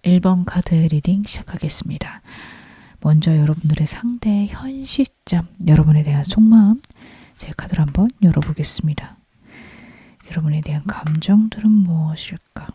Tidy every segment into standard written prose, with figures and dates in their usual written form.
1번 카드 리딩 시작하겠습니다. 먼저 여러분들의 상대의 현 시점, 여러분에 대한 속마음, 제 카드를 한번 열어보겠습니다. 여러분에 대한 감정들은 무엇일까?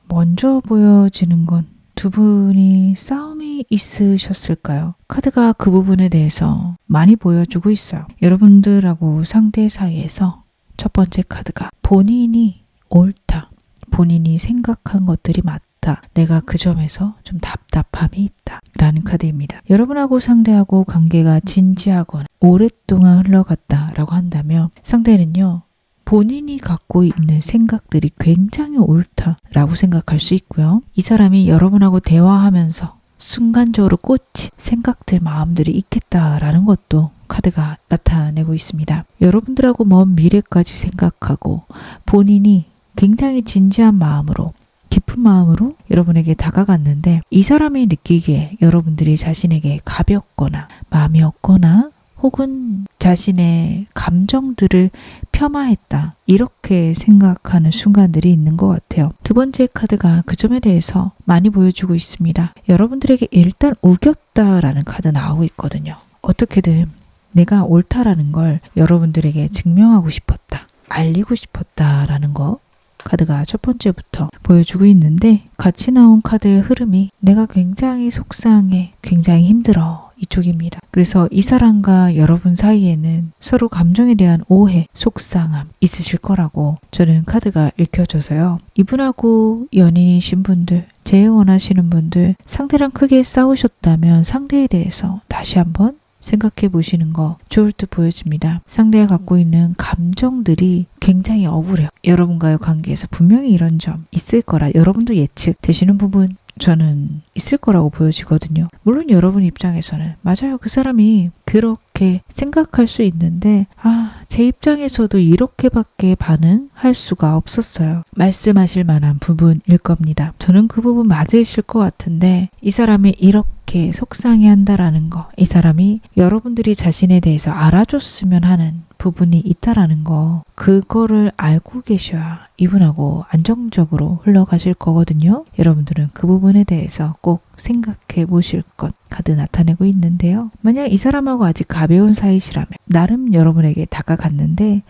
먼저 보여지는 건 두 분이 싸움이 있으셨을까요? 카드가 그 부분에 대해서 많이 보여주고 있어요. 여러분들하고 상대 사이에서 첫 번째 카드가 본인이 옳다, 본인이 생각한 것들이 맞다, 내가 그 점에서 좀 답답함이 있다 라는 카드입니다. 여러분하고 상대하고 관계가 진지하거나 오랫동안 흘러갔다라고 한다면 상대는요, 본인이 갖고 있는 생각들이 굉장히 옳다라고 생각할 수 있고요. 이 사람이 여러분하고 대화하면서 순간적으로 꽂힌 생각들, 마음들이 있겠다라는 것도 카드가 나타내고 있습니다. 여러분들하고 먼 미래까지 생각하고 본인이 굉장히 진지한 마음으로, 깊은 마음으로 여러분에게 다가갔는데 이 사람이 느끼기에 여러분들이 자신에게 가볍거나 마음이 없거나 혹은 자신의 감정들을 폄하했다, 이렇게 생각하는 순간들이 있는 것 같아요. 두 번째 카드가 그 점에 대해서 많이 보여주고 있습니다. 여러분들에게 일단 우겼다라는 카드 나오고 있거든요. 어떻게든 내가 옳다라는 걸 여러분들에게 증명하고 싶었다, 알리고 싶었다라는 거 카드가 첫 번째부터 보여주고 있는데, 같이 나온 카드의 흐름이 내가 굉장히 속상해, 굉장히 힘들어, 이쪽입니다. 그래서 이 사람과 여러분 사이에는 서로 감정에 대한 오해, 속상함 있으실 거라고 저는 카드가 읽혀져서요. 이분하고 연인이신 분들, 재혼하시는 분들, 상대랑 크게 싸우셨다면 상대에 대해서 다시 한번 생각해 보시는 거 좋을 듯 보여집니다. 상대가 갖고 있는 감정들이 굉장히 억울해요. 여러분과의 관계에서 분명히 이런 점 있을 거라 여러분도 예측되시는 부분 저는 있을 거라고 보여지거든요. 물론 여러분 입장에서는 맞아요, 그 사람이 그렇게 생각할 수 있는데 제 입장에서도 이렇게밖에 반응할 수가 없었어요. 말씀하실 만한 부분일 겁니다. 저는 그 부분 맞으실 것 같은데 이 사람이 이렇게 속상해한다라는 거, 이 사람이 여러분들이 자신에 대해서 알아줬으면 하는 부분이 있다라는 거, 그거를 알고 계셔야 이분하고 안정적으로 흘러가실 거거든요. 여러분들은 그 부분에 대해서 꼭 생각해 보실 것 카드 나타내고 있는데요. 만약 이 사람하고 아직 가벼운 사이시라면 나름 여러분에게 다가갔는데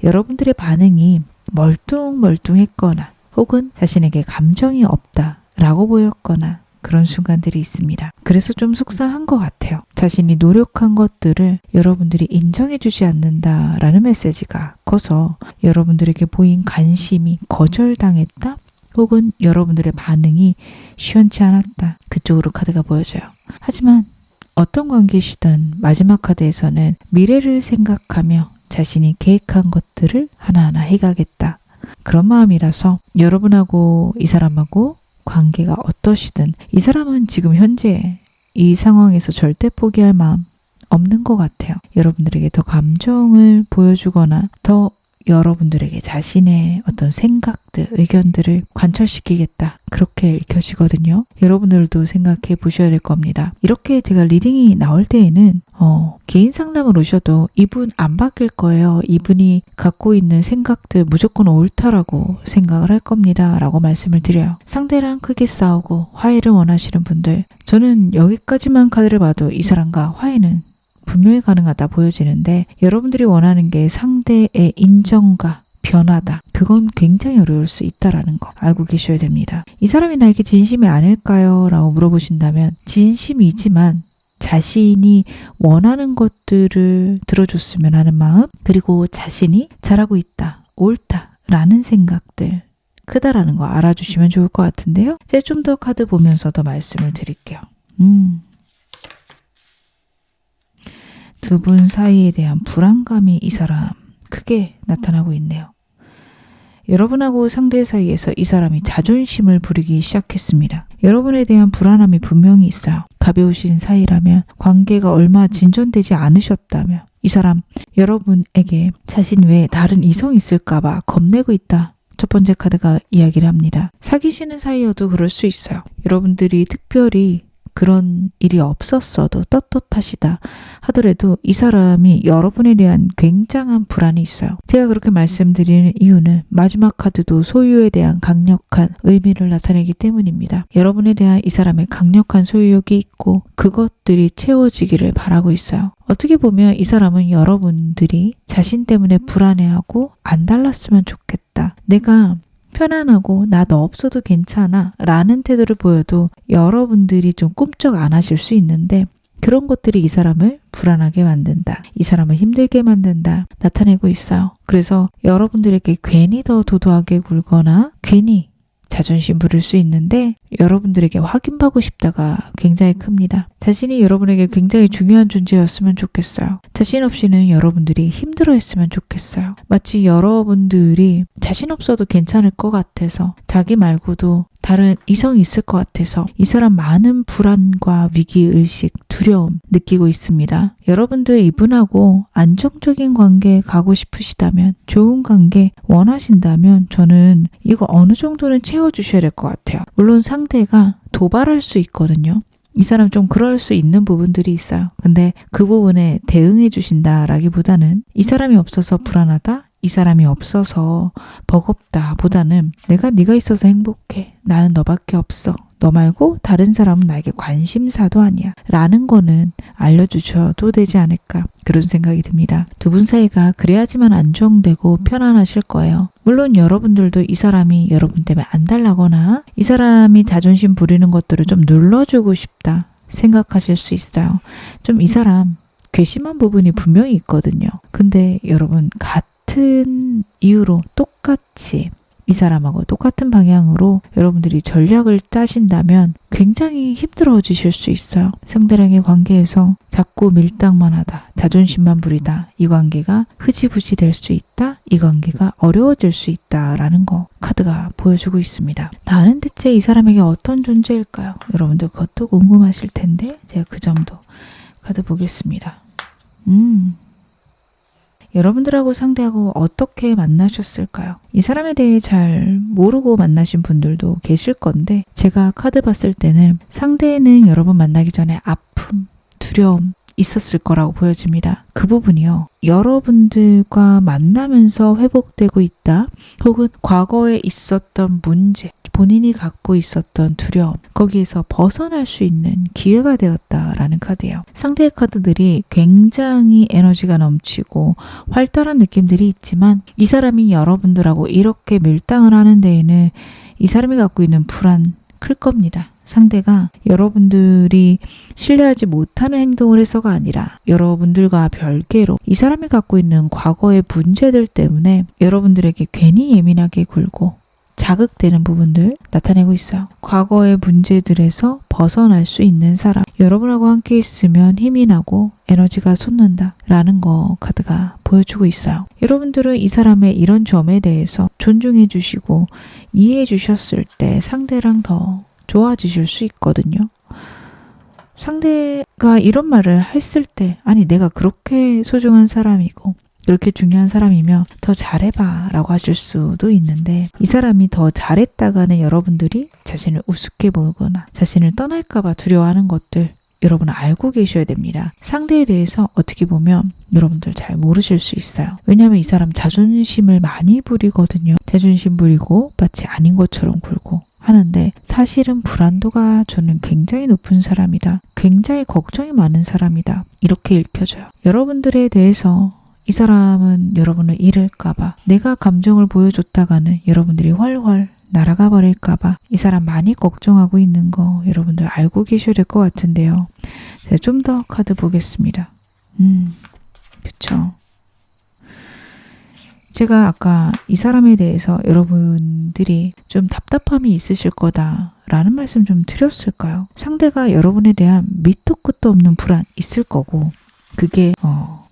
여러분들의 반응이 멀뚱멀뚱했거나 혹은 자신에게 감정이 없다라고 보였거나 그런 순간들이 있습니다. 그래서 좀 속상한 것 같아요. 자신이 노력한 것들을 여러분들이 인정해주지 않는다라는 메시지가 커서 여러분들에게 보인 관심이 거절당했다, 혹은 여러분들의 반응이 시원치 않았다, 그쪽으로 카드가 보여져요. 하지만 어떤 관계시든 마지막 카드에서는 미래를 생각하며 자신이 계획한 것들을 하나하나 해가겠다, 그런 마음이라서 여러분하고 이 사람하고 관계가 어떠시든 이 사람은 지금 현재 이 상황에서 절대 포기할 마음 없는 것 같아요. 여러분들에게 더 감정을 보여주거나 더 여러분들에게 자신의 어떤 생각들, 의견들을 관철시키겠다, 그렇게 읽혀지거든요. 여러분들도 생각해 보셔야 될 겁니다. 이렇게 제가 리딩이 나올 때에는 개인 상담을 오셔도 이분 안 바뀔 거예요, 이분이 갖고 있는 생각들 무조건 옳다라고 생각을 할 겁니다 라고 말씀을 드려요. 상대랑 크게 싸우고 화해를 원하시는 분들, 저는 여기까지만 카드를 봐도 이 사람과 화해는 분명히 가능하다 보여지는데, 여러분들이 원하는 게 상대의 인정과 변화다, 그건 굉장히 어려울 수 있다라는 거 알고 계셔야 됩니다. 이 사람이 나에게 진심이 아닐까요? 라고 물어보신다면 진심이지만 자신이 원하는 것들을 들어줬으면 하는 마음, 그리고 자신이 잘하고 있다, 옳다라는 생각들 크다라는 거 알아주시면 좋을 것 같은데요. 제가 좀 더 카드 보면서 더 말씀을 드릴게요. 두 분 사이에 대한 불안감이 이 사람 크게 나타나고 있네요. 여러분하고 상대 사이에서 이 사람이 자존심을 부리기 시작했습니다. 여러분에 대한 불안함이 분명히 있어요. 가벼우신 사이라면, 관계가 얼마 진전되지 않으셨다면 이 사람 여러분에게 자신 외에 다른 이성이 있을까봐 겁내고 있다, 첫 번째 카드가 이야기를 합니다. 사귀시는 사이여도 그럴 수 있어요. 여러분들이 특별히 그런 일이 없었어도 떳떳하시다 하더라도 이 사람이 여러분에 대한 굉장한 불안이 있어요. 제가 그렇게 말씀드리는 이유는 마지막 카드도 소유에 대한 강력한 의미를 나타내기 때문입니다. 여러분에 대한 이 사람의 강력한 소유욕이 있고 그것들이 채워지기를 바라고 있어요. 어떻게 보면 이 사람은 여러분들이 자신 때문에 불안해하고 안 달랐으면 좋겠다. 내가 편안하고 나 너 없어도 괜찮아 라는 태도를 보여도 여러분들이 좀 꿈쩍 안 하실 수 있는데 그런 것들이 이 사람을 불안하게 만든다. 이 사람을 힘들게 만든다. 나타내고 있어요. 그래서 여러분들에게 괜히 더 도도하게 굴거나 괜히 자존심 부릴 수 있는데 여러분들에게 확인받고 싶다가 굉장히 큽니다. 자신이 여러분에게 굉장히 중요한 존재였으면 좋겠어요. 자신 없이는 여러분들이 힘들어했으면 좋겠어요. 마치 여러분들이 자신 없어도 괜찮을 것 같아서 자기 말고도 다른 이성이 있을 것 같아서 이 사람 많은 불안과 위기의식, 두려움 느끼고 있습니다. 여러분들 이분하고 안정적인 관계 가고 싶으시다면 좋은 관계 원하신다면 저는 이거 어느 정도는 채워주셔야 될 것 같아요. 물론 상대가 도발할 수 있거든요. 이 사람 좀 그럴 수 있는 부분들이 있어요. 근데 그 부분에 대응해 주신다라기보다는 이 사람이 없어서 불안하다? 이 사람이 없어서 버겁다 보다는 네가 있어서 행복해. 나는 너밖에 없어. 너 말고 다른 사람은 나에게 관심사도 아니야. 라는 거는 알려주셔도 되지 않을까 그런 생각이 듭니다. 두 분 사이가 그래야지만 안정되고 편안하실 거예요. 물론 여러분들도 이 사람이 여러분 때문에 안달나거나 이 사람이 자존심 부리는 것들을 좀 눌러주고 싶다 생각하실 수 있어요. 좀 이 사람 괘씸한 부분이 분명히 있거든요. 근데 여러분 같은 이유로 똑같이 이 사람하고 똑같은 방향으로 여러분들이 전략을 짜신다면 굉장히 힘들어지실 수 있어요. 상대랑의 관계에서 자꾸 밀당만 하다, 자존심만 부리다, 이 관계가 흐지부지 될 수 있다, 이 관계가 어려워질 수 있다라는 거 카드가 보여주고 있습니다. 나는 대체 이 사람에게 어떤 존재일까요? 여러분들 그것도 궁금하실 텐데 제가 그 점도 카드 보겠습니다. 여러분들하고 상대하고 어떻게 만나셨을까요? 이 사람에 대해 잘 모르고 만나신 분들도 계실 건데 제가 카드 봤을 때는 상대는 여러분 만나기 전에 아픔, 두려움 있었을 거라고 보여집니다. 그 부분이요. 여러분들과 만나면서 회복되고 있다. 혹은 과거에 있었던 문제, 본인이 갖고 있었던 두려움, 거기에서 벗어날 수 있는 기회가 되었다라는 카드예요. 상대의 카드들이 굉장히 에너지가 넘치고 활달한 느낌들이 있지만 이 사람이 여러분들하고 이렇게 밀당을 하는 데에는 이 사람이 갖고 있는 불안 클 겁니다. 상대가 여러분들이 신뢰하지 못하는 행동을 해서가 아니라 여러분들과 별개로 이 사람이 갖고 있는 과거의 문제들 때문에 여러분들에게 괜히 예민하게 굴고 자극되는 부분들 나타내고 있어요. 과거의 문제들에서 벗어날 수 있는 사람, 여러분하고 함께 있으면 힘이 나고 에너지가 솟는다 라는 거 카드가 보여주고 있어요. 여러분들은 이 사람의 이런 점에 대해서 존중해 주시고 이해해 주셨을 때 상대랑 더 좋아지실 수 있거든요. 상대가 이런 말을 했을 때 아니 내가 그렇게 소중한 사람이고 그렇게 중요한 사람이면 더 잘해봐 라고 하실 수도 있는데 이 사람이 더 잘했다가는 여러분들이 자신을 우습게 보거나 자신을 떠날까봐 두려워하는 것들 여러분은 알고 계셔야 됩니다. 상대에 대해서 어떻게 보면 여러분들 잘 모르실 수 있어요. 왜냐하면 이 사람 자존심을 많이 부리거든요. 자존심 부리고 마치 아닌 것처럼 굴고 하는데 사실은 불안도가 저는 굉장히 높은 사람이다. 굉장히 걱정이 많은 사람이다. 이렇게 읽혀져요. 여러분들에 대해서 이 사람은 여러분을 잃을까봐 내가 감정을 보여줬다가는 여러분들이 훨훨 날아가 버릴까봐 이 사람 많이 걱정하고 있는 거 여러분들 알고 계셔야 될 것 같은데요. 제가 좀 더 카드 보겠습니다. 그쵸. 제가 아까 이 사람에 대해서 여러분들이 좀 답답함이 있으실 거다라는 말씀 좀 드렸을까요? 상대가 여러분에 대한 밑도 끝도 없는 불안 있을 거고 그게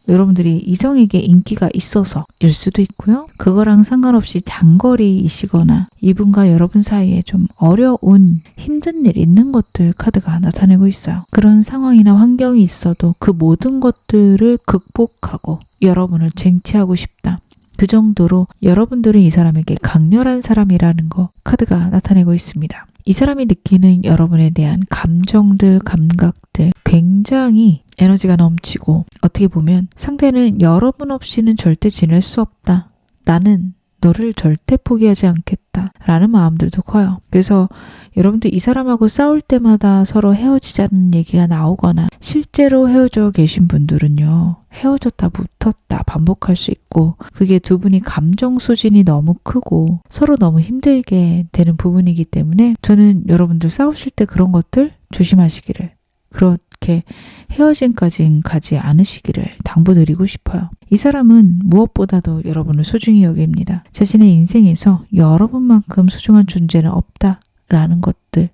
여러분들이 이성에게 인기가 있어서일 수도 있고요. 그거랑 상관없이 장거리이시거나 이분과 여러분 사이에 좀 어려운 힘든 일 있는 것들 카드가 나타내고 있어요. 그런 상황이나 환경이 있어도 그 모든 것들을 극복하고 여러분을 쟁취하고 싶다. 그 정도로 여러분들은 이 사람에게 강렬한 사람이라는 거 카드가 나타내고 있습니다. 이 사람이 느끼는 여러분에 대한 감정들, 감각들 굉장히 에너지가 넘치고 어떻게 보면 상대는 여러분 없이는 절대 지낼 수 없다. 나는 너를 절대 포기하지 않겠다. 라는 마음들도 커요. 그래서 여러분들 이 사람하고 싸울 때마다 서로 헤어지자는 얘기가 나오거나 실제로 헤어져 계신 분들은요. 헤어졌다 붙었다 반복할 수 있고 그게 두 분이 감정 소진이 너무 크고 서로 너무 힘들게 되는 부분이기 때문에 저는 여러분들 싸우실 때 그런 것들 조심하시기를 그렇게 헤어짐까지는 가지 않으시기를 당부드리고 싶어요. 이 사람은 무엇보다도 여러분을 소중히 여깁니다. 자신의 인생에서 여러분만큼 소중한 존재는 없다. 라는 것들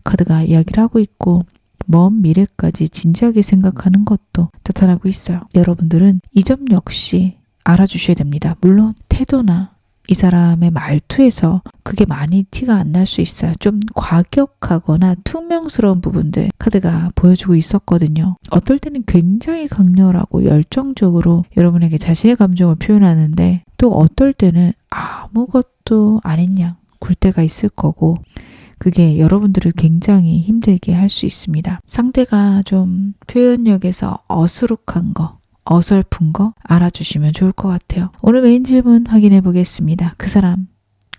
카드가 이야기를 하고 있고 먼 미래까지 진지하게 생각하는 것도 나타나고 있어요. 여러분들은 이 점 역시 알아주셔야 됩니다. 물론 태도나 이 사람의 말투에서 그게 많이 티가 안 날 수 있어요. 좀 과격하거나 퉁명스러운 부분들 카드가 보여주고 있었거든요. 어떨 때는 굉장히 강렬하고 열정적으로 여러분에게 자신의 감정을 표현하는데 또 어떨 때는 아무것도 아닌 양 굴 때가 있을 거고 그게 여러분들을 굉장히 힘들게 할 수 있습니다. 상대가 좀 표현력에서 어수룩한 거, 어설픈 거 알아주시면 좋을 것 같아요. 오늘 메인 질문 확인해 보겠습니다. 그 사람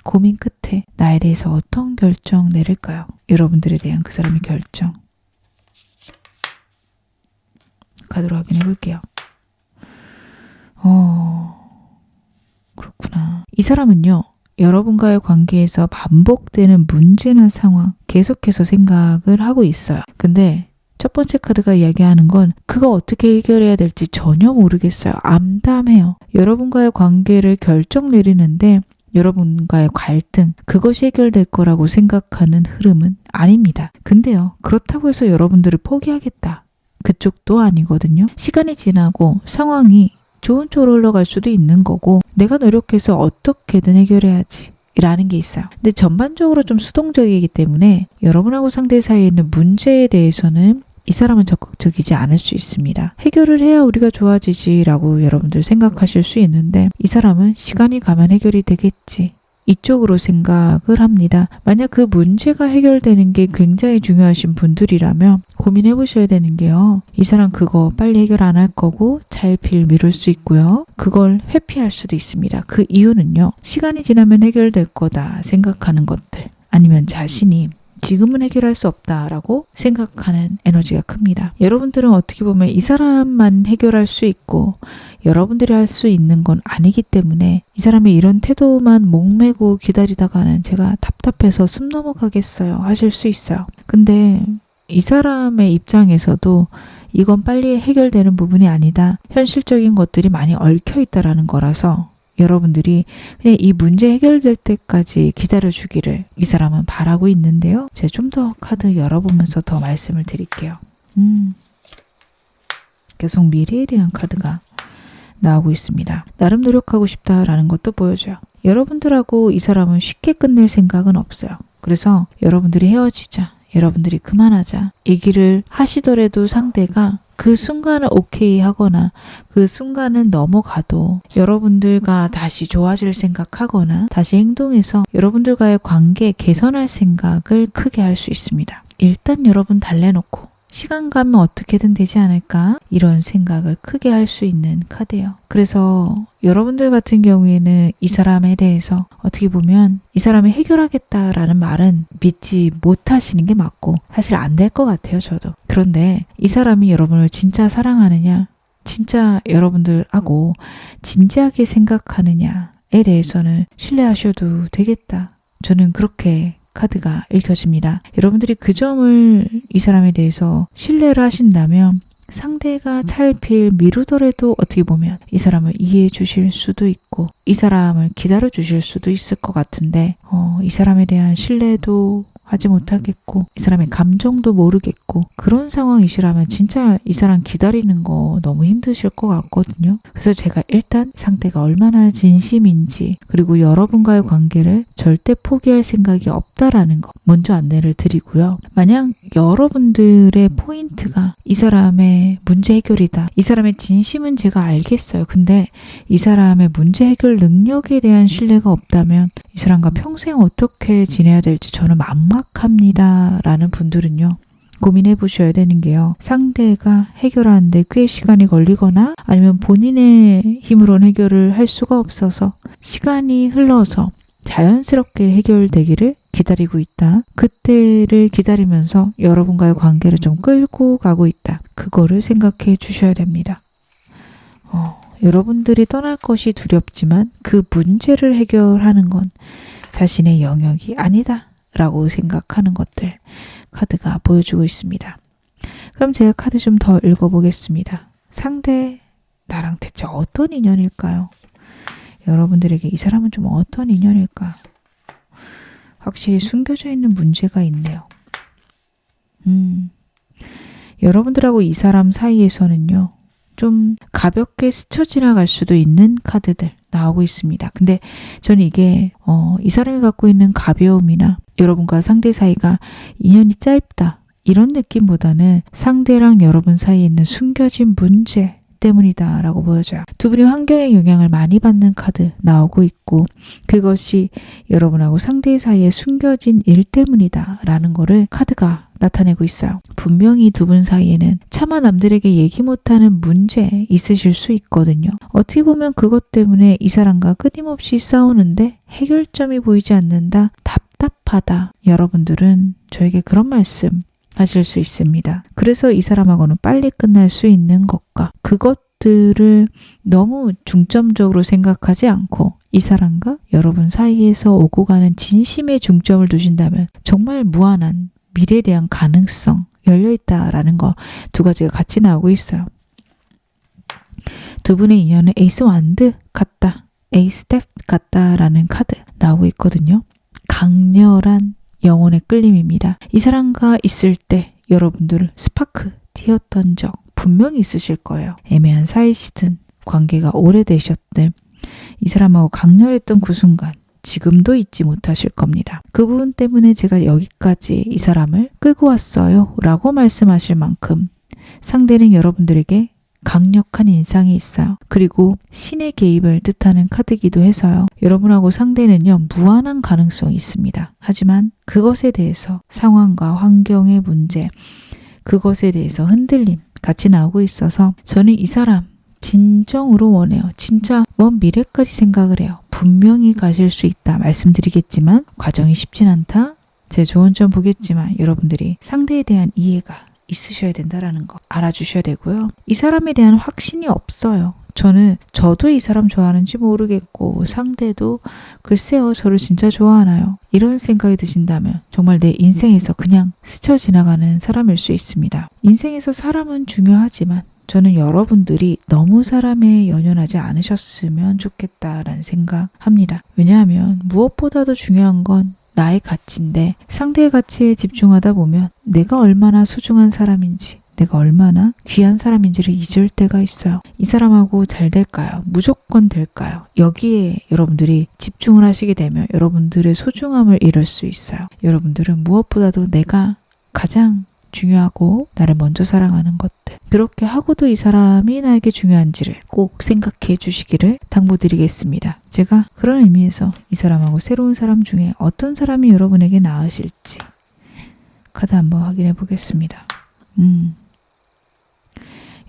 고민 끝에 나에 대해서 어떤 결정 내릴까요? 여러분들에 대한 그 사람의 결정. 카드로 확인해 볼게요. 그렇구나. 이 사람은요. 여러분과의 관계에서 반복되는 문제나 상황 계속해서 생각을 하고 있어요. 근데 첫 번째 카드가 이야기하는 건 그거 어떻게 해결해야 될지 전혀 모르겠어요. 암담해요. 여러분과의 관계를 결정 내리는데 여러분과의 갈등 그것이 해결될 거라고 생각하는 흐름은 아닙니다. 근데요. 그렇다고 해서 여러분들을 포기하겠다. 그쪽도 아니거든요. 시간이 지나고 상황이 좋은 쪽으로 흘러갈 수도 있는 거고 내가 노력해서 어떻게든 해결해야지 라는 게 있어요. 근데 전반적으로 좀 수동적이기 때문에 여러분하고 상대 사이에 있는 문제에 대해서는 이 사람은 적극적이지 않을 수 있습니다. 해결을 해야 우리가 좋아지지 라고 여러분들 생각하실 수 있는데 이 사람은 시간이 가면 해결이 되겠지. 이쪽으로 생각을 합니다. 만약 그 문제가 해결되는 게 굉장히 중요하신 분들이라면 고민해 보셔야 되는 게요. 이 사람 그거 빨리 해결 안 할 거고 차일피일 미룰 수 있고요. 그걸 회피할 수도 있습니다. 그 이유는요. 시간이 지나면 해결될 거다 생각하는 것들 아니면 자신이 지금은 해결할 수 없다라고 생각하는 에너지가 큽니다. 여러분들은 어떻게 보면 이 사람만 해결할 수 있고 여러분들이 할 수 있는 건 아니기 때문에 이 사람의 이런 태도만 목매고 기다리다가는 제가 답답해서 숨 넘어가겠어요 하실 수 있어요. 근데 이 사람의 입장에서도 이건 빨리 해결되는 부분이 아니다. 현실적인 것들이 많이 얽혀 있다라는 거라서 여러분들이 그냥 이 문제 해결될 때까지 기다려주기를 이 사람은 바라고 있는데요. 제가 좀 더 카드 열어보면서 더 말씀을 드릴게요. 계속 미래에 대한 카드가 나오고 있습니다. 나름 노력하고 싶다라는 것도 보여줘요. 여러분들하고 이 사람은 쉽게 끝낼 생각은 없어요. 그래서 여러분들이 헤어지자, 여러분들이 그만하자 얘기를 하시더라도 상대가 그 순간을 오케이 하거나 그 순간을 넘어가도 여러분들과 다시 좋아질 생각하거나 다시 행동해서 여러분들과의 관계 개선할 생각을 크게 할 수 있습니다. 일단 여러분 달래놓고 시간 가면 어떻게든 되지 않을까 이런 생각을 크게 할 수 있는 카드예요. 그래서 여러분들 같은 경우에는 이 사람에 대해서 어떻게 보면 이 사람이 해결하겠다라는 말은 믿지 못하시는 게 맞고 사실 안 될 것 같아요. 저도. 그런데 이 사람이 여러분을 진짜 사랑하느냐 진짜 여러분들하고 진지하게 생각하느냐에 대해서는 신뢰하셔도 되겠다. 저는 그렇게 카드가 읽혀집니다. 여러분들이 그 점을 이 사람에 대해서 신뢰를 하신다면 상대가 차일피일 미루더라도 어떻게 보면 이 사람을 이해해 주실 수도 있고 이 사람을 기다려 주실 수도 있을 것 같은데 이 사람에 대한 신뢰도 하지 못하겠고 이 사람의 감정도 모르겠고 그런 상황이시라면 진짜 이 사람 기다리는 거 너무 힘드실 것 같거든요. 그래서 제가 일단 상대가 얼마나 진심인지 그리고 여러분과의 관계를 절대 포기할 생각이 없다라는 거 먼저 안내를 드리고요. 만약 여러분들의 포인트가 이 사람의 문제 해결이다. 이 사람의 진심은 제가 알겠어요. 근데 이 사람의 문제 해결 능력에 대한 신뢰가 없다면 이 사람과 평생 어떻게 지내야 될지 저는 막막해요. 정확합니다 라는 분들은요, 고민해 보셔야 되는 게요, 상대가 해결하는데 꽤 시간이 걸리거나 아니면 본인의 힘으로는 해결을 할 수가 없어서 시간이 흘러서 자연스럽게 해결되기를 기다리고 있다. 그때를 기다리면서 여러분과의 관계를 좀 끌고 가고 있다. 그거를 생각해 주셔야 됩니다. 여러분들이 떠날 것이 두렵지만 그 문제를 해결하는 건 자신의 영역이 아니다 라고 생각하는 것들 카드가 보여주고 있습니다. 그럼 제가 카드 좀 더 읽어보겠습니다. 상대 나랑 대체 어떤 인연일까요? 여러분들에게 이 사람은 좀 어떤 인연일까? 확실히 숨겨져 있는 문제가 있네요. 여러분들하고 이 사람 사이에서는요, 좀 가볍게 스쳐 지나갈 수도 있는 카드들 나오고 있습니다. 근데 저는 이게 이 사람이 갖고 있는 가벼움이나 여러분과 상대 사이가 인연이 짧다 이런 느낌보다는 상대랑 여러분 사이에 있는 숨겨진 문제 때문이다 라고 보여져요. 두 분이 환경의 영향을 많이 받는 카드 나오고 있고, 그것이 여러분하고 상대 사이에 숨겨진 일 때문이다 라는 거를 카드가 나타내고 있어요. 분명히 두 분 사이에는 차마 남들에게 얘기 못하는 문제 있으실 수 있거든요. 어떻게 보면 그것 때문에 이 사람과 끊임없이 싸우는데 해결점이 보이지 않는다, 답답하다. 여러분들은 저에게 그런 말씀 하실 수 있습니다. 그래서 이 사람하고는 빨리 끝날 수 있는 것과 그것들을 너무 중점적으로 생각하지 않고 이 사람과 여러분 사이에서 오고 가는 진심에 중점을 두신다면 정말 무한한 미래에 대한 가능성 열려있다라는 거 두 가지가 같이 나오고 있어요. 두 분의 인연은 에이스 완드 같다, 에이스 스텝 같다라는 카드 나오고 있거든요. 강렬한 영혼의 끌림입니다. 이 사람과 있을 때 여러분들 스파크 튀었던 적 분명히 있으실 거예요. 애매한 사이시든 관계가 오래되셨든 이 사람하고 강렬했던 그 순간 지금도 잊지 못하실 겁니다. 그 부분 때문에 제가 여기까지 이 사람을 끌고 왔어요 라고 말씀하실 만큼 상대는 여러분들에게 강력한 인상이 있어요. 그리고 신의 개입을 뜻하는 카드기도 해서요, 여러분하고 상대는요 무한한 가능성이 있습니다. 하지만 그것에 대해서 상황과 환경의 문제, 그것에 대해서 흔들림 같이 나오고 있어서 저는 이 사람 진정으로 원해요. 진짜 먼 미래까지 생각을 해요. 분명히 가실 수 있다 말씀드리겠지만 과정이 쉽진 않다. 제 좋은 점 보겠지만 여러분들이 상대에 대한 이해가 있으셔야 된다라는 거 알아주셔야 되고요. 이 사람에 대한 확신이 없어요. 저도 이 사람 좋아하는지 모르겠고 상대도 글쎄요 저를 진짜 좋아하나요? 이런 생각이 드신다면 정말 내 인생에서 그냥 스쳐 지나가는 사람일 수 있습니다. 인생에서 사람은 중요하지만 저는 여러분들이 너무 사람에 연연하지 않으셨으면 좋겠다라는 생각합니다. 왜냐하면 무엇보다도 중요한 건 나의 가치인데 상대의 가치에 집중하다 보면 내가 얼마나 소중한 사람인지, 내가 얼마나 귀한 사람인지를 잊을 때가 있어요. 이 사람하고 잘 될까요? 무조건 될까요? 여기에 여러분들이 집중을 하시게 되면 여러분들의 소중함을 잃을 수 있어요. 여러분들은 무엇보다도 내가 가장 중요하고 나를 먼저 사랑하는 것들, 그렇게 하고도 이 사람이 나에게 중요한지를 꼭 생각해 주시기를 당부드리겠습니다. 제가 그런 의미에서 이 사람하고 새로운 사람 중에 어떤 사람이 여러분에게 나으실지 카드 한번 확인해 보겠습니다.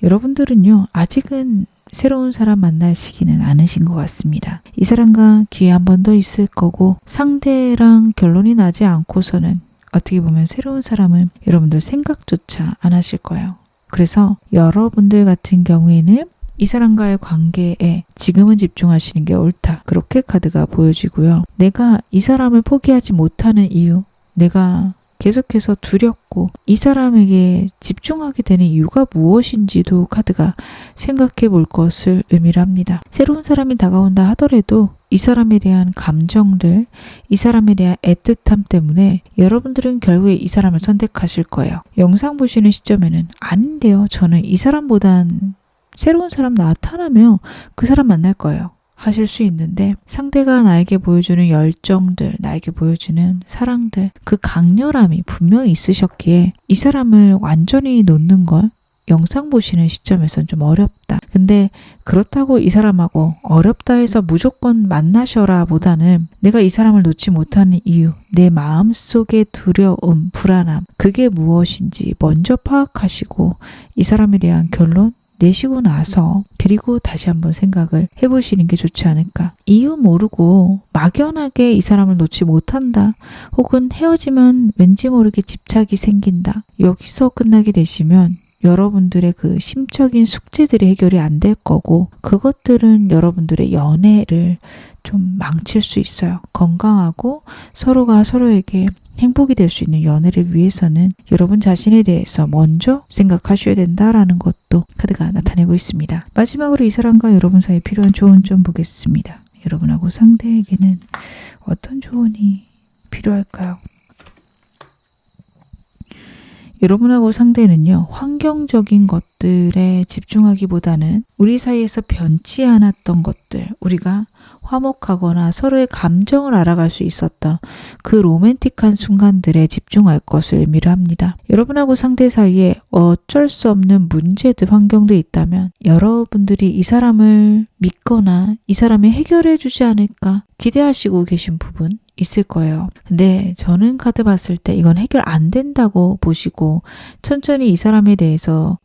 여러분들은요 아직은 새로운 사람 만날 시기는 않으신 것 같습니다. 이 사람과 기회 한 번 더 있을 거고 상대랑 결론이 나지 않고서는 어떻게 보면 새로운 사람은 여러분들 생각조차 안 하실 거예요. 그래서 여러분들 같은 경우에는 이 사람과의 관계에 지금은 집중하시는 게 옳다. 그렇게 카드가 보여지고요. 내가 이 사람을 포기하지 못하는 이유, 내가 계속해서 두렵고 이 사람에게 집중하게 되는 이유가 무엇인지도 카드가 생각해 볼 것을 의미를 합니다. 새로운 사람이 다가온다 하더라도 이 사람에 대한 감정들, 이 사람에 대한 애틋함 때문에 여러분들은 결국에 이 사람을 선택하실 거예요. 영상 보시는 시점에는 아닌데요. 저는 이 사람보단 새로운 사람 나타나면 그 사람 만날 거예요. 하실 수 있는데 상대가 나에게 보여주는 열정들, 나에게 보여주는 사랑들, 그 강렬함이 분명히 있으셨기에 이 사람을 완전히 놓는 건 영상 보시는 시점에선 좀 어렵다. 근데 그렇다고 이 사람하고 어렵다 해서 무조건 만나셔라 보다는 내가 이 사람을 놓지 못하는 이유, 내 마음속의 두려움, 불안함, 그게 무엇인지 먼저 파악하시고 이 사람에 대한 결론 내시고 나서 그리고 다시 한번 생각을 해보시는 게 좋지 않을까. 이유 모르고 막연하게 이 사람을 놓지 못한다. 혹은 헤어지면 왠지 모르게 집착이 생긴다. 여기서 끝나게 되시면 여러분들의 그 심적인 숙제들이 해결이 안 될 거고 그것들은 여러분들의 연애를 좀 망칠 수 있어요. 건강하고 서로가 서로에게 행복이 될 수 있는 연애를 위해서는 여러분 자신에 대해서 먼저 생각하셔야 된다라는 것도 카드가 나타내고 있습니다. 마지막으로 이 사람과 여러분 사이에 필요한 조언 좀 보겠습니다. 여러분하고 상대에게는 어떤 조언이 필요할까요? 여러분하고 상대는요, 환경적인 것들에 집중하기보다는 우리 사이에서 변치 않았던 것들, 우리가 화목하거나 서로의 감정을 알아갈 수 있었던 그 로맨틱한 순간들에 집중할 것을 의미를 합니다. 여러분하고 상대 사이에 어쩔 수 없는 문제들, 환경도 있다면 여러분들이 이 사람을 믿거나 이 사람이 해결해 주지 않을까 기대하시고 계신 부분 있을 거예요. 근데 저는 카드 봤을 때 이건 해결 안 된다고 보시고 천천히 이 사람에 대해서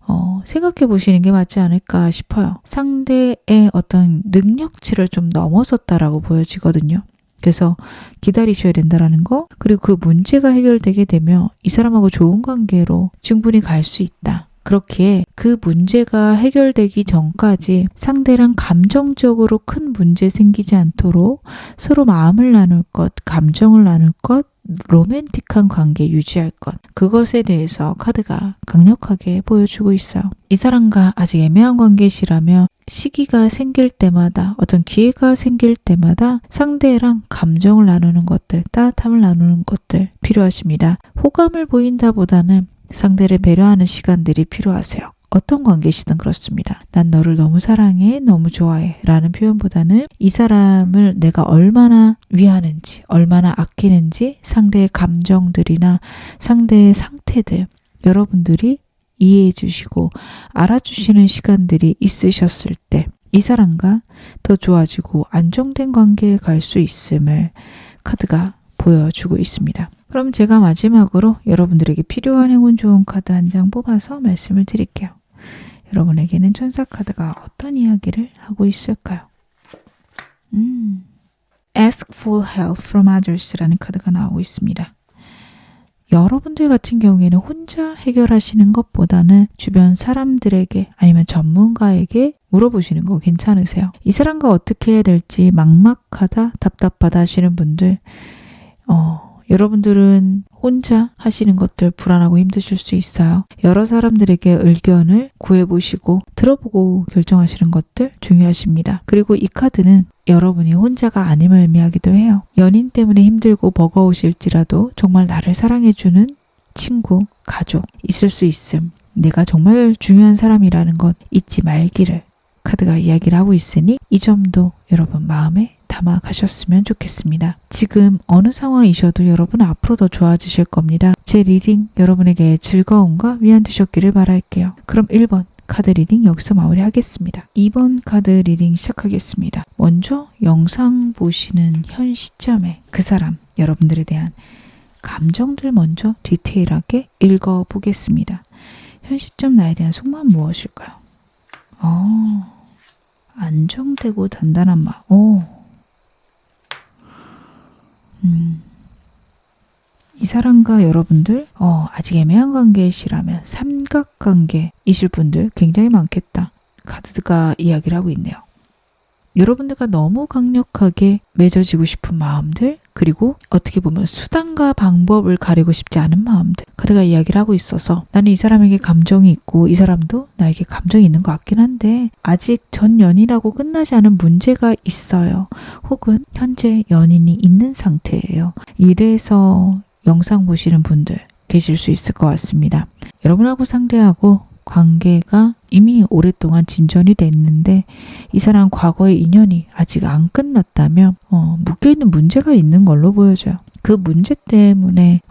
생각해 보시는 게 맞지 않을까 싶어요. 상대의 어떤 능력치를 좀 넘어섰다라고 보여지거든요. 그래서 기다리셔야 된다라는 거, 그리고 그 문제가 해결되게 되면 이 사람하고 좋은 관계로 충분히 갈 수 있다. 그렇기에 그 문제가 해결되기 전까지 상대랑 감정적으로 큰 문제 생기지 않도록 서로 마음을 나눌 것, 감정을 나눌 것, 로맨틱한 관계 유지할 것, 그것에 대해서 카드가 강력하게 보여주고 있어요. 이 사람과 아직 애매한 관계시라면 시기가 생길 때마다, 어떤 기회가 생길 때마다 상대랑 감정을 나누는 것들, 따뜻함을 나누는 것들 필요하십니다. 호감을 보인다보다는 상대를 배려하는 시간들이 필요하세요. 어떤 관계시든 그렇습니다. 난 너를 너무 사랑해, 너무 좋아해 라는 표현보다는 이 사람을 내가 얼마나 위하는지, 얼마나 아끼는지 상대의 감정들이나 상대의 상태들 여러분들이 이해해 주시고 알아주시는 시간들이 있으셨을 때 이 사람과 더 좋아지고 안정된 관계에 갈 수 있음을 카드가 보여주고 있습니다. 그럼 제가 마지막으로 여러분들에게 필요한 행운 좋은 카드 한 장 뽑아서 말씀을 드릴게요. 여러분에게는 천사 카드가 어떤 이야기를 하고 있을까요? Ask for help from others라는 카드가 나오고 있습니다. 여러분들 같은 경우에는 혼자 해결하시는 것보다는 주변 사람들에게 아니면 전문가에게 물어보시는 거 괜찮으세요? 이 사람과 어떻게 해야 될지 막막하다, 답답하다 하시는 분들 여러분들은 혼자 하시는 것들 불안하고 힘드실 수 있어요. 여러 사람들에게 의견을 구해보시고 들어보고 결정하시는 것들 중요하십니다. 그리고 이 카드는 여러분이 혼자가 아님을 의미하기도 해요. 연인 때문에 힘들고 버거우실지라도 정말 나를 사랑해주는 친구, 가족 있을 수 있음. 내가 정말 중요한 사람이라는 것 잊지 말기를 카드가 이야기를 하고 있으니 이 점도 여러분 마음에 담아 가셨으면 좋겠습니다. 지금 어느 상황이셔도 여러분 앞으로 더 좋아지실 겁니다. 제 리딩 여러분에게 즐거움과 위안 되셨기를 바랄게요. 그럼 1번 카드 리딩 여기서 마무리하겠습니다. 2번 카드 리딩 시작하겠습니다. 먼저 영상 보시는 현 시점에 그 사람, 여러분들에 대한 감정들 먼저 디테일하게 읽어보겠습니다. 현 시점 나에 대한 속마음 무엇일까요? 안정되고 단단한 마음. 이 사람과 여러분들 아직 애매한 관계시라면 삼각관계이실 분들 굉장히 많겠다. 카드가 이야기를 하고 있네요. 여러분들과 너무 강력하게 맺어지고 싶은 마음들, 그리고 어떻게 보면 수단과 방법을 가리고 싶지 않은 마음들, 카드가 이야기를 하고 있어서 나는 이 사람에게 감정이 있고 이 사람도 나에게 감정이 있는 것 같긴 한데 아직 전 연이라고 끝나지 않은 문제가 있어요. 혹은 현재 연인이 있는 상태예요. 이래서 영상 보시는 분들 계실 수 있을 것 같습니다. 여러분하고 상대하고 관계가 이미 오랫동안 진전이 됐는데 이 사람 과거의 인연이 아직 안 끝났다면 묶여있는 문제가 있는 걸로 보여져요. 그 문제 때문에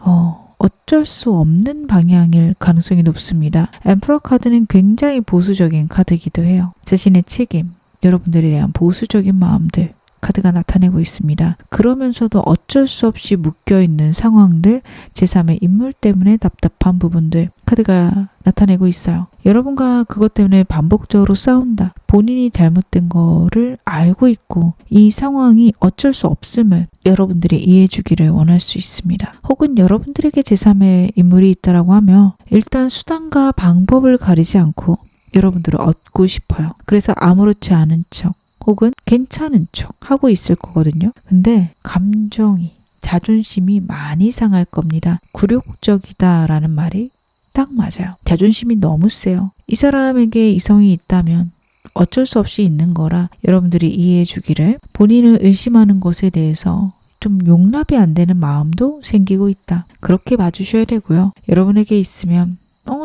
어쩔 수 없는 방향일 가능성이 높습니다. 엠퍼러 카드는 굉장히 보수적인 카드이기도 해요. 자신의 책임, 여러분들에 대한 보수적인 마음들 카드가 나타내고 있습니다. 그러면서도 어쩔 수 없이 묶여있는 상황들, 제3의 인물 때문에 답답한 부분들 카드가 나타내고 있어요. 여러분과 그것 때문에 반복적으로 싸운다. 본인이 잘못된 거를 알고 있고 이 상황이 어쩔 수 없음을 여러분들이 이해해 주기를 원할 수 있습니다. 혹은 여러분들에게 제3의 인물이 있다라고 하면 일단 수단과 방법을 가리지 않고 여러분들을 얻고 싶어요. 그래서 아무렇지 않은 척 혹은 괜찮은 척 하고 있을 거거든요. 근데 감정이, 자존심이 많이 상할 겁니다. 굴욕적이다라는 말이 딱 맞아요. 자존심이 너무 세요. 이 사람에게 이성이 있다면 어쩔 수 없이 있는 거라 여러분들이 이해해 주기를, 본인을 의심하는 것에 대해서 좀 용납이 안 되는 마음도 생기고 있다. 그렇게 봐주셔야 되고요. 여러분에게 있으면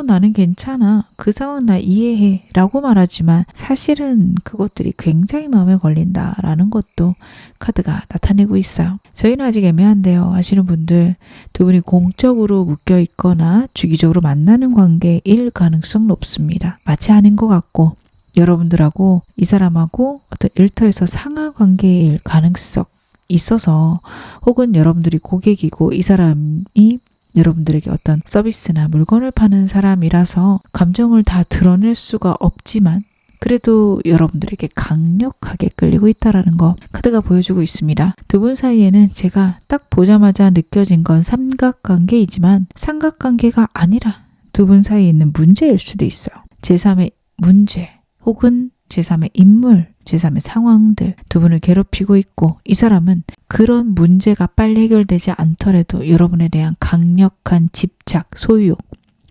나는 괜찮아. 그 상황 나 이해해. 라고 말하지만 사실은 그것들이 굉장히 마음에 걸린다라는 것도 카드가 나타내고 있어요. 저희는 아직 애매한데요. 아시는 분들, 두 분이 공적으로 묶여 있거나 주기적으로 만나는 관계일 가능성 높습니다. 마치 아닌 것 같고 여러분들하고 이 사람하고 어떤 일터에서 상하 관계일 가능성 있어서, 혹은 여러분들이 고객이고 이 사람이 여러분들에게 어떤 서비스나 물건을 파는 사람이라서 감정을 다 드러낼 수가 없지만 그래도 여러분들에게 강력하게 끌리고 있다는 거 카드가 보여주고 있습니다. 두 분 사이에는 제가 딱 보자마자 느껴진 건 삼각관계이지만 삼각관계가 아니라 두 분 사이에 있는 문제일 수도 있어요. 제3의 문제 혹은 제3의 인물, 제3의 상황들 두 분을 괴롭히고 있고, 이 사람은 그런 문제가 빨리 해결되지 않더라도 여러분에 대한 강력한 집착, 소유욕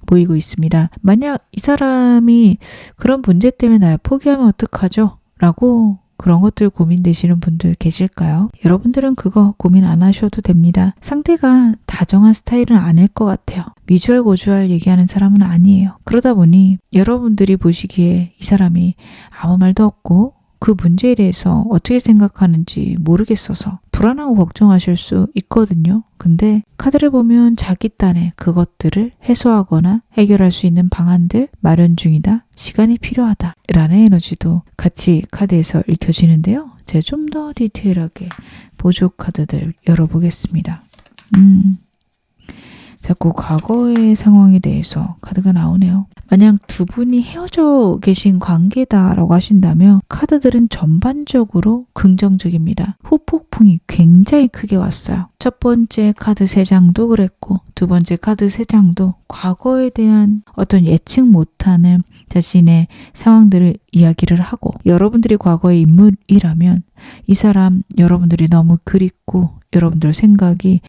보이고 있습니다. 만약 이 사람이 그런 문제 때문에 날 포기하면 어떡하죠? 라고 그런 것들 고민되시는 분들 계실까요? 여러분들은 그거 고민 안 하셔도 됩니다. 상대가 다정한 스타일은 아닐 것 같아요. 미주알 고주알 얘기하는 사람은 아니에요. 그러다 보니 여러분들이 보시기에 이 사람이 아무 말도 없고 그 문제에 대해서 어떻게 생각하는지 모르겠어서 불안하고 걱정하실 수 있거든요. 근데 카드를 보면 자기 딴에 그것들을 해소하거나 해결할 수 있는 방안들 마련 중이다. 시간이 필요하다. 라는 에너지도 같이 카드에서 읽혀지는데요. 제가 좀 더 디테일하게 보조 카드들 열어보겠습니다. 자꾸 과거의 상황에 대해서 카드가 나오네요. 만약 두 분이 헤어져 계신 관계다라고 하신다면 카드들은 전반적으로 긍정적입니다. 후폭풍이 굉장히 크게 왔어요. 첫 번째 카드 3장도 그랬고 두 번째 카드 3장도 과거에 대한 어떤 예측 못하는 자신의 상황들을 이야기를 하고, 여러분들이 과거의 인물이라면 이 사람 여러분들이 너무 그립고 여러분들 생각이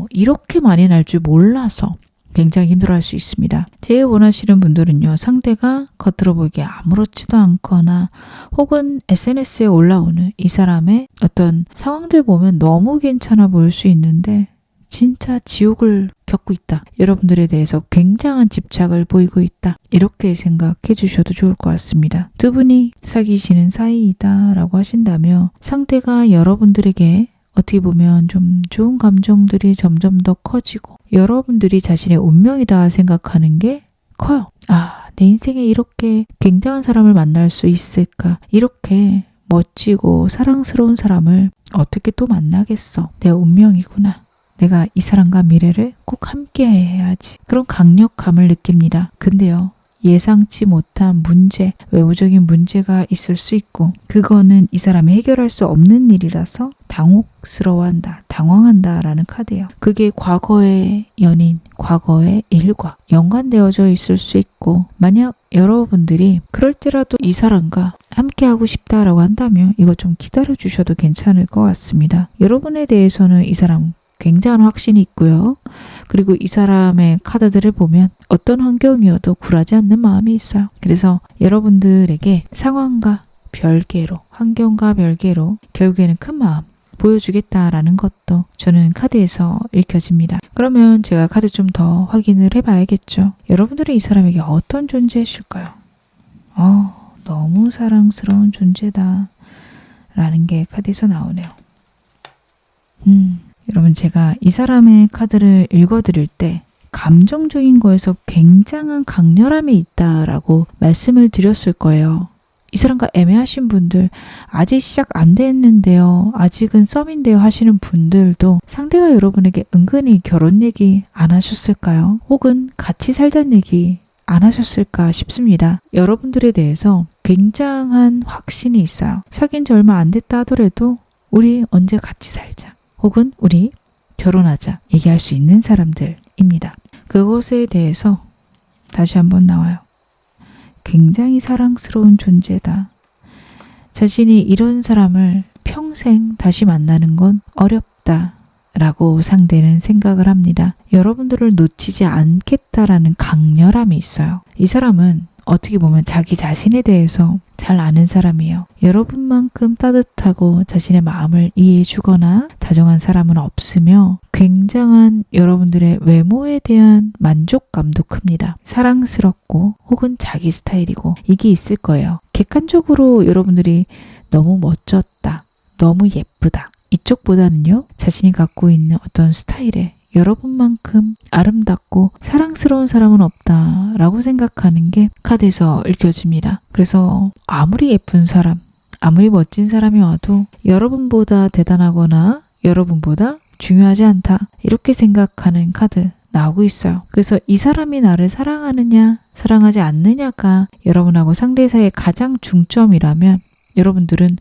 이렇게 많이 날 줄 몰라서 굉장히 힘들어할 수 있습니다. 제일 원하시는 분들은요, 상대가 겉으로 보기에 아무렇지도 않거나 혹은 SNS에 올라오는 이 사람의 어떤 상황들 보면 너무 괜찮아 보일 수 있는데 진짜 지옥을 겪고 있다. 여러분들에 대해서 굉장한 집착을 보이고 있다. 이렇게 생각해 주셔도 좋을 것 같습니다. 두 분이 사귀시는 사이이다 라고 하신다면 상대가 여러분들에게 어떻게 보면 좀 좋은 감정들이 점점 더 커지고 여러분들이 자신의 운명이다 생각하는 게 커요. 내 인생에 이렇게 굉장한 사람을 만날 수 있을까? 이렇게 멋지고 사랑스러운 사람을 어떻게 또 만나겠어? 내 운명이구나. 내가 이 사람과 미래를 꼭 함께 해야지. 그런 강력함을 느낍니다. 근데요, 예상치 못한 문제, 외부적인 문제가 있을 수 있고 그거는 이 사람이 해결할 수 없는 일이라서 당혹스러워한다, 당황한다라는 카드예요. 그게 과거의 연인, 과거의 일과 연관되어져 있을 수 있고, 만약 여러분들이 그럴 때라도 이 사람과 함께 하고 싶다라고 한다면 이거 좀 기다려 주셔도 괜찮을 것 같습니다. 여러분에 대해서는 이 사람 굉장한 확신이 있고요. 그리고 이 사람의 카드들을 보면 어떤 환경이어도 굴하지 않는 마음이 있어요. 그래서 여러분들에게 상황과 별개로, 환경과 별개로 결국에는 큰 마음 보여주겠다라는 것도 저는 카드에서 읽혀집니다. 그러면 제가 카드 좀 더 확인을 해봐야겠죠. 여러분들은 이 사람에게 어떤 존재이실까요? 너무 사랑스러운 존재다 라는 게 카드에서 나오네요. 여러분, 제가 이 사람의 카드를 읽어드릴 때 감정적인 거에서 굉장한 강렬함이 있다라고 말씀을 드렸을 거예요. 이 사람과 애매하신 분들, 아직 시작 안 됐는데요, 아직은 썸인데요 하시는 분들도 상대가 여러분에게 은근히 결혼 얘기 안 하셨을까요? 혹은 같이 살자는 얘기 안 하셨을까 싶습니다. 여러분들에 대해서 굉장한 확신이 있어요. 사귄 지 얼마 안 됐다 하더라도 우리 언제 같이 살자, 혹은 우리 결혼하자 얘기할 수 있는 사람들입니다. 그것에 대해서 다시 한번 나와요. 굉장히 사랑스러운 존재다. 자신이 이런 사람을 평생 다시 만나는 건 어렵다 라고 상대는 생각을 합니다. 여러분들을 놓치지 않겠다라는 강렬함이 있어요. 이 사람은 어떻게 보면 자기 자신에 대해서 잘 아는 사람이에요. 여러분만큼 따뜻하고 자신의 마음을 이해해주거나 다정한 사람은 없으며 굉장한 여러분들의 외모에 대한 만족감도 큽니다. 사랑스럽고 혹은 자기 스타일이고 이게 있을 거예요. 객관적으로 여러분들이 너무 멋졌다, 너무 예쁘다, 이쪽보다는요, 자신이 갖고 있는 어떤 스타일에 여러분만큼 아름답고 사랑스러운 사람은 없다라고 생각하는 게 카드에서 읽혀집니다. 그래서 아무리 예쁜 사람, 아무리 멋진 사람이 와도 여러분보다 대단하거나 여러분보다 중요하지 않다, 이렇게 생각하는 카드 나오고 있어요. 그래서 이 사람이 나를 사랑하느냐 사랑하지 않느냐가 여러분하고 상대 사이의 가장 중점이라면 여러분들은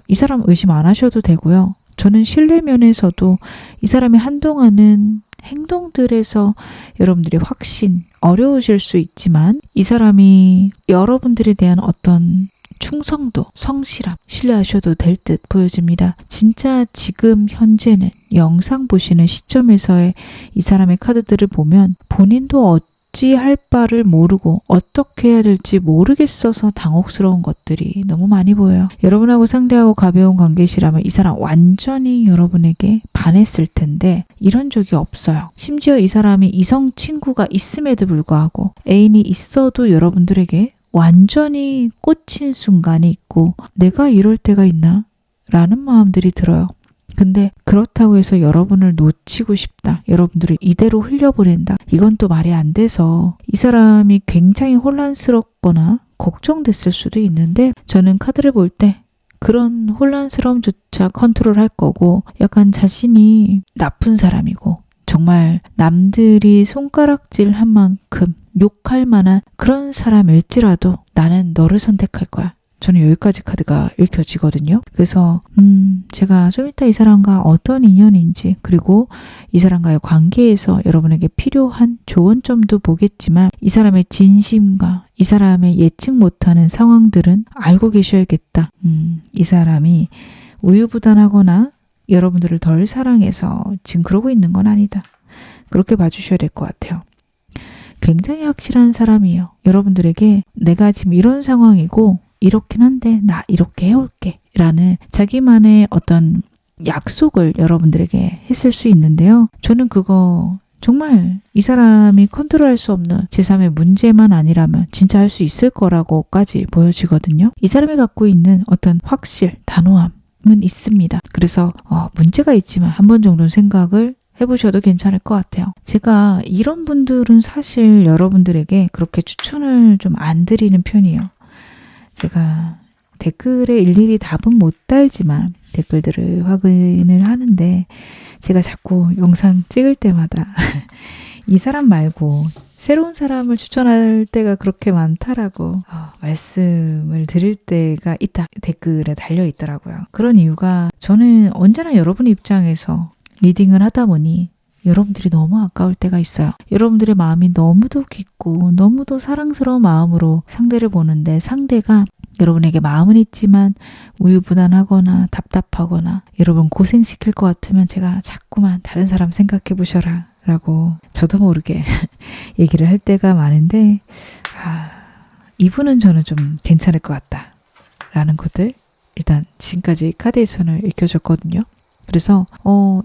이 사람 의심 안 하셔도 되고요. 저는 신뢰 면에서도 이 사람이 한동안은 행동들에서 여러분들의 확신 어려우실 수 있지만 이 사람이 여러분들에 대한 어떤 충성도, 성실함 신뢰하셔도 될 듯 보여집니다. 진짜 지금 현재는 영상 보시는 시점에서의 이 사람의 카드들을 보면 본인도 어찌할 바를 모르고 어떻게 해야 될지 모르겠어서 당혹스러운 것들이 너무 많이 보여요. 여러분하고 상대하고 가벼운 관계시라면 이 사람 완전히 여러분에게 반했을 텐데 이런 적이 없어요. 심지어 이 사람이 이성 친구가 있음에도 불구하고 애인이 있어도 여러분들에게 완전히 꽂힌 순간이 있고 내가 이럴 때가 있나? 라는 마음들이 들어요. 근데 그렇다고 해서 여러분을 놓치고 싶다, 여러분들을 이대로 흘려보낸다, 이건 또 말이 안 돼서 이 사람이 굉장히 혼란스럽거나 걱정됐을 수도 있는데 저는 카드를 볼 때 그런 혼란스러움조차 컨트롤할 거고 약간 자신이 나쁜 사람이고 정말 남들이 손가락질 한 만큼 욕할 만한 그런 사람일지라도 나는 너를 선택할 거야. 저는 여기까지 카드가 읽혀지거든요. 그래서 제가 좀 이따 이 사람과 어떤 인연인지 그리고 이 사람과의 관계에서 여러분에게 필요한 조언점도 보겠지만 이 사람의 진심과 이 사람의 예측 못하는 상황들은 알고 계셔야겠다. 이 사람이 우유부단하거나 여러분들을 덜 사랑해서 지금 그러고 있는 건 아니다. 그렇게 봐주셔야 될 것 같아요. 굉장히 확실한 사람이에요. 여러분들에게 내가 지금 이런 상황이고 이렇긴 한데 나 이렇게 해올게 라는 자기만의 어떤 약속을 여러분들에게 했을 수 있는데요. 저는 그거 정말 이 사람이 컨트롤할 수 없는 제3의 문제만 아니라면 진짜 할 수 있을 거라고까지 보여지거든요. 이 사람이 갖고 있는 어떤 확실, 단호함은 있습니다. 그래서 문제가 있지만 한 번 정도는 생각을 해보셔도 괜찮을 것 같아요. 제가 이런 분들은 사실 여러분들에게 그렇게 추천을 좀 안 드리는 편이에요. 제가 댓글에 일일이 답은 못 달지만 댓글들을 확인을 하는데 제가 자꾸 영상 찍을 때마다 이 사람 말고 새로운 사람을 추천할 때가 그렇게 많다라고 말씀을 드릴 때가 있다 댓글에 달려 있더라고요. 그런 이유가 저는 언제나 여러분의 입장에서 리딩을 하다 보니 여러분들이 너무 아까울 때가 있어요. 여러분들의 마음이 너무도 깊고 너무도 사랑스러운 마음으로 상대를 보는데 상대가 여러분에게 마음은 있지만 우유부단하거나 답답하거나 여러분 고생시킬 것 같으면 제가 자꾸만 다른 사람 생각해 보셔라 라고 저도 모르게 얘기를 할 때가 많은데 이분은 저는 좀 괜찮을 것 같다 라는 것들 일단 지금까지 카드의 선을 읽혀줬거든요. 그래서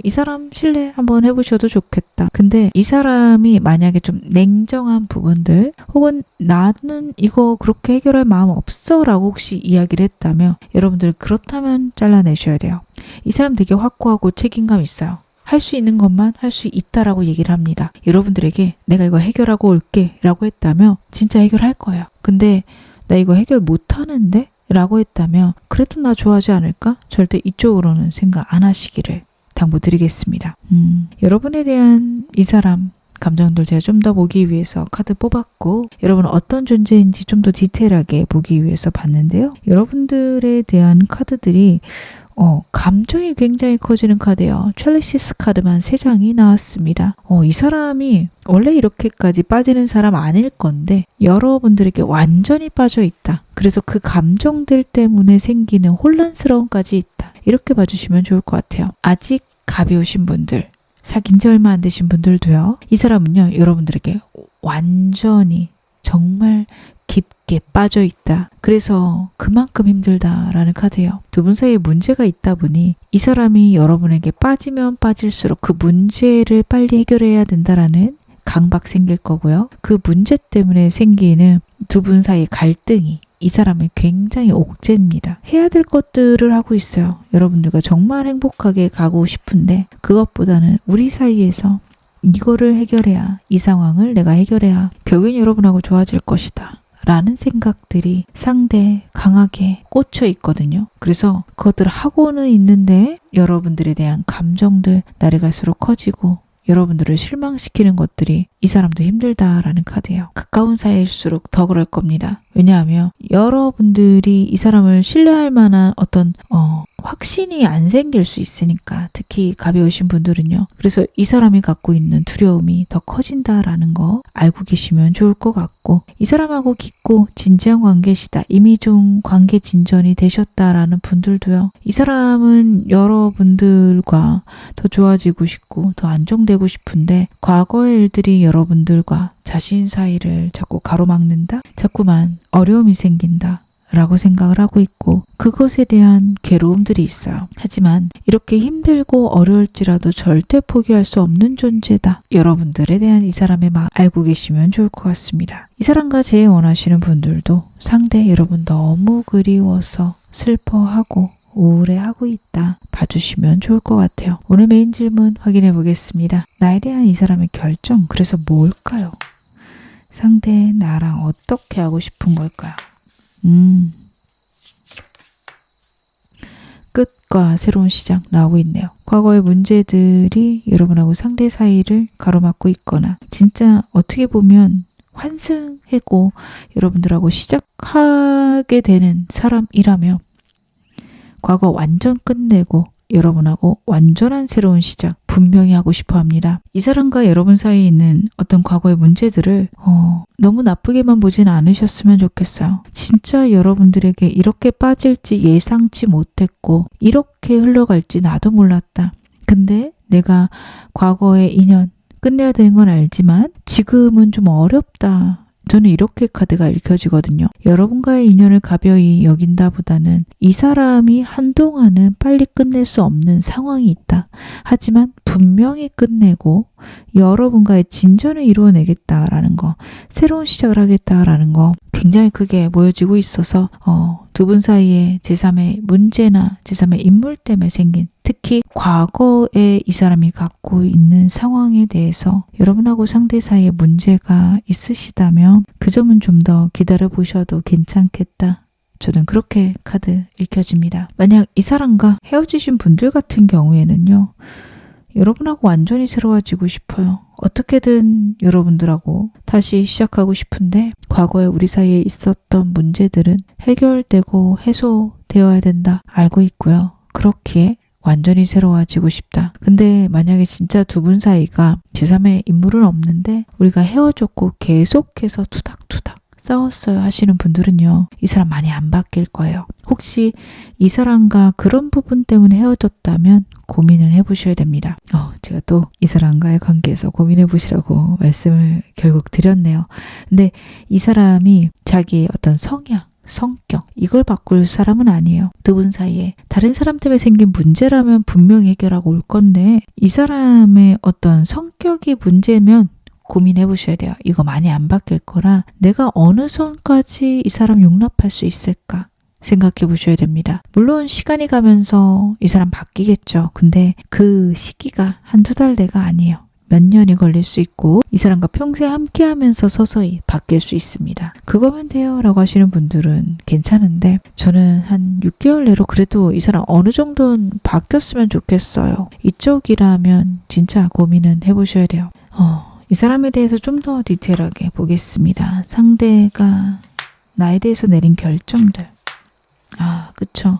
이 사람 신뢰 한번 해보셔도 좋겠다. 근데 이 사람이 만약에 좀 냉정한 부분들 혹은 나는 이거 그렇게 해결할 마음 없어 라고 혹시 이야기를 했다면 여러분들 그렇다면 잘라내셔야 돼요. 이 사람 되게 확고하고 책임감 있어요. 할 수 있는 것만 할 수 있다라고 얘기를 합니다. 여러분들에게 내가 이거 해결하고 올게 라고 했다면 진짜 해결할 거예요. 근데 나 이거 해결 못하는데? 라고 했다면 그래도 나 좋아하지 않을까? 절대 이쪽으로는 생각 안 하시기를 당부드리겠습니다. 여러분에 대한 이 사람 감정들 제가 좀 더 보기 위해서 카드 뽑았고 여러분 어떤 존재인지 좀 더 디테일하게 보기 위해서 봤는데요. 여러분들에 대한 카드들이 감정이 굉장히 커지는 카드예요. 첼리시스 카드만 3장이 나왔습니다. 이 사람이 원래 이렇게까지 빠지는 사람 아닐 건데 여러분들에게 완전히 빠져 있다. 그래서 그 감정들 때문에 생기는 혼란스러움까지 있다. 이렇게 봐주시면 좋을 것 같아요. 아직 가벼우신 분들, 사귄 지 얼마 안 되신 분들도요. 이 사람은요. 여러분들에게 완전히 정말 깊게 빠져 있다. 그래서 그만큼 힘들다라는 카드예요. 두 분 사이에 문제가 있다 보니 이 사람이 여러분에게 빠지면 빠질수록 그 문제를 빨리 해결해야 된다라는 강박 생길 거고요. 그 문제 때문에 생기는 두 분 사이의 갈등이 이 사람은 굉장히 옥죄입니다. 해야 될 것들을 하고 있어요. 여러분들과 정말 행복하게 가고 싶은데 그것보다는 우리 사이에서 이거를 해결해야, 이 상황을 내가 해결해야 결국엔 여러분하고 좋아질 것이다 라는 생각들이 상대 강하게 꽂혀 있거든요. 그래서 그것들을 하고는 있는데 여러분들에 대한 감정들 날이 갈수록 커지고 여러분들을 실망시키는 것들이 이 사람도 힘들다라는 카드예요. 가까운 사이일수록 더 그럴 겁니다. 왜냐하면 여러분들이 이 사람을 신뢰할 만한 어떤 확신이 안 생길 수 있으니까 특히 가벼우신 분들은요. 그래서 이 사람이 갖고 있는 두려움이 더 커진다라는 거 알고 계시면 좋을 것 같고 이 사람하고 깊고 진지한 관계시다. 이미 좀 관계 진전이 되셨다라는 분들도요. 이 사람은 여러분들과 더 좋아지고 싶고 더 안정되고 싶은데 과거의 일들이 여러분들과 자신 사이를 자꾸 가로막는다? 자꾸만 어려움이 생긴다. 라고 생각을 하고 있고 그것에 대한 괴로움들이 있어요. 하지만 이렇게 힘들고 어려울지라도 절대 포기할 수 없는 존재다. 여러분들에 대한 이 사람의 마음 알고 계시면 좋을 것 같습니다. 이 사람과 제일 원하시는 분들도 상대 여러분 너무 그리워서 슬퍼하고 우울해하고 있다. 봐주시면 좋을 것 같아요. 오늘 메인 질문 확인해 보겠습니다. 나에 대한 이 사람의 결정, 그래서 뭘까요? 상대 나랑 어떻게 하고 싶은 걸까요? 끝과 새로운 시작 나오고 있네요. 과거의 문제들이 여러분하고 상대 사이를 가로막고 있거나 진짜 어떻게 보면 환승하고 여러분들하고 시작하게 되는 사람이라면 과거 완전 끝내고 여러분하고 완전한 새로운 시작 분명히 하고 싶어 합니다. 이 사람과 여러분 사이에 있는 어떤 과거의 문제들을 너무 나쁘게만 보진 않으셨으면 좋겠어요. 진짜 여러분들에게 이렇게 빠질지 예상치 못했고 이렇게 흘러갈지 나도 몰랐다. 근데 내가 과거의 인연 끝내야 되는 건 알지만 지금은 좀 어렵다. 저는 이렇게 카드가 읽혀지거든요. 여러분과의 인연을 가벼이 여긴다보다는 이 사람이 한동안은 빨리 끝낼 수 없는 상황이 있다. 하지만 분명히 끝내고 여러분과의 진전을 이루어내겠다라는 거, 새로운 시작을 하겠다라는 거 굉장히 크게 보여지고 있어서 두 분 사이에 제3의 문제나 제3의 인물 때문에 생긴 특히 과거에 이 사람이 갖고 있는 상황에 대해서 여러분하고 상대 사이에 문제가 있으시다면 그 점은 좀 더 기다려 보셔도 괜찮겠다. 저는 그렇게 카드 읽혀집니다. 만약 이 사람과 헤어지신 분들 같은 경우에는요. 여러분하고 완전히 새로워지고 싶어요. 어떻게든 여러분들하고 다시 시작하고 싶은데 과거에 우리 사이에 있었던 문제들은 해결되고 해소되어야 된다. 알고 있고요. 그렇기에 완전히 새로워지고 싶다. 근데 만약에 진짜 두 분 사이가 제3의 인물은 없는데 우리가 헤어졌고 계속해서 투닥투닥 싸웠어요 하시는 분들은요. 이 사람 많이 안 바뀔 거예요. 혹시 이 사람과 그런 부분 때문에 헤어졌다면 고민을 해보셔야 됩니다. 제가 또 이 사람과의 관계에서 고민해보시라고 말씀을 결국 드렸네요. 근데 이 사람이 자기의 어떤 성향, 성격 이걸 바꿀 사람은 아니에요. 두 분 사이에 다른 사람 때문에 생긴 문제라면 분명히 해결하고 올 건데 이 사람의 어떤 성격이 문제면 고민해 보셔야 돼요. 이거 많이 안 바뀔 거라 내가 어느 선까지 이 사람 용납할 수 있을까? 생각해 보셔야 됩니다. 물론 시간이 가면서 이 사람 바뀌겠죠. 근데 그 시기가 한두 달 내가 아니에요. 몇 년이 걸릴 수 있고 이 사람과 평생 함께 하면서 서서히 바뀔 수 있습니다. 그거면 돼요 라고 하시는 분들은 괜찮은데 저는 한 6개월 내로 그래도 이 사람 어느 정도는 바뀌었으면 좋겠어요. 이쪽이라면 진짜 고민은 해보셔야 돼요. 이 사람에 대해서 좀 더 디테일하게 보겠습니다. 상대가 나에 대해서 내린 결정들. 그쵸.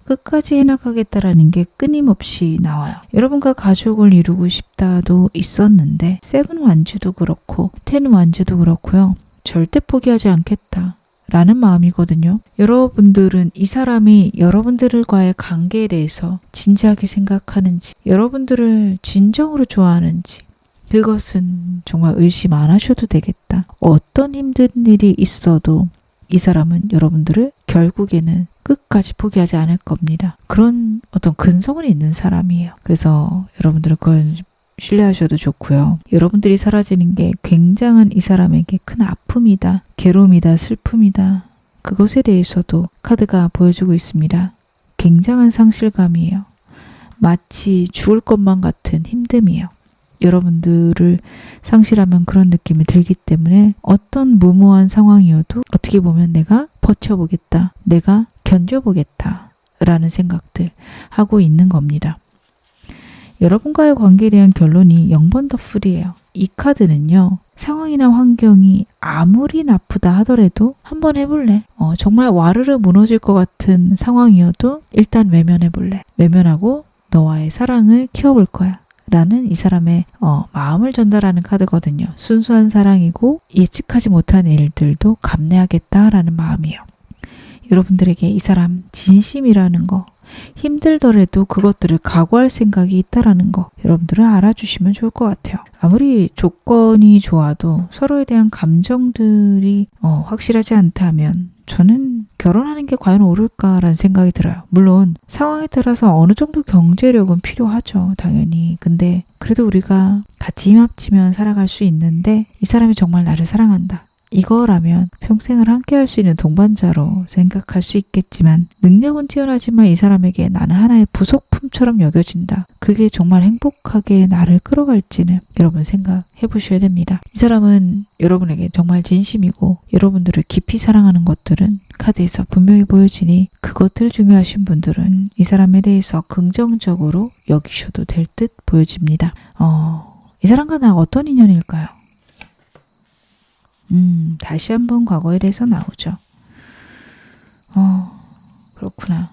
끝까지 해나가겠다라는 게 끊임없이 나와요. 여러분과 가족을 이루고 싶다도 있었는데 세븐 완즈도 그렇고 텐 완즈도 그렇고요. 절대 포기하지 않겠다 라는 마음이거든요. 여러분들은 이 사람이 여러분들과의 관계에 대해서 진지하게 생각하는지 여러분들을 진정으로 좋아하는지 그것은 정말 의심 안 하셔도 되겠다. 어떤 힘든 일이 있어도 이 사람은 여러분들을 결국에는 끝까지 포기하지 않을 겁니다. 그런 어떤 근성은 있는 사람이에요. 그래서 여러분들은 그걸 신뢰하셔도 좋고요. 여러분들이 사라지는 게 굉장한 이 사람에게 큰 아픔이다, 괴로움이다, 슬픔이다. 그것에 대해서도 카드가 보여주고 있습니다. 굉장한 상실감이에요. 마치 죽을 것만 같은 힘듦이에요. 여러분들을 상실하면 그런 느낌이 들기 때문에 어떤 무모한 상황이어도 어떻게 보면 내가 버텨보겠다, 내가 견뎌보겠다 라는 생각들 하고 있는 겁니다. 여러분과의 관계에 대한 결론이 0번 더 풀이에요. 이 카드는요. 상황이나 환경이 아무리 나쁘다 하더라도 한번 해볼래. 정말 와르르 무너질 것 같은 상황이어도 일단 외면해볼래. 외면하고 너와의 사랑을 키워볼 거야. 라는 이 사람의 마음을 전달하는 카드거든요. 순수한 사랑이고 예측하지 못한 일들도 감내하겠다라는 마음이에요. 여러분들에게 이 사람 진심이라는 거, 힘들더라도 그것들을 각오할 생각이 있다라는 거 여러분들은 알아주시면 좋을 것 같아요. 아무리 조건이 좋아도 서로에 대한 감정들이 확실하지 않다면 저는 결혼하는 게 과연 옳을까라는 생각이 들어요. 물론 상황에 따라서 어느 정도 경제력은 필요하죠. 당연히. 근데 그래도 우리가 같이 힘 합치면 살아갈 수 있는데 이 사람이 정말 나를 사랑한다. 이거라면 평생을 함께 할 수 있는 동반자로 생각할 수 있겠지만 능력은 뛰어나지만 이 사람에게 나는 하나의 부속품처럼 여겨진다. 그게 정말 행복하게 나를 끌어갈지는 여러분 생각해 보셔야 됩니다. 이 사람은 여러분에게 정말 진심이고 여러분들을 깊이 사랑하는 것들은 카드에서 분명히 보여지니 그것들 중요하신 분들은 이 사람에 대해서 긍정적으로 여기셔도 될 듯 보여집니다. 이 사람과 나 어떤 인연일까요? 다시 한번 과거에 대해서 나오죠. 그렇구나.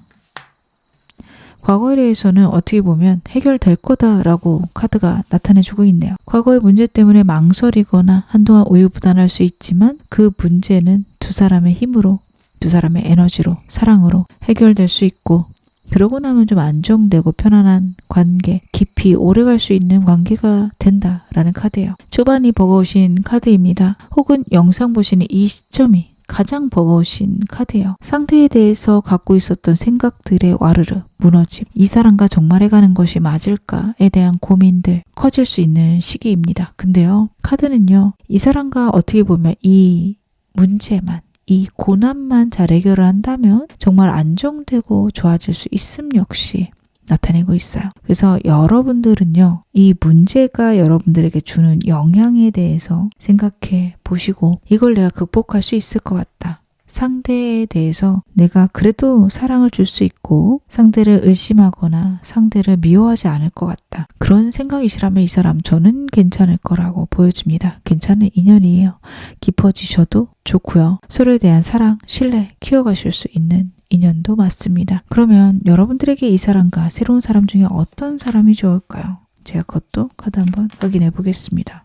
과거에 대해서는 어떻게 보면 해결될 거다라고 카드가 나타내주고 있네요. 과거의 문제 때문에 망설이거나 한동안 우유부단할 수 있지만 그 문제는 두 사람의 힘으로, 두 사람의 에너지로, 사랑으로 해결될 수 있고 그러고 나면 좀 안정되고 편안한 관계, 깊이 오래갈 수 있는 관계가 된다라는 카드예요. 초반이 버거우신 카드입니다. 혹은 영상 보시는 이 시점이 가장 버거우신 카드예요. 상대에 대해서 갖고 있었던 생각들의 와르르, 무너짐, 이 사람과 정말 해가는 것이 맞을까에 대한 고민들 커질 수 있는 시기입니다. 근데요, 카드는요, 이 사람과 어떻게 보면 이 문제만, 이 고난만 잘 해결을 한다면 정말 안정되고 좋아질 수 있음 역시 나타내고 있어요. 그래서 여러분들은요, 이 문제가 여러분들에게 주는 영향에 대해서 생각해 보시고 이걸 내가 극복할 수 있을 것 같다. 상대에 대해서 내가 그래도 사랑을 줄 수 있고 상대를 의심하거나 상대를 미워하지 않을 것 같다. 그런 생각이시라면 이 사람 저는 괜찮을 거라고 보여집니다. 괜찮은 인연이에요. 깊어지셔도 좋고요. 서로에 대한 사랑, 신뢰 키워가실 수 있는 인연도 맞습니다. 그러면 여러분들에게 이 사람과 새로운 사람 중에 어떤 사람이 좋을까요? 제가 그것도 카드 한번 확인해 보겠습니다.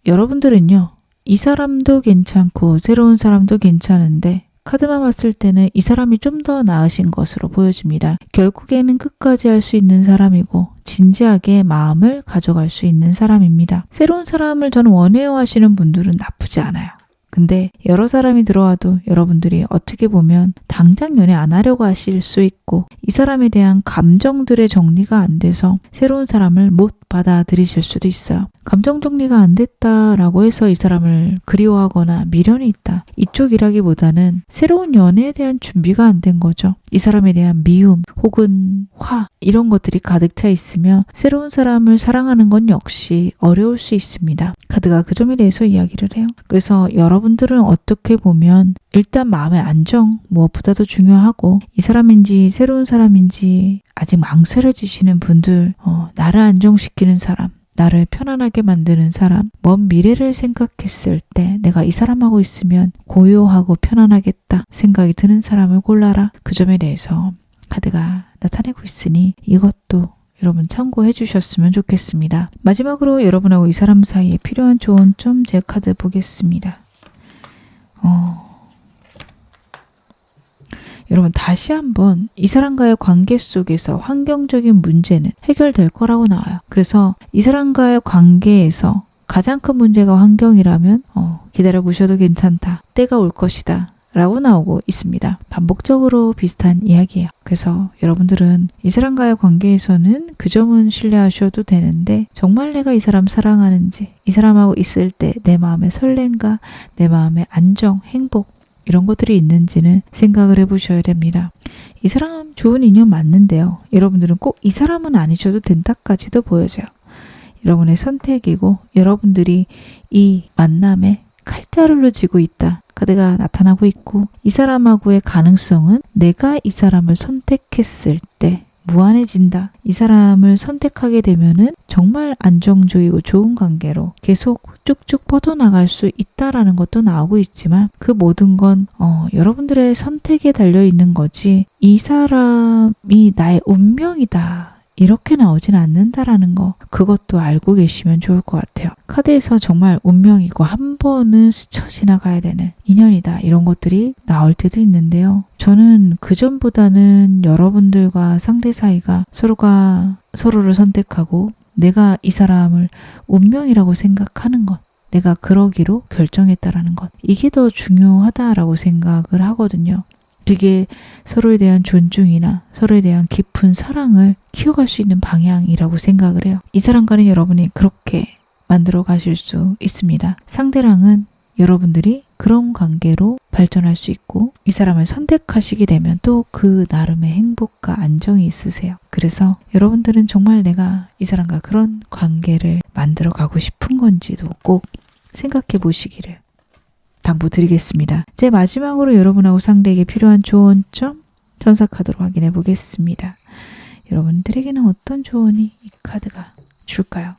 여러분들은요, 이 사람도 괜찮고 새로운 사람도 괜찮은데 카드만 봤을 때는 이 사람이 좀 더 나으신 것으로 보여집니다. 결국에는 끝까지 할 수 있는 사람이고 진지하게 마음을 가져갈 수 있는 사람입니다. 새로운 사람을 저는 원해요 하시는 분들은 나쁘지 않아요. 근데 여러 사람이 들어와도 여러분들이 어떻게 보면 당장 연애 안 하려고 하실 수 있고 이 사람에 대한 감정들의 정리가 안 돼서 새로운 사람을 못 받아들이실 수도 있어요. 감정 정리가 안 됐다라고 해서 이 사람을 그리워하거나 미련이 있다. 이쪽이라기보다는 새로운 연애에 대한 준비가 안 된 거죠. 이 사람에 대한 미움 혹은 화 이런 것들이 가득 차 있으며 새로운 사람을 사랑하는 건 역시 어려울 수 있습니다. 카드가 그 점에 대해서 이야기를 해요. 그래서 여러분들은 어떻게 보면 일단 마음의 안정 무엇보다도 중요하고 이 사람인지 새로운 사람인지 아직 망설여지시는 분들 나를 안정시키는 사람 나를 편안하게 만드는 사람, 먼 미래를 생각했을 때 내가 이 사람하고 있으면 고요하고 편안하겠다 생각이 드는 사람을 골라라. 그 점에 대해서 카드가 나타내고 있으니 이것도 여러분 참고해 주셨으면 좋겠습니다. 마지막으로 여러분하고 이 사람 사이에 필요한 조언 좀 제 카드 보겠습니다. 여러분 다시 한번 이 사람과의 관계 속에서 환경적인 문제는 해결될 거라고 나와요. 그래서 이 사람과의 관계에서 가장 큰 문제가 환경이라면 기다려보셔도 괜찮다. 때가 올 것이다. 라고 나오고 있습니다. 반복적으로 비슷한 이야기예요. 그래서 여러분들은 이 사람과의 관계에서는 그 점은 신뢰하셔도 되는데 정말 내가 이 사람 사랑하는지 이 사람하고 있을 때 내 마음의 설렘과 내 마음의 안정, 행복 이런 것들이 있는지는 생각을 해보셔야 됩니다. 이 사람 좋은 인연 맞는데요. 여러분들은 꼭 이 사람은 아니셔도 된다까지도 보여져요. 여러분의 선택이고 여러분들이 이 만남에 칼자루를 쥐고 있다. 카드가 나타나고 있고 이 사람하고의 가능성은 내가 이 사람을 선택했을 때 무한해진다. 이 사람을 선택하게 되면은 정말 안정적이고 좋은 관계로 계속 쭉쭉 뻗어나갈 수 있다라는 것도 나오고 있지만 그 모든 건 여러분들의 선택에 달려있는 거지 이 사람이 나의 운명이다. 이렇게 나오진 않는다라는 거 그것도 알고 계시면 좋을 것 같아요. 카드에서 정말 운명이고 한 번은 스쳐 지나가야 되는 인연이다 이런 것들이 나올 때도 있는데요. 저는 그전보다는 여러분들과 상대 사이가 서로가 서로를 선택하고 내가 이 사람을 운명이라고 생각하는 것 내가 그러기로 결정했다라는 것 이게 더 중요하다라고 생각을 하거든요. 그게 서로에 대한 존중이나 서로에 대한 깊은 사랑을 키워갈 수 있는 방향이라고 생각을 해요. 이 사람과는 여러분이 그렇게 만들어 가실 수 있습니다. 상대랑은 여러분들이 그런 관계로 발전할 수 있고 이 사람을 선택하시게 되면 또 그 나름의 행복과 안정이 있으세요. 그래서 여러분들은 정말 내가 이 사람과 그런 관계를 만들어 가고 싶은 건지도 꼭 생각해 보시기를 당부드리겠습니다. 이제 마지막으로 여러분하고 상대에게 필요한 조언점 천사카드로 확인해 보겠습니다. 여러분들에게는 어떤 조언이 이 카드가 줄까요?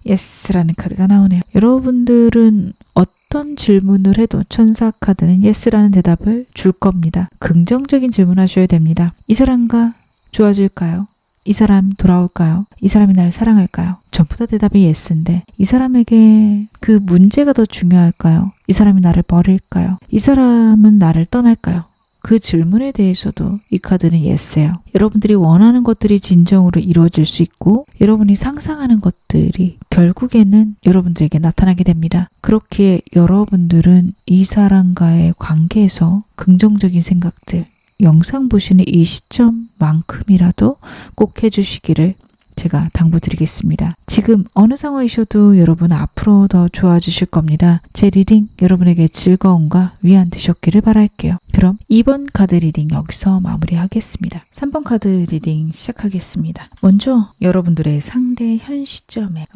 예스라는 카드가 나오네요. 여러분들은 어떤 질문을 해도 천사카드는 예스라는 대답을 줄 겁니다. 긍정적인 질문하셔야 됩니다. 이 사람과 좋아질까요? 이 사람 돌아올까요? 이 사람이 날 사랑할까요? 전부 다 대답이 예스인데 이 사람에게 그 문제가 더 중요할까요? 이 사람이 나를 버릴까요? 이 사람은 나를 떠날까요? 그 질문에 대해서도 이 카드는 예스예요. 여러분들이 원하는 것들이 진정으로 이루어질 수 있고 여러분이 상상하는 것들이 결국에는 여러분들에게 나타나게 됩니다. 그렇기에 여러분들은 이 사람과의 관계에서 긍정적인 생각들 영상 보시는 이 시점만큼이라도 꼭 해주시기를 제가 당부드리겠습니다. 지금 어느 상황이셔도 여러분 앞으로 더 좋아지실 겁니다. 제 리딩 여러분에게 즐거움과 위안 되셨기를 바랄게요. 그럼 2번 카드 리딩 여기서 마무리하겠습니다. 3번 카드 리딩 시작하겠습니다. 먼저 여러분들의 상대 현 시점에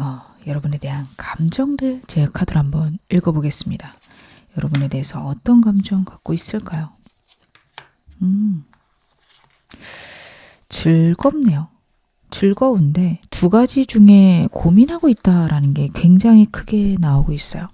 여러분에 대한 감정들 제 카드로 한번 읽어보겠습니다. 여러분에 대해서 어떤 감정 갖고 있을까요? 즐겁네요. 즐거운데 두 가지 중에 고민하고 있다라는 게 굉장히 크게 나오고 있어요.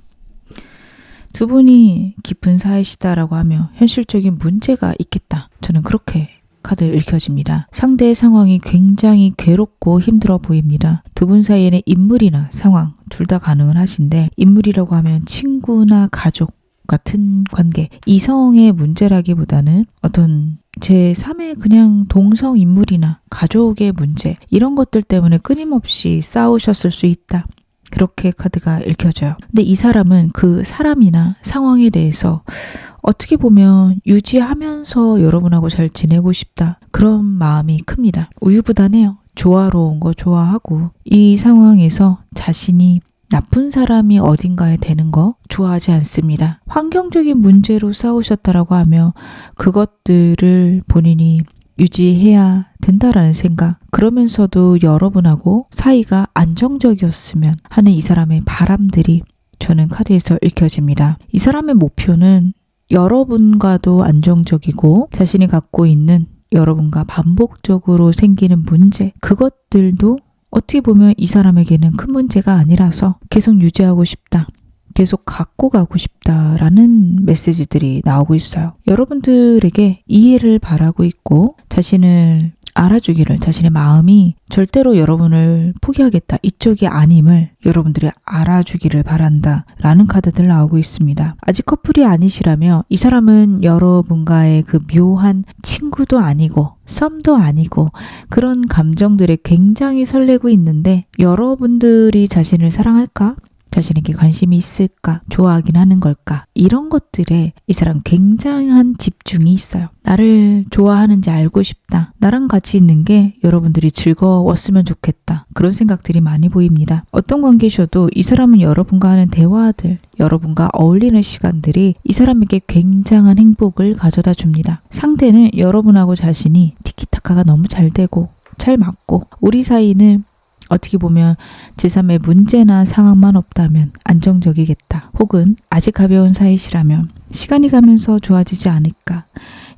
두 분이 깊은 사이시다라고 하면 현실적인 문제가 있겠다. 저는 그렇게 카드 읽혀집니다. 상대의 상황이 굉장히 괴롭고 힘들어 보입니다. 두 분 사이에는 인물이나 상황 둘 다 가능은 하신데 인물이라고 하면 친구나 가족 같은 관계, 이성의 문제라기보다는 어떤 제3의 그냥 동성인물이나 가족의 문제 이런 것들 때문에 끊임없이 싸우셨을 수 있다. 그렇게 카드가 읽혀져요. 근데 이 사람은 그 사람이나 상황에 대해서 어떻게 보면 유지하면서 여러분하고 잘 지내고 싶다. 그런 마음이 큽니다. 우유부단해요. 조화로운 거 좋아하고 이 상황에서 자신이 나쁜 사람이 어딘가에 되는 거 좋아하지 않습니다. 환경적인 문제로 싸우셨다라고 하며 그것들을 본인이 유지해야 된다라는 생각, 그러면서도 여러분하고 사이가 안정적이었으면 하는 이 사람의 바람들이 저는 카드에서 읽혀집니다. 이 사람의 목표는 여러분과도 안정적이고 자신이 갖고 있는 여러분과 반복적으로 생기는 문제, 그것들도 어떻게 보면 이 사람에게는 큰 문제가 아니라서 계속 유지하고 싶다, 계속 갖고 가고 싶다라는 메시지들이 나오고 있어요. 여러분들에게 이해를 바라고 있고 자신을 알아주기를, 자신의 마음이 절대로 여러분을 포기하겠다, 이쪽이 아님을 여러분들이 알아주기를 바란다 라는 카드들 나오고 있습니다. 아직 커플이 아니시라며 이 사람은 여러분과의 그 묘한 친구도 아니고 썸도 아니고 그런 감정들에 굉장히 설레고 있는데 여러분들이 자신을 사랑할까? 자신에게 관심이 있을까? 좋아하긴 하는 걸까? 이런 것들에 이 사람 굉장한 집중이 있어요. 나를 좋아하는지 알고 싶다. 나랑 같이 있는 게 여러분들이 즐거웠으면 좋겠다. 그런 생각들이 많이 보입니다. 어떤 관계셔도 이 사람은 여러분과 하는 대화들, 여러분과 어울리는 시간들이 이 사람에게 굉장한 행복을 가져다 줍니다. 상대는 여러분하고 자신이 티키타카가 너무 잘 되고 잘 맞고 우리 사이는 어떻게 보면 제3의 문제나 상황만 없다면 안정적이겠다. 혹은 아직 가벼운 사이시라면 시간이 가면서 좋아지지 않을까.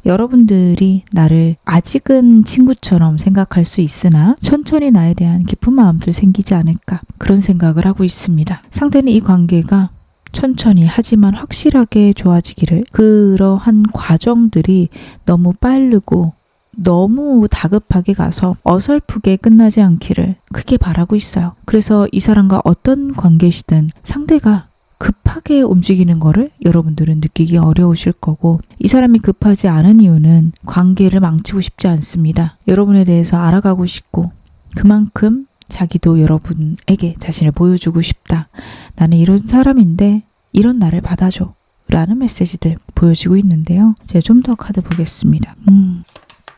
여러분들이 나를 아직은 친구처럼 생각할 수 있으나 천천히 나에 대한 깊은 마음들 생기지 않을까. 그런 생각을 하고 있습니다. 상대는 이 관계가 천천히 하지만 확실하게 좋아지기를, 그러한 과정들이 너무 빠르고 너무 다급하게 가서 어설프게 끝나지 않기를 크게 바라고 있어요. 그래서 이 사람과 어떤 관계시든 상대가 급하게 움직이는 거를 여러분들은 느끼기 어려우실 거고, 이 사람이 급하지 않은 이유는 관계를 망치고 싶지 않습니다. 여러분에 대해서 알아가고 싶고 그만큼 자기도 여러분에게 자신을 보여주고 싶다. 나는 이런 사람인데 이런 나를 받아줘 라는 메시지들 보여지고 있는데요. 제가 좀 더 카드 보겠습니다.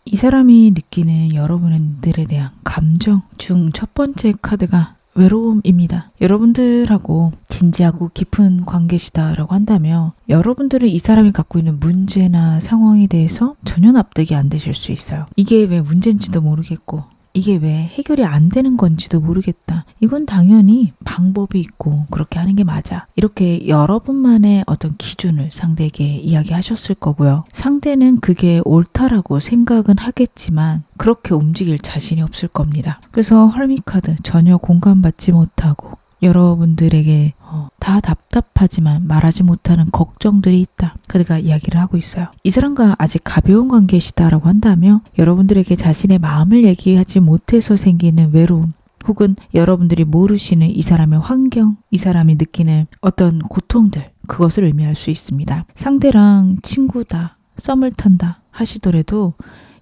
이 사람이 느끼는 여러분들에 대한 감정 중 첫 번째 카드가 외로움입니다. 여러분들하고 진지하고 깊은 관계시다라고 한다면 여러분들은 이 사람이 갖고 있는 문제나 상황에 대해서 전혀 납득이 안 되실 수 있어요. 이게 왜 문제인지도 모르겠고 이게 왜 해결이 안 되는 건지도 모르겠다. 이건 당연히 방법이 있고 그렇게 하는 게 맞아. 이렇게 여러분만의 어떤 기준을 상대에게 이야기하셨을 거고요. 상대는 그게 옳다라고 생각은 하겠지만 그렇게 움직일 자신이 없을 겁니다. 그래서 헐밋 카드, 전혀 공감받지 못하고 여러분들에게 다 답답하지만 말하지 못하는 걱정들이 있다. 카드가 이야기를 하고 있어요. 이 사람과 아직 가벼운 관계시다라고 한다면 여러분들에게 자신의 마음을 얘기하지 못해서 생기는 외로움, 혹은 여러분들이 모르시는 이 사람의 환경, 이 사람이 느끼는 어떤 고통들, 그것을 의미할 수 있습니다. 상대랑 친구다, 썸을 탄다 하시더라도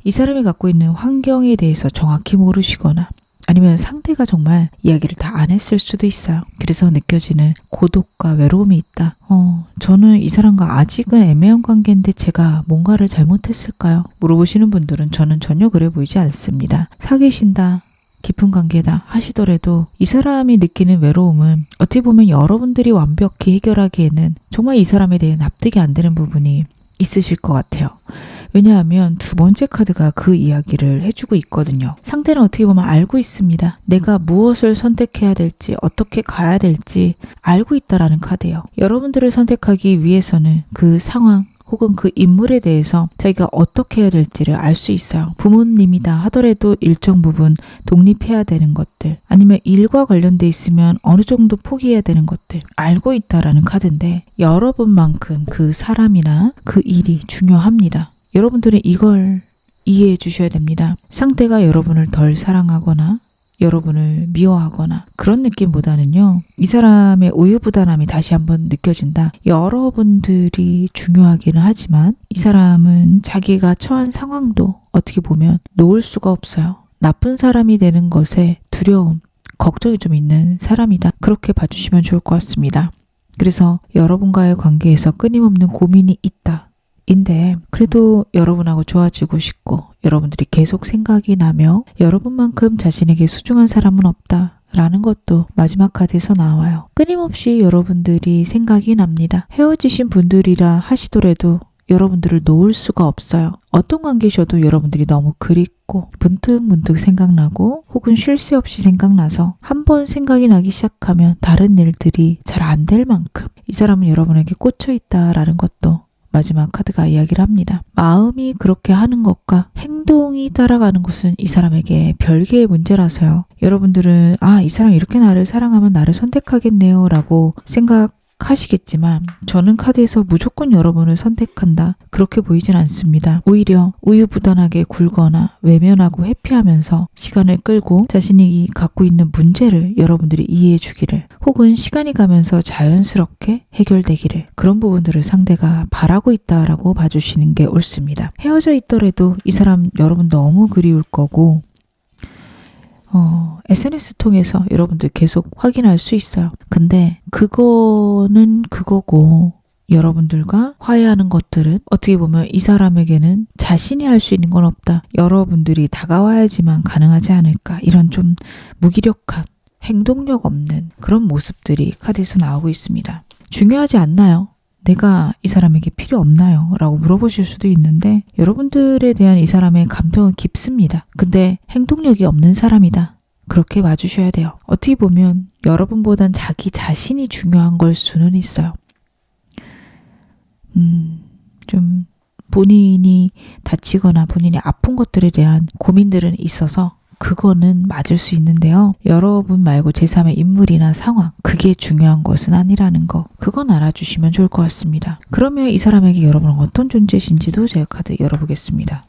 이 사람이 갖고 있는 환경에 대해서 정확히 모르시거나 아니면 상대가 정말 이야기를 다 안 했을 수도 있어요. 그래서 느껴지는 고독과 외로움이 있다. 저는 이 사람과 아직은 애매한 관계인데 제가 뭔가를 잘못했을까요? 물어보시는 분들은 저는 전혀 그래 보이지 않습니다. 사귀신다, 깊은 관계다 하시더라도 이 사람이 느끼는 외로움은 어찌 보면 여러분들이 완벽히 해결하기에는 정말 이 사람에 대해 납득이 안 되는 부분이 있으실 것 같아요. 왜냐하면 두 번째 카드가 그 이야기를 해주고 있거든요. 상대는 어떻게 보면 알고 있습니다. 내가 무엇을 선택해야 될지, 어떻게 가야 될지 알고 있다라는 카드예요. 여러분들을 선택하기 위해서는 그 상황 혹은 그 인물에 대해서 자기가 어떻게 해야 될지를 알 수 있어요. 부모님이다 하더라도 일정 부분 독립해야 되는 것들, 아니면 일과 관련돼 있으면 어느 정도 포기해야 되는 것들 알고 있다라는 카드인데 여러분만큼 그 사람이나 그 일이 중요합니다. 여러분들은 이걸 이해해 주셔야 됩니다. 상대가 여러분을 덜 사랑하거나 여러분을 미워하거나 그런 느낌보다는요, 이 사람의 우유부단함이 다시 한번 느껴진다. 여러분들이 중요하기는 하지만 이 사람은 자기가 처한 상황도 어떻게 보면 놓을 수가 없어요. 나쁜 사람이 되는 것에 두려움, 걱정이 좀 있는 사람이다. 그렇게 봐주시면 좋을 것 같습니다. 그래서 여러분과의 관계에서 끊임없는 고민이 있다. 인데 그래도 여러분하고 좋아지고 싶고 여러분들이 계속 생각이 나며 여러분만큼 자신에게 소중한 사람은 없다 라는 것도 마지막 카드에서 나와요. 끊임없이 여러분들이 생각이 납니다. 헤어지신 분들이라 하시더라도 여러분들을 놓을 수가 없어요. 어떤 관계셔도 여러분들이 너무 그립고 문득문득 생각나고 혹은 쉴 새 없이 생각나서 한번 생각이 나기 시작하면 다른 일들이 잘 안 될 만큼 이 사람은 여러분에게 꽂혀 있다라는 것도 마지막 카드가 이야기를 합니다. 마음이 그렇게 하는 것과 행동이 따라가는 것은 이 사람에게 별개의 문제라서요. 여러분들은 이 사람이 이렇게 나를 사랑하면 나를 선택하겠네요 라고 생각하시겠지만 저는 카드에서 무조건 여러분을 선택한다 그렇게 보이진 않습니다. 오히려 우유부단하게 굴거나 외면하고 회피하면서 시간을 끌고 자신이 갖고 있는 문제를 여러분들이 이해해 주기를 혹은 시간이 가면서 자연스럽게 해결되기를 그런 부분들을 상대가 바라고 있다라고 봐주시는 게 옳습니다. 헤어져 있더라도 이 사람 여러분 너무 그리울 거고 SNS 통해서 여러분들 계속 확인할 수 있어요. 근데 그거는 그거고 여러분들과 화해하는 것들은 어떻게 보면 이 사람에게는 자신이 할 수 있는 건 없다. 여러분들이 다가와야지만 가능하지 않을까. 이런 좀 무기력한 행동력 없는 그런 모습들이 카드에서 나오고 있습니다. 중요하지 않나요? 내가 이 사람에게 필요 없나요? 라고 물어보실 수도 있는데 여러분들에 대한 이 사람의 감정은 깊습니다. 근데 행동력이 없는 사람이다. 그렇게 봐주셔야 돼요. 어떻게 보면 여러분보단 자기 자신이 중요한 걸 수는 있어요. 좀 본인이 다치거나 본인이 아픈 것들에 대한 고민들은 있어서 그거는 맞을 수 있는데요. 여러분 말고 제3의 인물이나 상황, 그게 중요한 것은 아니라는 거. 그건 알아주시면 좋을 것 같습니다. 그러면 이 사람에게 여러분은 어떤 존재신지도 제가 카드 열어보겠습니다.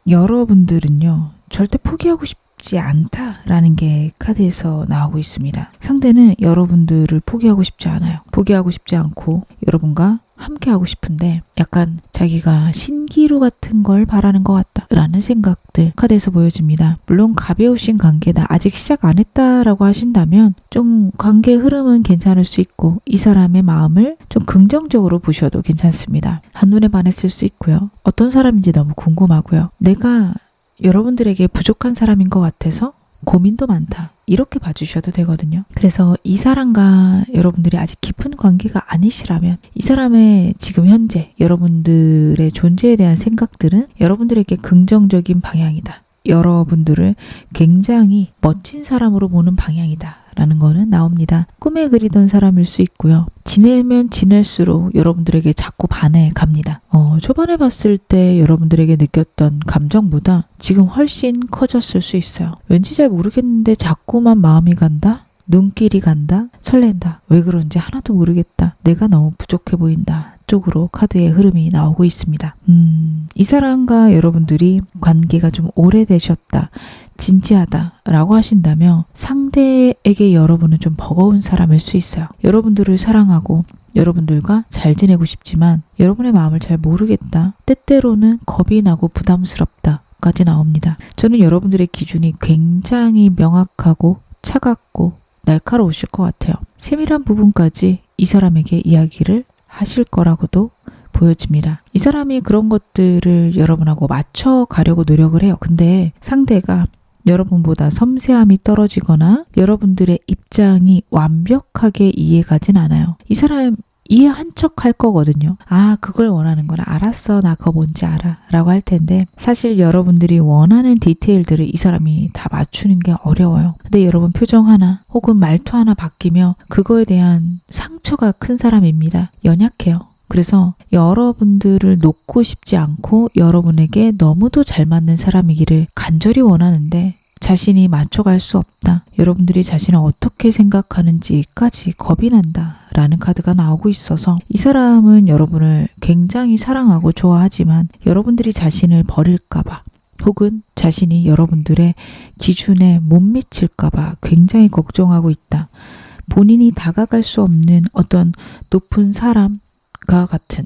여러분들은요. 절대 포기하고 싶지 않다라는 게 카드에서 나오고 있습니다. 상대는 여러분들을 포기하고 싶지 않아요. 포기하고 싶지 않고 여러분과 함께하고 싶은데 약간 자기가 신기루 같은 걸 바라는 것 같다 라는 생각들 카드에서 보여집니다. 물론 가벼우신 관계다 아직 시작 안 했다라고 하신다면 좀 관계 흐름은 괜찮을 수 있고 이 사람의 마음을 좀 긍정적으로 보셔도 괜찮습니다. 한눈에 반했을 수 있고요. 어떤 사람인지 너무 궁금하고요. 내가 여러분들에게 부족한 사람인 것 같아서 고민도 많다. 이렇게 봐주셔도 되거든요. 그래서 이 사람과 여러분들이 아직 깊은 관계가 아니시라면 이 사람의 지금 현재 여러분들의 존재에 대한 생각들은 여러분들에게 긍정적인 방향이다. 여러분들을 굉장히 멋진 사람으로 보는 방향이다. 라는 거는 나옵니다. 꿈에 그리던 사람일 수 있고요. 지내면 지낼수록 여러분들에게 자꾸 반해 갑니다. 초반에 봤을 때 여러분들에게 느꼈던 감정보다 지금 훨씬 커졌을 수 있어요. 왠지 잘 모르겠는데 자꾸만 마음이 간다? 눈길이 간다? 설렌다? 왜 그런지 하나도 모르겠다. 내가 너무 부족해 보인다. 쪽으로 카드의 흐름이 나오고 있습니다. 이 사람과 여러분들이 관계가 좀 오래되셨다. 진지하다 라고 하신다면 상대에게 여러분은 좀 버거운 사람일 수 있어요. 여러분들을 사랑하고 여러분들과 잘 지내고 싶지만 여러분의 마음을 잘 모르겠다. 때때로는 겁이 나고 부담스럽다 까지 나옵니다. 저는 여러분들의 기준이 굉장히 명확하고 차갑고 날카로우실 것 같아요. 세밀한 부분까지 이 사람에게 이야기를 하실 거라고도 보여집니다. 이 사람이 그런 것들을 여러분하고 맞춰가려고 노력을 해요. 근데 상대가 여러분보다 섬세함이 떨어지거나 여러분들의 입장이 완벽하게 이해가진 않아요. 이 사람 이해 한 척 할 거거든요. 그걸 원하는 거라 알았어. 나 그거 뭔지 알아. 라고 할 텐데 사실 여러분들이 원하는 디테일들을 이 사람이 다 맞추는 게 어려워요. 근데 여러분 표정 하나 혹은 말투 하나 바뀌며 그거에 대한 상처가 큰 사람입니다. 연약해요. 그래서 여러분들을 놓고 싶지 않고 여러분에게 너무도 잘 맞는 사람이기를 간절히 원하는데 자신이 맞춰갈 수 없다. 여러분들이 자신을 어떻게 생각하는지까지 겁이 난다. 라는 카드가 나오고 있어서 이 사람은 여러분을 굉장히 사랑하고 좋아하지만 여러분들이 자신을 버릴까봐 혹은 자신이 여러분들의 기준에 못 미칠까봐 굉장히 걱정하고 있다. 본인이 다가갈 수 없는 어떤 높은 사람과 같은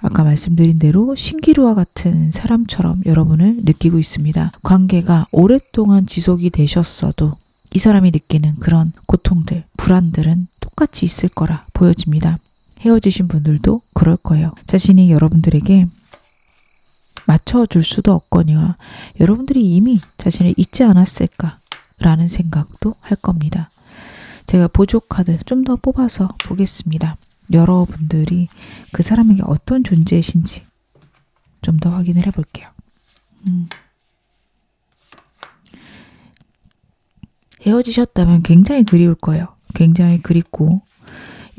아까 말씀드린 대로 신기루와 같은 사람처럼 여러분을 느끼고 있습니다. 관계가 오랫동안 지속이 되셨어도 이 사람이 느끼는 그런 고통들, 불안들은 똑같이 있을 거라 보여집니다. 헤어지신 분들도 그럴 거예요. 자신이 여러분들에게 맞춰줄 수도 없거니와 여러분들이 이미 자신을 잊지 않았을까 라는 생각도 할 겁니다. 제가 보조 카드 좀 더 뽑아서 보겠습니다. 여러분들이 그 사람에게 어떤 존재이신지 좀 더 확인을 해볼게요. 헤어지셨다면 굉장히 그리울 거예요. 굉장히 그립고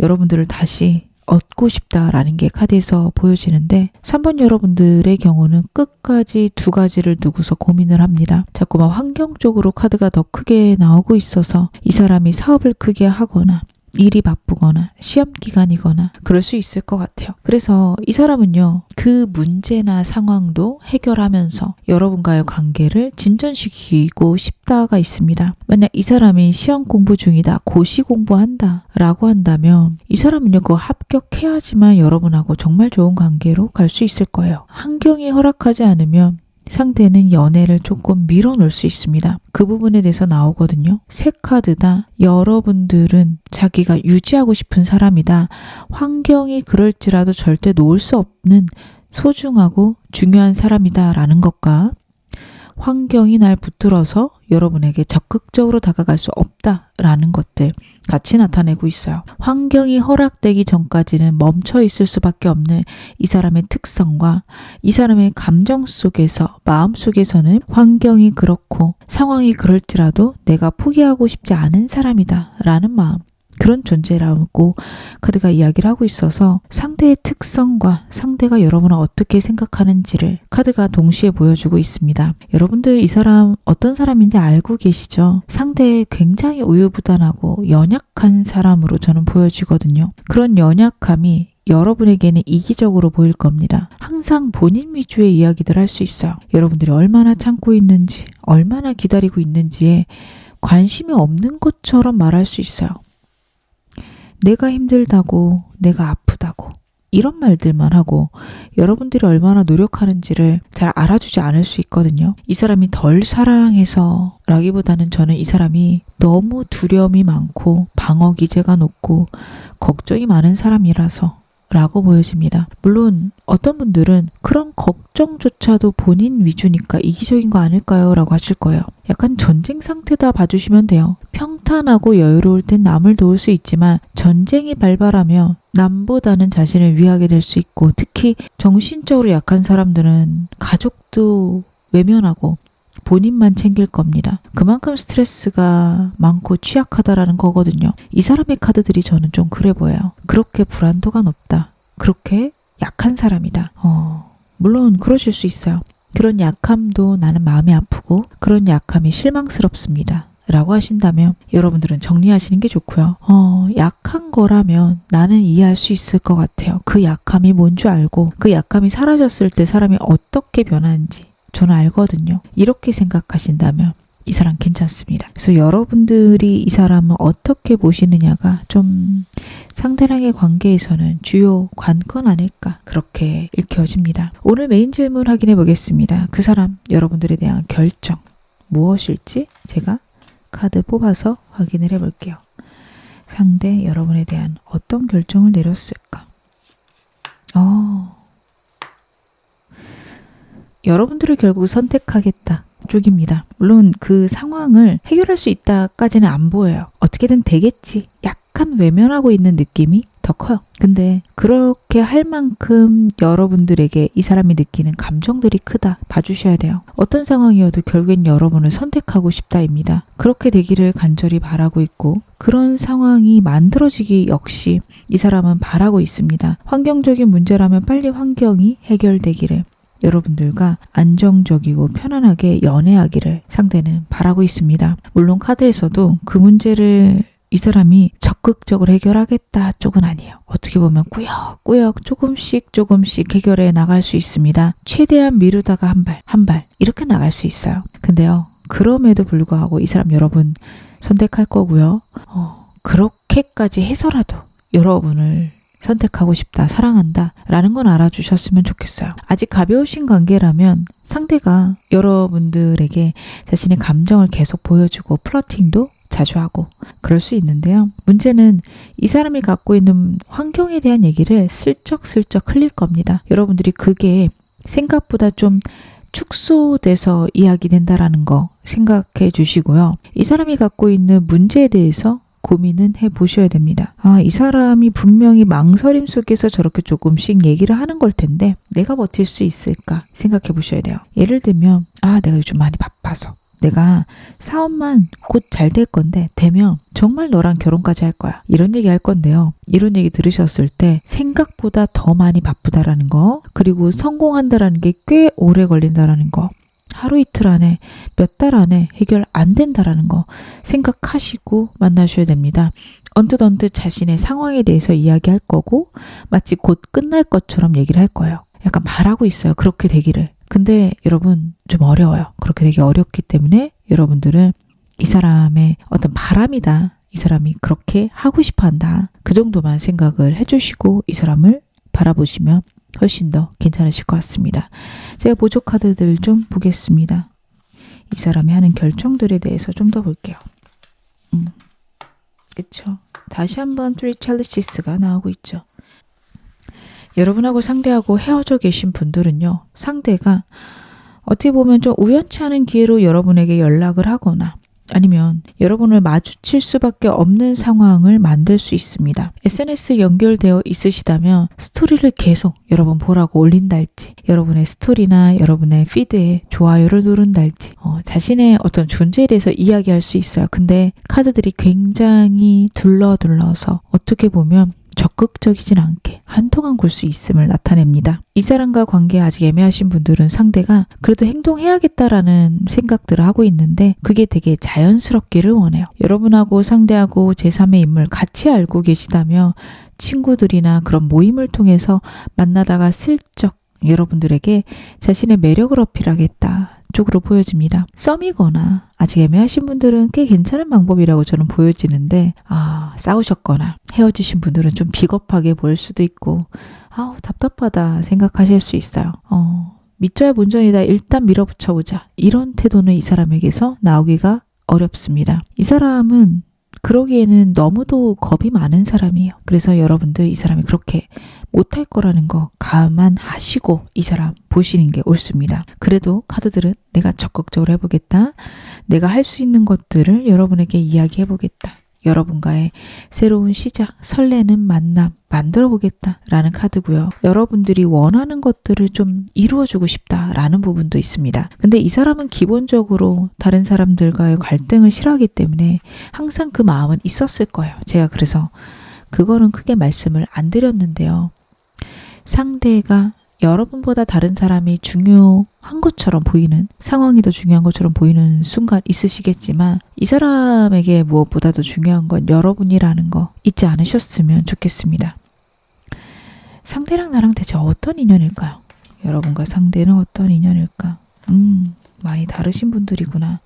여러분들을 다시 얻고 싶다라는 게 카드에서 보여지는데 3번 여러분들의 경우는 끝까지 두 가지를 두고서 고민을 합니다. 자꾸만 환경적으로 카드가 더 크게 나오고 있어서 이 사람이 사업을 크게 하거나 일이 바쁘거나 시험 기간이거나 그럴 수 있을 것 같아요. 그래서 이 사람은요, 그 문제나 상황도 해결하면서 여러분과의 관계를 진전시키고 싶다가 있습니다. 만약 이 사람이 시험 공부 중이다, 고시 공부한다 라고 한다면 이 사람은요, 그거 합격해야지만 여러분하고 정말 좋은 관계로 갈 수 있을 거예요. 환경이 허락하지 않으면 상대는 연애를 조금 밀어놓을 수 있습니다. 그 부분에 대해서 나오거든요. 세 카드 다 여러분들은 자기가 유지하고 싶은 사람이다. 환경이 그럴지라도 절대 놓을 수 없는 소중하고 중요한 사람이다 라는 것과 환경이 날 붙들어서 여러분에게 적극적으로 다가갈 수 없다라는 것들 같이 나타내고 있어요. 환경이 허락되기 전까지는 멈춰 있을 수밖에 없는 이 사람의 특성과 이 사람의 감정 속에서, 마음 속에서는 환경이 그렇고 상황이 그럴지라도 내가 포기하고 싶지 않은 사람이다 라는 마음, 그런 존재라고 카드가 이야기를 하고 있어서 상대의 특성과 상대가 여러분을 어떻게 생각하는지를 카드가 동시에 보여주고 있습니다. 여러분들 이 사람 어떤 사람인지 알고 계시죠? 상대 굉장히 우유부단하고 연약한 사람으로 저는 보여지거든요. 그런 연약함이 여러분에게는 이기적으로 보일 겁니다. 항상 본인 위주의 이야기들 할 수 있어요. 여러분들이 얼마나 참고 있는지, 얼마나 기다리고 있는지에 관심이 없는 것처럼 말할 수 있어요. 내가 힘들다고, 내가 아프다고 이런 말들만 하고 여러분들이 얼마나 노력하는지를 잘 알아주지 않을 수 있거든요. 이 사람이 덜 사랑해서 라기보다는 저는 이 사람이 너무 두려움이 많고 방어 기제가 높고 걱정이 많은 사람이라서 라고 보여집니다. 물론 어떤 분들은 그런 걱정조차도 본인 위주니까 이기적인 거 아닐까요? 라고 하실 거예요. 약간 전쟁 상태다 봐주시면 돼요. 평탄하고 여유로울 땐 남을 도울 수 있지만 전쟁이 발발하면 남보다는 자신을 위하게 될 수 있고, 특히 정신적으로 약한 사람들은 가족도 외면하고 본인만 챙길 겁니다. 그만큼 스트레스가 많고 취약하다라는 거거든요. 이 사람의 카드들이 저는 좀 그래 보여요. 그렇게 불안도가 높다. 그렇게 약한 사람이다. 물론 그러실 수 있어요. 그런 약함도 나는 마음이 아프고 그런 약함이 실망스럽습니다. 라고 하신다면 여러분들은 정리하시는 게 좋고요. 약한 거라면 나는 이해할 수 있을 것 같아요. 그 약함이 뭔 줄 알고 그 약함이 사라졌을 때 사람이 어떻게 변하는지 저는 알거든요. 이렇게 생각하신다면 이 사람 괜찮습니다. 그래서 여러분들이 이 사람을 어떻게 보시느냐가 좀 상대랑의 관계에서는 주요 관건 아닐까, 그렇게 읽혀집니다. 오늘 메인 질문 확인해 보겠습니다. 그 사람 여러분들에 대한 결정 무엇일지 제가 카드 뽑아서 확인을 해볼게요. 상대 여러분에 대한 어떤 결정을 내렸을까? 여러분들을 결국 선택하겠다 쪽입니다. 물론 그 상황을 해결할 수 있다까지는 안 보여요. 어떻게든 되겠지. 약간 외면하고 있는 느낌이 더 커요. 근데 그렇게 할 만큼 여러분들에게 이 사람이 느끼는 감정들이 크다 봐주셔야 돼요. 어떤 상황이어도 결국엔 여러분을 선택하고 싶다입니다. 그렇게 되기를 간절히 바라고 있고 그런 상황이 만들어지기 역시 이 사람은 바라고 있습니다. 환경적인 문제라면 빨리 환경이 해결되기를, 여러분들과 안정적이고 편안하게 연애하기를 상대는 바라고 있습니다. 물론 카드에서도 그 문제를 이 사람이 적극적으로 해결하겠다 쪽은 아니에요. 어떻게 보면 꾸역꾸역 조금씩 해결해 나갈 수 있습니다. 최대한 미루다가 한 발 이렇게 나갈 수 있어요. 근데요, 그럼에도 불구하고 이 사람 여러분 선택할 거고요. 그렇게까지 해서라도 여러분을 선택하고 싶다, 사랑한다 라는 건 알아주셨으면 좋겠어요. 아직 가벼우신 관계라면 상대가 여러분들에게 자신의 감정을 계속 보여주고 플러팅도 자주 하고 그럴 수 있는데요. 문제는 이 사람이 갖고 있는 환경에 대한 얘기를 슬쩍슬쩍 흘릴 겁니다. 여러분들이 그게 생각보다 좀 축소돼서 이야기된다라는 거 생각해 주시고요. 이 사람이 갖고 있는 문제에 대해서 고민은 해보셔야 됩니다. 이 사람이 분명히 망설임 속에서 저렇게 조금씩 얘기를 하는 걸 텐데 내가 버틸 수 있을까 생각해 보셔야 돼요. 예를 들면 내가 요즘 많이 바빠서 내가 사업만 곧 잘 될 건데 되면 정말 너랑 결혼까지 할 거야. 이런 얘기 할 건데요. 이런 얘기 들으셨을 때 생각보다 더 많이 바쁘다라는 거, 그리고 성공한다라는 게 꽤 오래 걸린다라는 거, 하루 이틀 안에 몇 달 안에 해결 안 된다라는 거 생각하시고 만나셔야 됩니다. 언뜻 자신의 상황에 대해서 이야기할 거고 마치 곧 끝날 것처럼 얘기를 할 거예요. 약간 바라고 있어요. 그렇게 되기를. 근데 여러분 좀 어려워요. 그렇게 되기 어렵기 때문에 여러분들은 이 사람의 어떤 바람이다. 이 사람이 그렇게 하고 싶어 한다. 그 정도만 생각을 해주시고 이 사람을 바라보시면 훨씬 더 괜찮으실 것 같습니다. 제가 보조 카드들 좀 보겠습니다. 이 사람이 하는 결정들에 대해서 좀 더 볼게요. 그쵸? 다시 한번 트리 찰리시스가 나오고 있죠. 여러분하고 상대하고 헤어져 계신 분들은요. 상대가 어떻게 보면 좀 우연치 않은 기회로 여러분에게 연락을 하거나 아니면 여러분을 마주칠 수밖에 없는 상황을 만들 수 있습니다. SNS 연결되어 있으시다면 스토리를 계속 여러분 보라고 올린달지, 여러분의 스토리나 여러분의 피드에 좋아요를 누른달지, 자신의 어떤 존재에 대해서 이야기할 수 있어요. 근데 카드들이 굉장히 둘러서 어떻게 보면 적극적이진 않게 한동안 굴 수 있음을 나타냅니다. 이 사람과 관계 아직 애매하신 분들은 상대가 그래도 행동해야겠다라는 생각들을 하고 있는데 그게 되게 자연스럽기를 원해요. 여러분하고 상대하고 제3의 인물 같이 알고 계시다면 친구들이나 그런 모임을 통해서 만나다가 슬쩍 여러분들에게 자신의 매력을 어필하겠다 쪽으로 보여집니다. 썸이거나 아직 애매하신 분들은 꽤 괜찮은 방법이라고 저는 보여지는데 싸우셨거나 헤어지신 분들은 좀 비겁하게 보일 수도 있고 답답하다 생각하실 수 있어요. 믿져야 본전이다. 일단 밀어붙여보자. 이런 태도는 이 사람에게서 나오기가 어렵습니다. 이 사람은 그러기에는 너무도 겁이 많은 사람이에요. 그래서 여러분들 이 사람이 그렇게 못할 거라는 거 감안하시고 이 사람 보시는 게 옳습니다. 그래도 카드들은 내가 적극적으로 해보겠다. 내가 할 수 있는 것들을 여러분에게 이야기해보겠다. 여러분과의 새로운 시작, 설레는 만남 만들어 보겠다 라는 카드고요. 여러분들이 원하는 것들을 좀 이루어주고 싶다 라는 부분도 있습니다. 근데 이 사람은 기본적으로 다른 사람들과의 갈등을 싫어하기 때문에 항상 그 마음은 있었을 거예요. 제가 그래서 그거는 크게 말씀을 안 드렸는데요. 상대가 여러분보다 다른 사람이 중요한 것처럼 보이는, 상황이 더 중요한 것처럼 보이는 순간 있으시겠지만 이 사람에게 무엇보다도 중요한 건 여러분이라는 거 잊지 않으셨으면 좋겠습니다. 상대랑 나랑 대체 어떤 인연일까요? 여러분과 상대는 어떤 인연일까? 많이 다르신 분들이구나.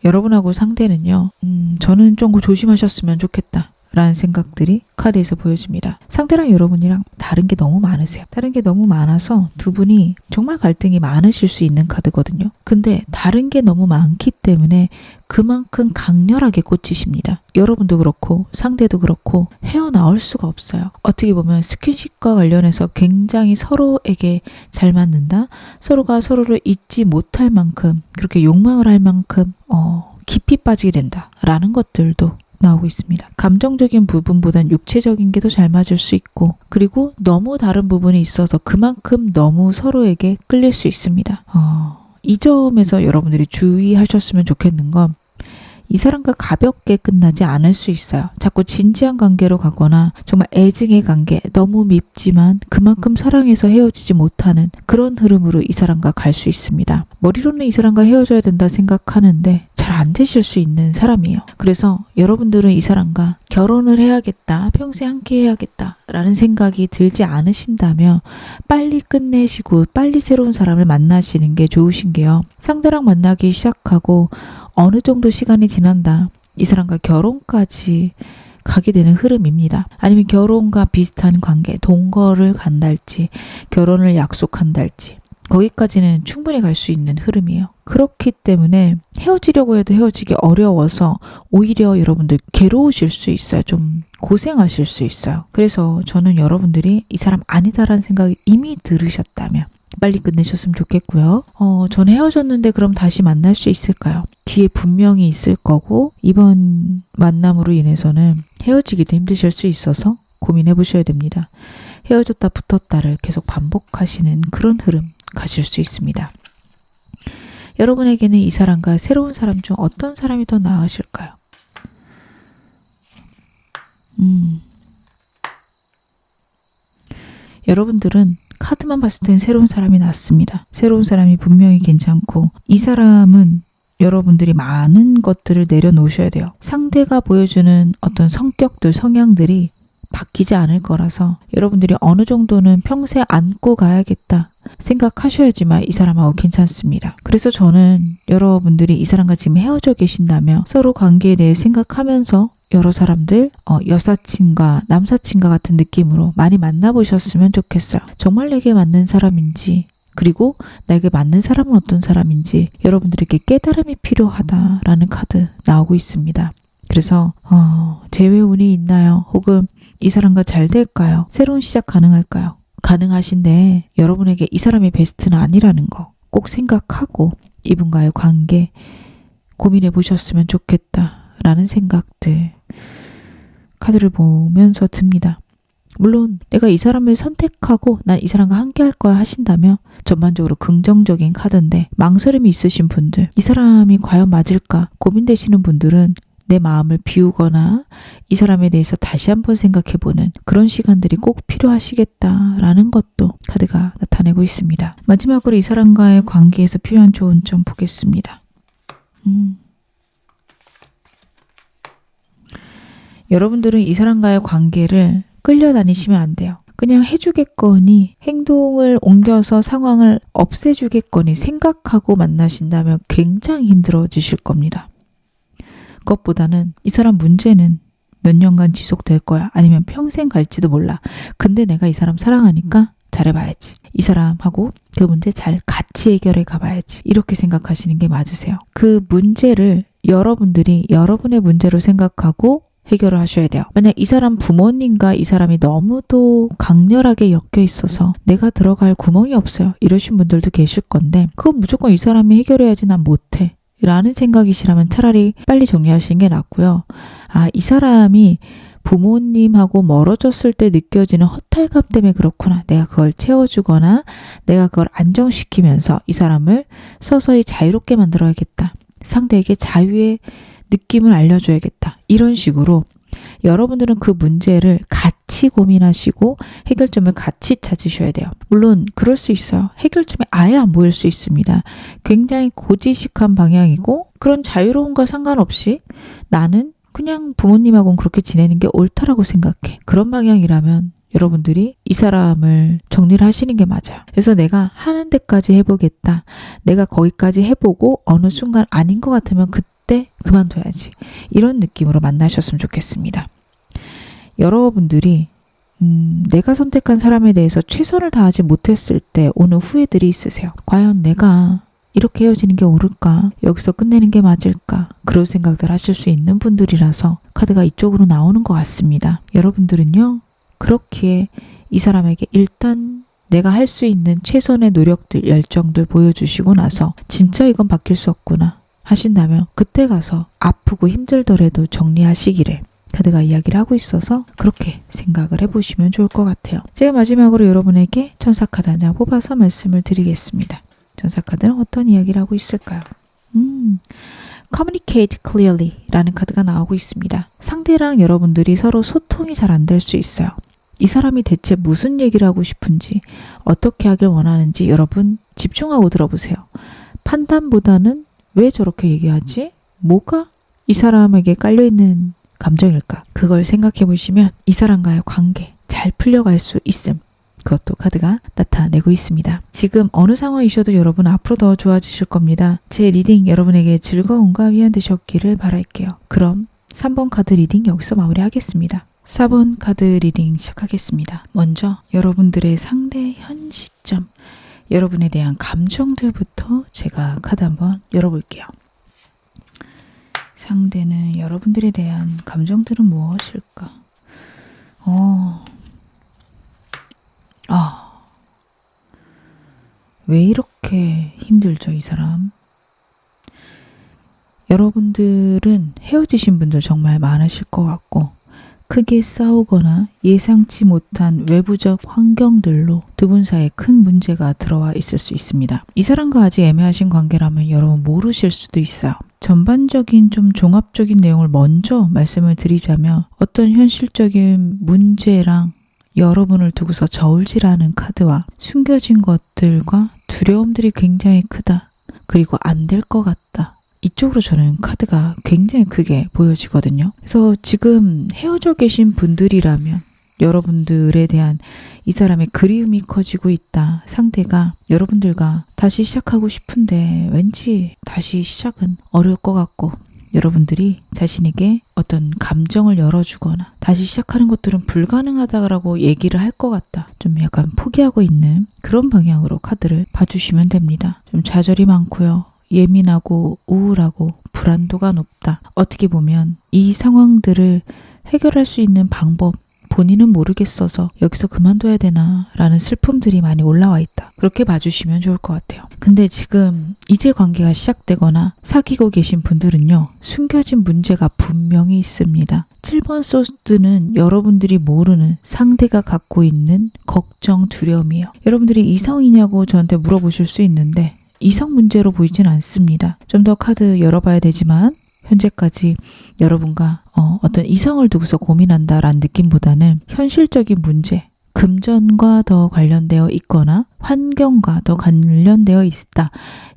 여러분하고 상대는요. 저는 좀 조심하셨으면 좋겠다. 라는 생각들이 카드에서 보여집니다. 상대랑 여러분이랑 다른 게 너무 많으세요. 다른 게 너무 많아서 두 분이 정말 갈등이 많으실 수 있는 카드거든요. 근데 다른 게 너무 많기 때문에 그만큼 강렬하게 꽂히십니다. 여러분도 그렇고 상대도 그렇고 헤어나올 수가 없어요. 어떻게 보면 스킨십과 관련해서 굉장히 서로에게 잘 맞는다. 서로가 서로를 잊지 못할 만큼 그렇게 욕망을 할 만큼 깊이 빠지게 된다라는 것들도 나오고 있습니다. 감정적인 부분보단 육체적인 게 더 잘 맞을 수 있고 그리고 너무 다른 부분이 있어서 그만큼 너무 서로에게 끌릴 수 있습니다. 이 점에서 여러분들이 주의하셨으면 좋겠는 건 이 사람과 가볍게 끝나지 않을 수 있어요. 자꾸 진지한 관계로 가거나 정말 애증의 관계, 너무 밉지만 그만큼 사랑해서 헤어지지 못하는 그런 흐름으로 이 사람과 갈 수 있습니다. 머리로는 이 사람과 헤어져야 된다 생각하는데 잘 안 되실 수 있는 사람이에요. 그래서 여러분들은 이 사람과 결혼을 해야겠다, 평생 함께 해야겠다 라는 생각이 들지 않으신다면 빨리 끝내시고 빨리 새로운 사람을 만나시는 게 좋으신 게요. 상대랑 만나기 시작하고 어느 정도 시간이 지난다. 이 사람과 결혼까지 가게 되는 흐름입니다. 아니면 결혼과 비슷한 관계, 동거를 간달지, 결혼을 약속한달지 거기까지는 충분히 갈 수 있는 흐름이에요. 그렇기 때문에 헤어지려고 해도 헤어지기 어려워서 오히려 여러분들 괴로우실 수 있어요. 좀 고생하실 수 있어요. 그래서 저는 여러분들이 이 사람 아니다라는 생각이 이미 들으셨다면 빨리 끝내셨으면 좋겠고요. 저는 헤어졌는데 그럼 다시 만날 수 있을까요? 기회 분명히 있을 거고 이번 만남으로 인해서는 헤어지기도 힘드실 수 있어서 고민해 보셔야 됩니다. 헤어졌다 붙었다를 계속 반복하시는 그런 흐름 가실 수 있습니다. 여러분에게는 이 사람과 새로운 사람 중 어떤 사람이 더 나으실까요? 여러분들은 카드만 봤을 땐 새로운 사람이 낫습니다. 새로운 사람이 분명히 괜찮고 이 사람은 여러분들이 많은 것들을 내려놓으셔야 돼요. 상대가 보여주는 어떤 성격들, 성향들이 바뀌지 않을 거라서 여러분들이 어느 정도는 평생 안고 가야겠다 생각하셔야지만 이 사람하고 괜찮습니다. 그래서 저는 여러분들이 이 사람과 지금 헤어져 계신다면 서로 관계에 대해 생각하면서 여러 사람들 여사친과 남사친과 같은 느낌으로 많이 만나보셨으면 좋겠어요. 정말 내게 맞는 사람인지 그리고 나에게 맞는 사람은 어떤 사람인지 여러분들에게 깨달음이 필요하다라는 카드 나오고 있습니다. 그래서 재회운이 있나요? 혹은 이 사람과 잘 될까요? 새로운 시작 가능할까요? 가능하신데 여러분에게 이 사람이 베스트는 아니라는 거 꼭 생각하고 이분과의 관계 고민해 보셨으면 좋겠다라는 생각들 카드를 보면서 듭니다. 물론 내가 이 사람을 선택하고 난 이 사람과 함께 할 거야 하신다면 전반적으로 긍정적인 카드인데 망설임이 있으신 분들 이 사람이 과연 맞을까 고민되시는 분들은 내 마음을 비우거나 이 사람에 대해서 다시 한번 생각해보는 그런 시간들이 꼭 필요하시겠다라는 것도 카드가 나타내고 있습니다. 마지막으로 이 사람과의 관계에서 필요한 조언 좀 보겠습니다. 여러분들은 이 사람과의 관계를 끌려다니시면 안 돼요. 그냥 해주겠거니 행동을 옮겨서 상황을 없애주겠거니 생각하고 만나신다면 굉장히 힘들어지실 겁니다. 그것보다는 이 사람 문제는 몇 년간 지속될 거야. 아니면 평생 갈지도 몰라. 근데 내가 이 사람 사랑하니까 잘해봐야지. 이 사람하고 그 문제 잘 같이 해결해 가봐야지. 이렇게 생각하시는 게 맞으세요. 그 문제를 여러분들이 여러분의 문제로 생각하고 해결을 하셔야 돼요. 만약 이 사람 부모님과 이 사람이 너무도 강렬하게 엮여 있어서 내가 들어갈 구멍이 없어요. 이러신 분들도 계실 건데 그건 무조건 이 사람이 해결해야지 난 못해. 라는 생각이시라면 차라리 빨리 정리하시는 게 낫고요. 이 사람이 부모님하고 멀어졌을 때 느껴지는 허탈감 때문에 그렇구나. 내가 그걸 채워주거나 내가 그걸 안정시키면서 이 사람을 서서히 자유롭게 만들어야겠다. 상대에게 자유의 느낌을 알려줘야겠다. 이런 식으로 여러분들은 그 문제를 같이 고민하시고 해결점을 같이 찾으셔야 돼요. 물론 그럴 수 있어요. 해결점이 아예 안 보일 수 있습니다. 굉장히 고지식한 방향이고 그런 자유로움과 상관없이 나는 그냥 부모님하고는 그렇게 지내는 게 옳다라고 생각해. 그런 방향이라면 여러분들이 이 사람을 정리를 하시는 게 맞아요. 그래서 내가 하는 데까지 해보겠다. 내가 거기까지 해보고 어느 순간 아닌 것 같으면 그때 그만둬야지. 이런 느낌으로 만나셨으면 좋겠습니다. 여러분들이 내가 선택한 사람에 대해서 최선을 다하지 못했을 때 오는 후회들이 있으세요. 과연 내가 이렇게 헤어지는 게 옳을까? 여기서 끝내는 게 맞을까? 그런 생각들 하실 수 있는 분들이라서 카드가 이쪽으로 나오는 것 같습니다. 여러분들은요. 그렇기에 이 사람에게 일단 내가 할 수 있는 최선의 노력들, 열정들 보여주시고 나서 진짜 이건 바뀔 수 없구나 하신다면 그때 가서 아프고 힘들더라도 정리하시기를 카드가 이야기를 하고 있어서 그렇게 생각을 해보시면 좋을 것 같아요. 제가 마지막으로 여러분에게 천사카드 한 장 뽑아서 말씀을 드리겠습니다. 천사카드는 어떤 이야기를 하고 있을까요? Communicate clearly 라는 카드가 나오고 있습니다. 상대랑 여러분들이 서로 소통이 잘 안 될 수 있어요. 이 사람이 대체 무슨 얘기를 하고 싶은지 어떻게 하길 원하는지 여러분 집중하고 들어보세요. 판단보다는 왜 저렇게 얘기하지? 뭐가 이 사람에게 깔려있는 감정일까? 그걸 생각해 보시면 이 사람과의 관계 잘 풀려갈 수 있음. 그것도 카드가 나타내고 있습니다. 지금 어느 상황이셔도 여러분 앞으로 더 좋아지실 겁니다. 제 리딩 여러분에게 즐거움과 위안 되셨기를 바랄게요. 그럼 3번 카드 리딩 여기서 마무리하겠습니다. 4번 카드 리딩 시작하겠습니다. 먼저 여러분들의 상대 현 시점 여러분에 대한 감정들부터 제가 카드 한번 열어볼게요. 상대는 여러분들에 대한 감정들은 무엇일까? 왜 이렇게 힘들죠, 이 사람? 여러분들은 헤어지신 분들 정말 많으실 것 같고, 크게 싸우거나 예상치 못한 외부적 환경들로 두 분 사이에 큰 문제가 들어와 있을 수 있습니다. 이 사람과 아직 애매하신 관계라면 여러분 모르실 수도 있어요. 전반적인 좀 종합적인 내용을 먼저 말씀을 드리자면 어떤 현실적인 문제랑 여러분을 두고서 저울질하는 카드와 숨겨진 것들과 두려움들이 굉장히 크다. 그리고 안 될 것 같다. 이쪽으로 저는 카드가 굉장히 크게 보여지거든요. 그래서 지금 헤어져 계신 분들이라면 여러분들에 대한 이 사람의 그리움이 커지고 있다. 상대가 여러분들과 다시 시작하고 싶은데 왠지 다시 시작은 어려울 것 같고, 여러분들이 자신에게 어떤 감정을 열어주거나 다시 시작하는 것들은 불가능하다고 얘기를 할 것 같다. 좀 약간 포기하고 있는 그런 방향으로 카드를 봐주시면 됩니다. 좀 좌절이 많고요. 예민하고 우울하고 불안도가 높다. 어떻게 보면 이 상황들을 해결할 수 있는 방법, 본인은 모르겠어서 여기서 그만둬야 되나 라는 슬픔들이 많이 올라와 있다. 그렇게 봐주시면 좋을 것 같아요. 근데 지금 이제 관계가 시작되거나 사귀고 계신 분들은요, 숨겨진 문제가 분명히 있습니다. 7번 소스는 여러분들이 모르는 상대가 갖고 있는 걱정, 두려움이에요. 여러분들이 이성이냐고 저한테 물어보실 수 있는데 이성 문제로 보이진 않습니다. 좀 더 카드 열어봐야 되지만 현재까지 여러분과 어떤 이성을 두고서 고민한다라는 느낌보다는 현실적인 문제, 금전과 더 관련되어 있거나 환경과 더 관련되어 있다.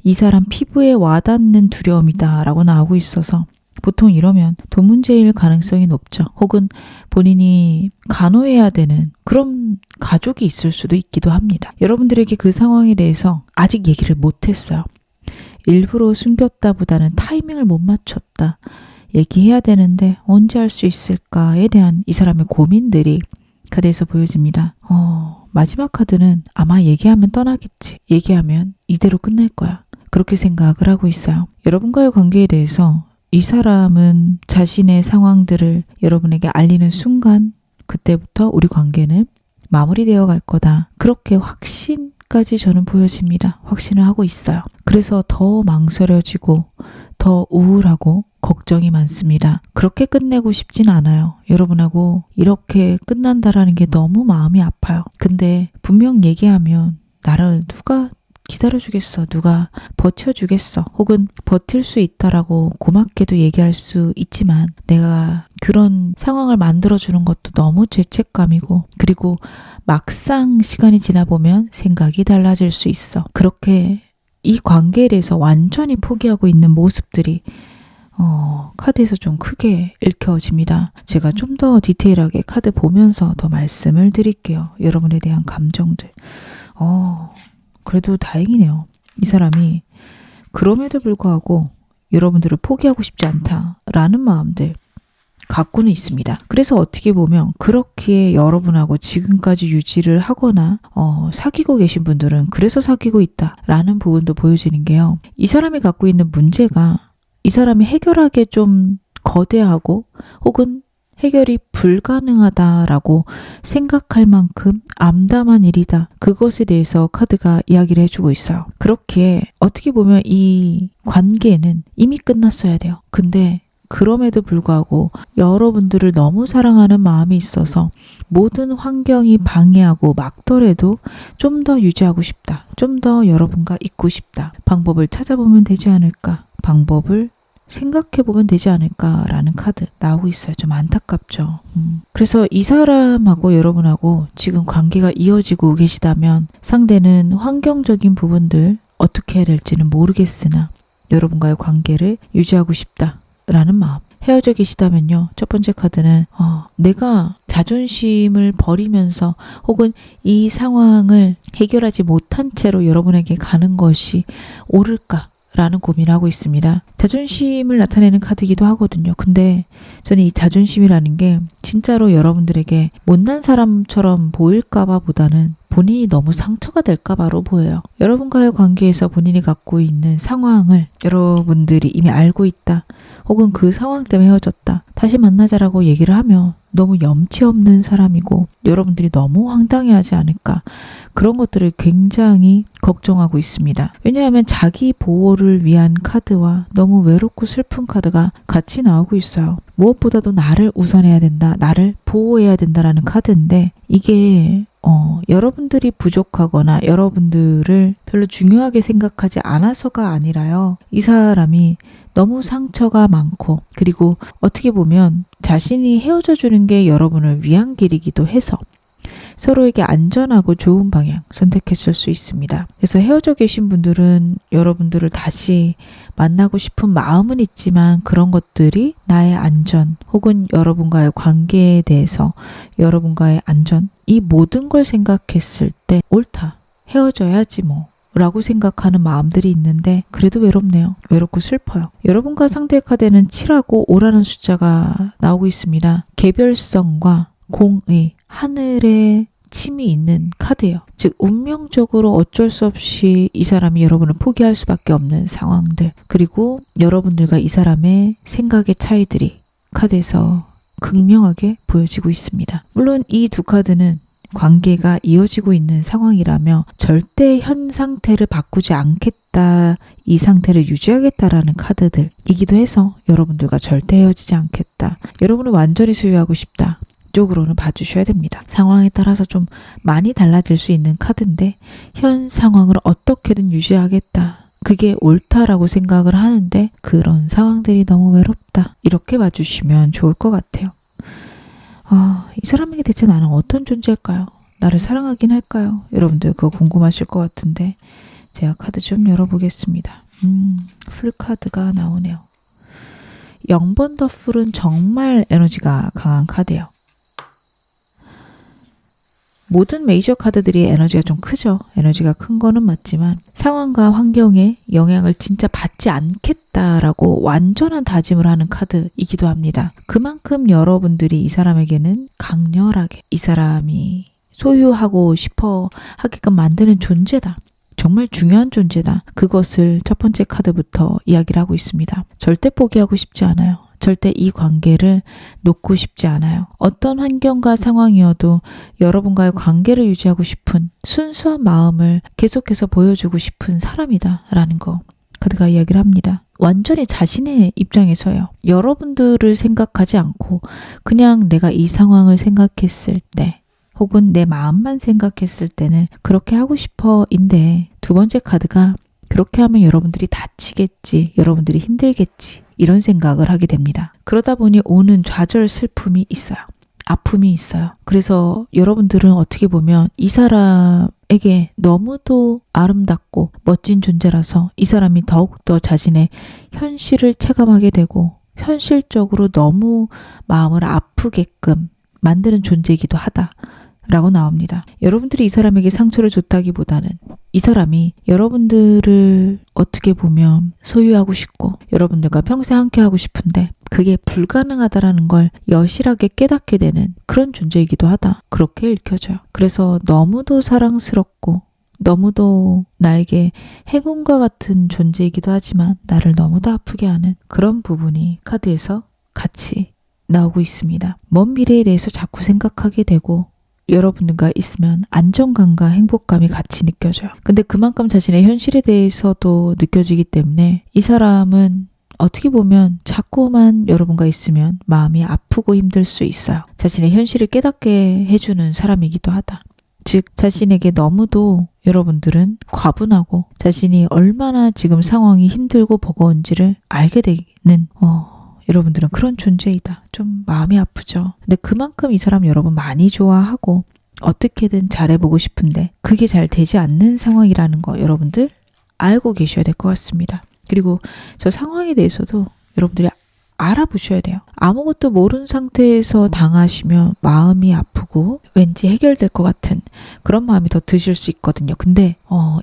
이 사람 피부에 와닿는 두려움이다 라고 나오고 있어서 보통 이러면 돈 문제일 가능성이 높죠. 혹은 본인이 간호해야 되는 그런 가족이 있을 수도 있기도 합니다. 여러분들에게 그 상황에 대해서 아직 얘기를 못했어요. 일부러 숨겼다보다는 타이밍을 못 맞췄다. 얘기해야 되는데 언제 할 수 있을까에 대한 이 사람의 고민들이 카드에서 보여집니다. 마지막 카드는 아마 얘기하면 떠나겠지. 얘기하면 이대로 끝날 거야. 그렇게 생각을 하고 있어요. 여러분과의 관계에 대해서 이 사람은 자신의 상황들을 여러분에게 알리는 순간 그때부터 우리 관계는 마무리되어 갈 거다. 그렇게 확신까지 저는 보여집니다. 확신을 하고 있어요. 그래서 더 망설여지고 더 우울하고 걱정이 많습니다. 그렇게 끝내고 싶진 않아요. 여러분하고 이렇게 끝난다라는 게 너무 마음이 아파요. 근데 분명 얘기하면 나를 누가 기다려주겠어, 누가 버텨주겠어, 혹은 버틸 수 있다라고 고맙게도 얘기할 수 있지만 내가 그런 상황을 만들어주는 것도 너무 죄책감이고, 그리고 막상 시간이 지나보면 생각이 달라질 수 있어. 그렇게 이 관계에 대해서 완전히 포기하고 있는 모습들이 카드에서 좀 크게 읽혀집니다. 제가 좀 더 디테일하게 카드 보면서 더 말씀을 드릴게요. 여러분에 대한 감정들. 그래도 다행이네요. 이 사람이 그럼에도 불구하고 여러분들을 포기하고 싶지 않다라는 마음들 갖고는 있습니다. 그래서 어떻게 보면 그렇게 여러분하고 지금까지 유지를 하거나 사귀고 계신 분들은 그래서 사귀고 있다라는 부분도 보여지는 게요. 이 사람이 갖고 있는 문제가 이 사람이 해결하기에 좀 거대하고 혹은 해결이 불가능하다라고 생각할 만큼 암담한 일이다. 그것에 대해서 카드가 이야기를 해주고 있어요. 그렇기에 어떻게 보면 이 관계는 이미 끝났어야 돼요. 근데 그럼에도 불구하고 여러분들을 너무 사랑하는 마음이 있어서 모든 환경이 방해하고 막더라도 좀 더 유지하고 싶다. 좀 더 여러분과 있고 싶다. 방법을 찾아보면 되지 않을까. 방법을 생각해보면 되지 않을까라는 카드 나오고 있어요. 좀 안타깝죠. 그래서 이 사람하고 여러분하고 지금 관계가 이어지고 계시다면 상대는 환경적인 부분들 어떻게 해야 될지는 모르겠으나 여러분과의 관계를 유지하고 싶다라는 마음. 헤어져 계시다면요. 첫 번째 카드는 내가 자존심을 버리면서 혹은 이 상황을 해결하지 못한 채로 여러분에게 가는 것이 옳을까? 라는 고민을 하고 있습니다. 자존심을 나타내는 카드이기도 하거든요. 근데 저는 이 자존심이라는 게 진짜로 여러분들에게 못난 사람처럼 보일까봐 보다는 본인이 너무 상처가 될까봐로 보여요. 여러분과의 관계에서 본인이 갖고 있는 상황을 여러분들이 이미 알고 있다. 혹은 그 상황 때문에 헤어졌다. 다시 만나자라고 얘기를 하면 너무 염치 없는 사람이고 여러분들이 너무 황당해하지 않을까. 그런 것들을 굉장히 걱정하고 있습니다. 왜냐하면 자기 보호를 위한 카드와 너무 외롭고 슬픈 카드가 같이 나오고 있어요. 무엇보다도 나를 우선해야 된다. 나를 보호해야 된다라는 카드인데 이게 여러분들이 부족하거나 여러분들을 별로 중요하게 생각하지 않아서가 아니라요. 이 사람이 너무 상처가 많고 그리고 어떻게 보면 자신이 헤어져 주는 게 여러분을 위한 길이기도 해서 서로에게 안전하고 좋은 방향 선택했을 수 있습니다. 그래서 헤어져 계신 분들은 여러분들을 다시 만나고 싶은 마음은 있지만 그런 것들이 나의 안전 혹은 여러분과의 관계에 대해서 여러분과의 안전 이 모든 걸 생각했을 때 옳다. 헤어져야지 뭐. 라고 생각하는 마음들이 있는데 그래도 외롭네요. 외롭고 슬퍼요. 여러분과 상대의 카드에는 7하고 5라는 숫자가 나오고 있습니다. 개별성과 공의, 하늘의 침이 있는 카드예요. 즉 운명적으로 어쩔 수 없이 이 사람이 여러분을 포기할 수밖에 없는 상황들 그리고 여러분들과 이 사람의 생각의 차이들이 카드에서 극명하게 보여지고 있습니다. 물론 이 두 카드는 관계가 이어지고 있는 상황이라며 절대 현 상태를 바꾸지 않겠다, 이 상태를 유지하겠다라는 카드들이기도 해서 여러분들과 절대 헤어지지 않겠다, 여러분을 완전히 소유하고 싶다 쪽으로는 봐주셔야 됩니다. 상황에 따라서 좀 많이 달라질 수 있는 카드인데 현 상황을 어떻게든 유지하겠다. 그게 옳다라고 생각을 하는데 그런 상황들이 너무 외롭다. 이렇게 봐주시면 좋을 것 같아요. 이 사람에게 대체 나는 어떤 존재일까요? 나를 사랑하긴 할까요? 여러분들 그거 궁금하실 것 같은데 제가 카드 좀 열어보겠습니다. 풀카드가 나오네요. 0번 더 풀은 정말 에너지가 강한 카드예요. 모든 메이저 카드들이 에너지가 좀 크죠. 에너지가 큰 거는 맞지만 상황과 환경에 영향을 진짜 받지 않겠다라고 완전한 다짐을 하는 카드이기도 합니다. 그만큼 여러분들이 이 사람에게는 강렬하게 이 사람이 소유하고 싶어 하게끔 만드는 존재다. 정말 중요한 존재다. 그것을 첫 번째 카드부터 이야기를 하고 있습니다. 절대 포기하고 싶지 않아요. 절대 이 관계를 놓고 싶지 않아요. 어떤 환경과 상황이어도 여러분과의 관계를 유지하고 싶은 순수한 마음을 계속해서 보여주고 싶은 사람이다 라는 거 카드가 이야기를 합니다. 완전히 자신의 입장에서요. 여러분들을 생각하지 않고 그냥 내가 이 상황을 생각했을 때 혹은 내 마음만 생각했을 때는 그렇게 하고 싶어인데 두 번째 카드가 그렇게 하면 여러분들이 다치겠지, 여러분들이 힘들겠지 이런 생각을 하게 됩니다. 그러다 보니 오는 좌절 슬픔이 있어요. 아픔이 있어요. 그래서 여러분들은 어떻게 보면 이 사람에게 너무도 아름답고 멋진 존재라서 이 사람이 더욱더 자신의 현실을 체감하게 되고 현실적으로 너무 마음을 아프게끔 만드는 존재이기도 하다. 라고 나옵니다. 여러분들이 이 사람에게 상처를 줬다기보다는 이 사람이 여러분들을 어떻게 보면 소유하고 싶고 여러분들과 평생 함께 하고 싶은데 그게 불가능하다라는 걸 여실하게 깨닫게 되는 그런 존재이기도 하다. 그렇게 읽혀져요. 그래서 너무도 사랑스럽고 너무도 나에게 행운과 같은 존재이기도 하지만 나를 너무도 아프게 하는 그런 부분이 카드에서 같이 나오고 있습니다. 먼 미래에 대해서 자꾸 생각하게 되고 여러분들과 있으면 안정감과 행복감이 같이 느껴져요. 근데 그만큼 자신의 현실에 대해서도 느껴지기 때문에 이 사람은 어떻게 보면 자꾸만 여러분과 있으면 마음이 아프고 힘들 수 있어요. 자신의 현실을 깨닫게 해주는 사람이기도 하다. 즉 자신에게 너무도 여러분들은 과분하고 자신이 얼마나 지금 상황이 힘들고 버거운지를 알게 되는 여러분들은 그런 존재이다. 좀 마음이 아프죠. 근데 그만큼 이 사람 여러분 많이 좋아하고 어떻게든 잘해보고 싶은데 그게 잘 되지 않는 상황이라는 거 여러분들 알고 계셔야 될 것 같습니다. 그리고 저 상황에 대해서도 여러분들이 알아보셔야 돼요. 아무것도 모르는 상태에서 당하시면 마음이 아프고 왠지 해결될 것 같은 그런 마음이 더 드실 수 있거든요. 근데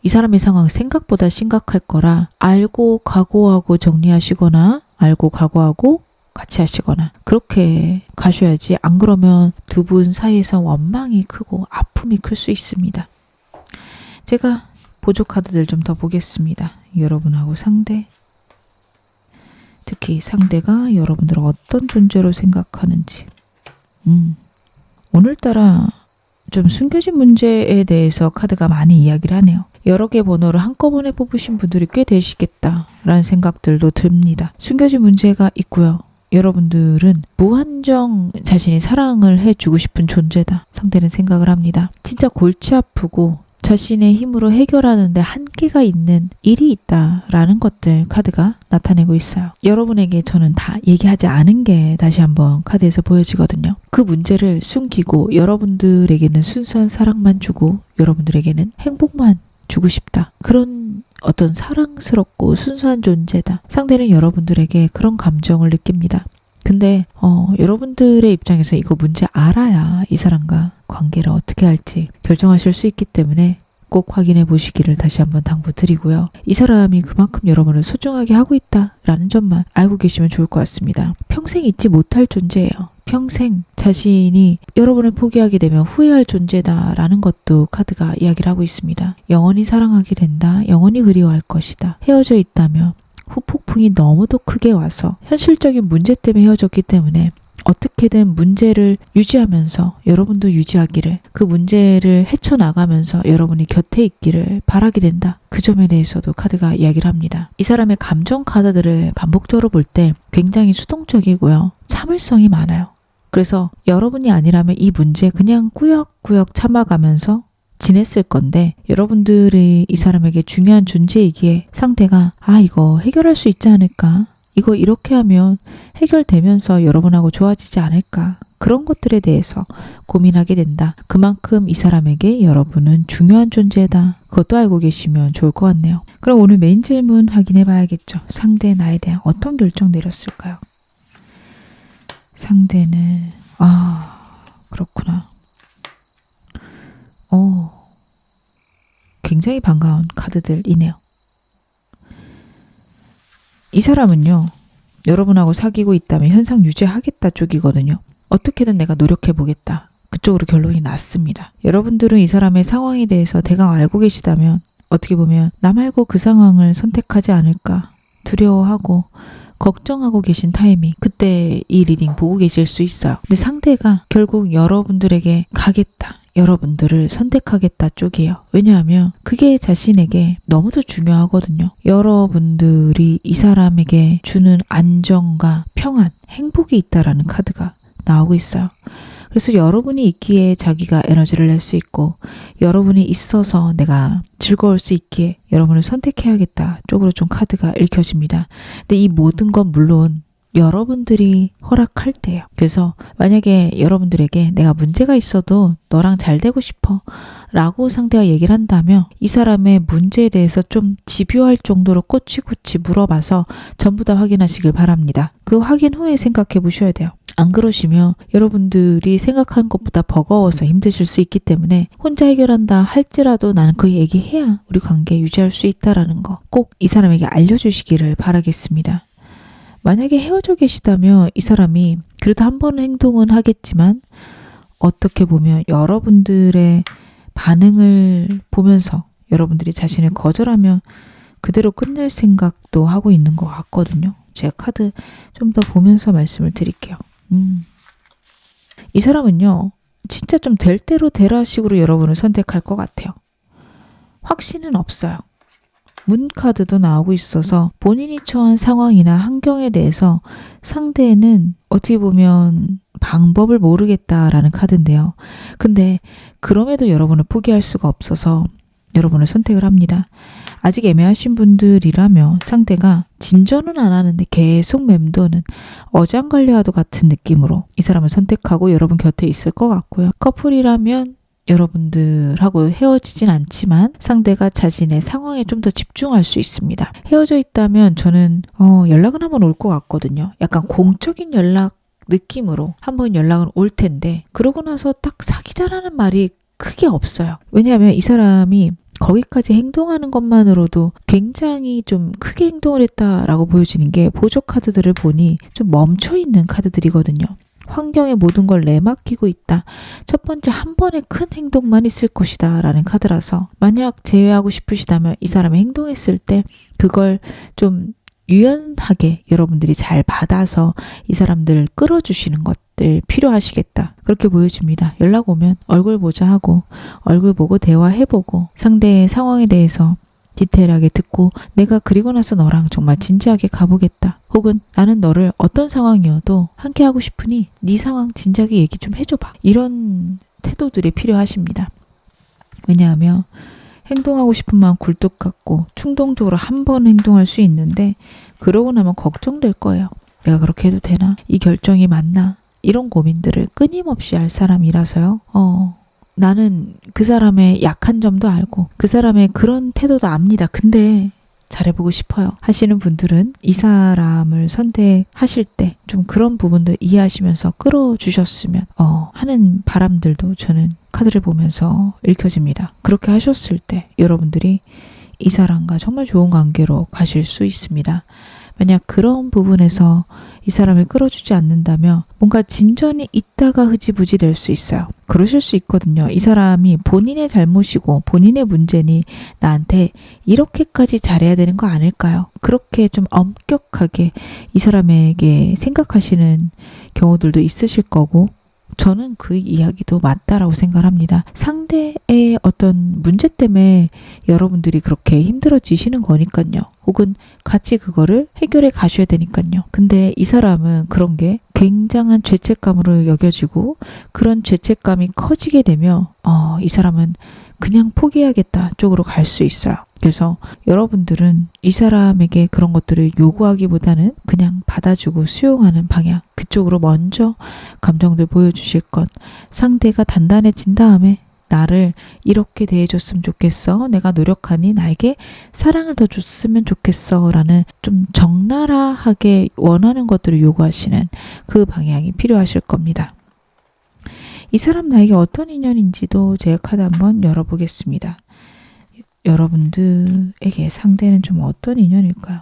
이 사람의 상황은 생각보다 심각할 거라 알고 각오하고 정리하시거나 알고 각오하고 같이 하시거나 그렇게 가셔야지 안 그러면 두 분 사이에서 원망이 크고 아픔이 클 수 있습니다. 제가 보조 카드들 좀 더 보겠습니다. 여러분하고 상대, 특히 상대가 여러분들을 어떤 존재로 생각하는지. 오늘따라 좀 숨겨진 문제에 대해서 카드가 많이 이야기를 하네요. 여러 개 번호를 한꺼번에 뽑으신 분들이 꽤 되시겠다라는 생각들도 듭니다. 숨겨진 문제가 있고요. 여러분들은 무한정 자신이 사랑을 해주고 싶은 존재다. 상대는 생각을 합니다. 진짜 골치 아프고 자신의 힘으로 해결하는데 한계가 있는 일이 있다라는 것들 카드가 나타내고 있어요. 여러분에게 저는 다 얘기하지 않은 게 다시 한번 카드에서 보여지거든요. 그 문제를 숨기고 여러분들에게는 순수한 사랑만 주고 여러분들에게는 행복만 주고 싶다. 그런 어떤 사랑스럽고 순수한 존재다. 상대는 여러분들에게 그런 감정을 느낍니다. 근데 여러분들의 입장에서 이거 문제 알아야 이 사람과 관계를 어떻게 할지 결정하실 수 있기 때문에 꼭 확인해 보시기를 다시 한번 당부드리고요. 이 사람이 그만큼 여러분을 소중하게 하고 있다라는 점만 알고 계시면 좋을 것 같습니다. 평생 잊지 못할 존재예요. 평생 자신이 여러분을 포기하게 되면 후회할 존재다라는 것도 카드가 이야기를 하고 있습니다. 영원히 사랑하게 된다. 영원히 그리워할 것이다. 헤어져 있다면 후폭풍이 너무도 크게 와서 현실적인 문제 때문에 헤어졌기 때문에 어떻게든 문제를 유지하면서 여러분도 유지하기를, 그 문제를 헤쳐나가면서 여러분이 곁에 있기를 바라게 된다. 그 점에 대해서도 카드가 이야기를 합니다. 이 사람의 감정 카드들을 반복적으로 볼 때 굉장히 수동적이고요. 참을성이 많아요. 그래서 여러분이 아니라면 이 문제 그냥 꾸역꾸역 참아가면서 지냈을 건데 여러분들이 이 사람에게 중요한 존재이기에 상대가 이거 해결할 수 있지 않을까? 이거 이렇게 하면 해결되면서 여러분하고 좋아지지 않을까? 그런 것들에 대해서 고민하게 된다. 그만큼 이 사람에게 여러분은 중요한 존재다. 그것도 알고 계시면 좋을 것 같네요. 그럼 오늘 메인 질문 확인해 봐야겠죠. 상대 나에 대한 어떤 결정 내렸을까요? 상대는 그렇구나. 굉장히 반가운 카드들이네요. 이 사람은요, 여러분하고 사귀고 있다면 현상 유지하겠다 쪽이거든요. 어떻게든 내가 노력해보겠다. 그쪽으로 결론이 났습니다. 여러분들은 이 사람의 상황에 대해서 대강 알고 계시다면 어떻게 보면 나 말고 그 상황을 선택하지 않을까 두려워하고 걱정하고 계신 타이밍, 그때 이 리딩 보고 계실 수 있어요. 근데 상대가 결국 여러분들에게 가겠다, 여러분들을 선택하겠다 쪽이에요. 왜냐하면 그게 자신에게 너무도 중요하거든요. 여러분들이 이 사람에게 주는 안정과 평안, 행복이 있다라는 카드가 나오고 있어요. 그래서 여러분이 있기에 자기가 에너지를 낼 수 있고 여러분이 있어서 내가 즐거울 수 있기에 여러분을 선택해야겠다 쪽으로 좀 카드가 읽혀집니다. 근데 이 모든 건 물론 여러분들이 허락할 때예요. 그래서 만약에 여러분들에게 내가 문제가 있어도 너랑 잘 되고 싶어 라고 상대가 얘기를 한다면 이 사람의 문제에 대해서 좀 집요할 정도로 꼬치꼬치 물어봐서 전부 다 확인하시길 바랍니다. 그 확인 후에 생각해 보셔야 돼요. 안 그러시면 여러분들이 생각한 것보다 버거워서 힘드실 수 있기 때문에 혼자 해결한다 할지라도 나는 그 얘기해야 우리 관계 유지할 수 있다라는 거 꼭 이 사람에게 알려주시기를 바라겠습니다. 만약에 헤어져 계시다면 이 사람이 그래도 한 번은 행동은 하겠지만 어떻게 보면 여러분들의 반응을 보면서 여러분들이 자신을 거절하면 그대로 끝낼 생각도 하고 있는 것 같거든요. 제가 카드 좀 더 보면서 말씀을 드릴게요. 이 사람은요, 진짜 좀 될 대로 되라 식으로 여러분을 선택할 것 같아요. 확신은 없어요. 문 카드도 나오고 있어서 본인이 처한 상황이나 환경에 대해서 상대는 어떻게 보면 방법을 모르겠다라는 카드인데요. 근데 그럼에도 여러분을 포기할 수가 없어서 여러분을 선택을 합니다. 아직 애매하신 분들이라면 상대가 진전은 안 하는데 계속 맴도는 어장관리와도 같은 느낌으로 이 사람을 선택하고 여러분 곁에 있을 것 같고요. 커플이라면 여러분들하고 헤어지진 않지만 상대가 자신의 상황에 좀 더 집중할 수 있습니다. 헤어져 있다면 저는 연락은 한번 올 것 같거든요. 약간 공적인 연락 느낌으로 한번 연락은 올 텐데 그러고 나서 딱 사귀자라는 말이 크게 없어요. 왜냐하면 이 사람이 거기까지 행동하는 것만으로도 굉장히 좀 크게 행동을 했다라고 보여지는 게 보조 카드들을 보니 좀 멈춰있는 카드들이거든요. 환경에 모든 걸 내맡기고 있다. 첫 번째 한 번의 큰 행동만 있을 것이다 라는 카드라서 만약 제외하고 싶으시다면 이 사람이 행동했을 때 그걸 좀 유연하게 여러분들이 잘 받아서 이 사람들 끌어주시는 것들 필요하시겠다. 그렇게 보여집니다. 연락 오면 얼굴 보자 하고 얼굴 보고 대화해보고 상대의 상황에 대해서 디테일하게 듣고 내가 그리고 나서 너랑 정말 진지하게 가보겠다. 혹은 나는 너를 어떤 상황이어도 함께 하고 싶으니 네 상황 진지하게 얘기 좀 해줘봐. 이런 태도들이 필요하십니다. 왜냐하면 행동하고 싶은 마음 굴뚝 같고 충동적으로 한 번 행동할 수 있는데 그러고 나면 걱정될 거예요. 내가 그렇게 해도 되나? 이 결정이 맞나? 이런 고민들을 끊임없이 할 사람이라서요. 나는 그 사람의 약한 점도 알고 그 사람의 그런 태도도 압니다. 근데 잘해보고 싶어요 하시는 분들은 이 사람을 선택하실 때 좀 그런 부분들 이해하시면서 끌어주셨으면 하는 바람들도 저는 카드를 보면서 읽혀집니다. 그렇게 하셨을 때 여러분들이 이 사람과 정말 좋은 관계로 가실 수 있습니다. 만약 그런 부분에서 이 사람을 끌어주지 않는다면 뭔가 진전이 있다가 흐지부지 될 수 있어요. 그러실 수 있거든요. 이 사람이 본인의 잘못이고 본인의 문제니 나한테 이렇게까지 잘해야 되는 거 아닐까요? 그렇게 좀 엄격하게 이 사람에게 생각하시는 경우들도 있으실 거고 저는 그 이야기도 맞다라고 생각합니다. 상대의 어떤 문제 때문에 여러분들이 그렇게 힘들어지시는 거니까요. 혹은 같이 그거를 해결해 가셔야 되니까요. 근데 이 사람은 그런 게 굉장한 죄책감으로 여겨지고 그런 죄책감이 커지게 되면 이 사람은 그냥 포기해야겠다 쪽으로 갈 수 있어요. 그래서 여러분들은 이 사람에게 그런 것들을 요구하기보다는 그냥 받아주고 수용하는 방향 그쪽으로 먼저 감정들 보여주실 것 상대가 단단해진 다음에 나를 이렇게 대해줬으면 좋겠어 내가 노력하니 나에게 사랑을 더 줬으면 좋겠어 라는 좀 적나라하게 원하는 것들을 요구하시는 그 방향이 필요하실 겁니다. 이 사람 나에게 어떤 인연인지도 제가 카드 한번 열어보겠습니다. 여러분들에게 상대는 좀 어떤 인연일까요?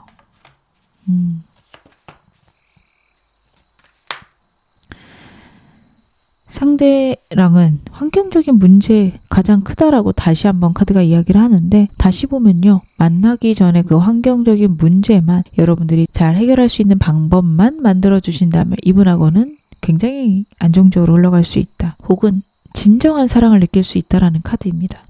상대랑은 환경적인 문제 가장 크다라고 다시 한번 카드가 이야기를 하는데 다시 보면요. 만나기 전에 그 환경적인 문제만 여러분들이 잘 해결할 수 있는 방법만 만들어 주신다면 이분하고는 굉장히 안정적으로 흘러갈 수 있다. 혹은 진정한 사랑을 느낄 수 있다라는 카드입니다.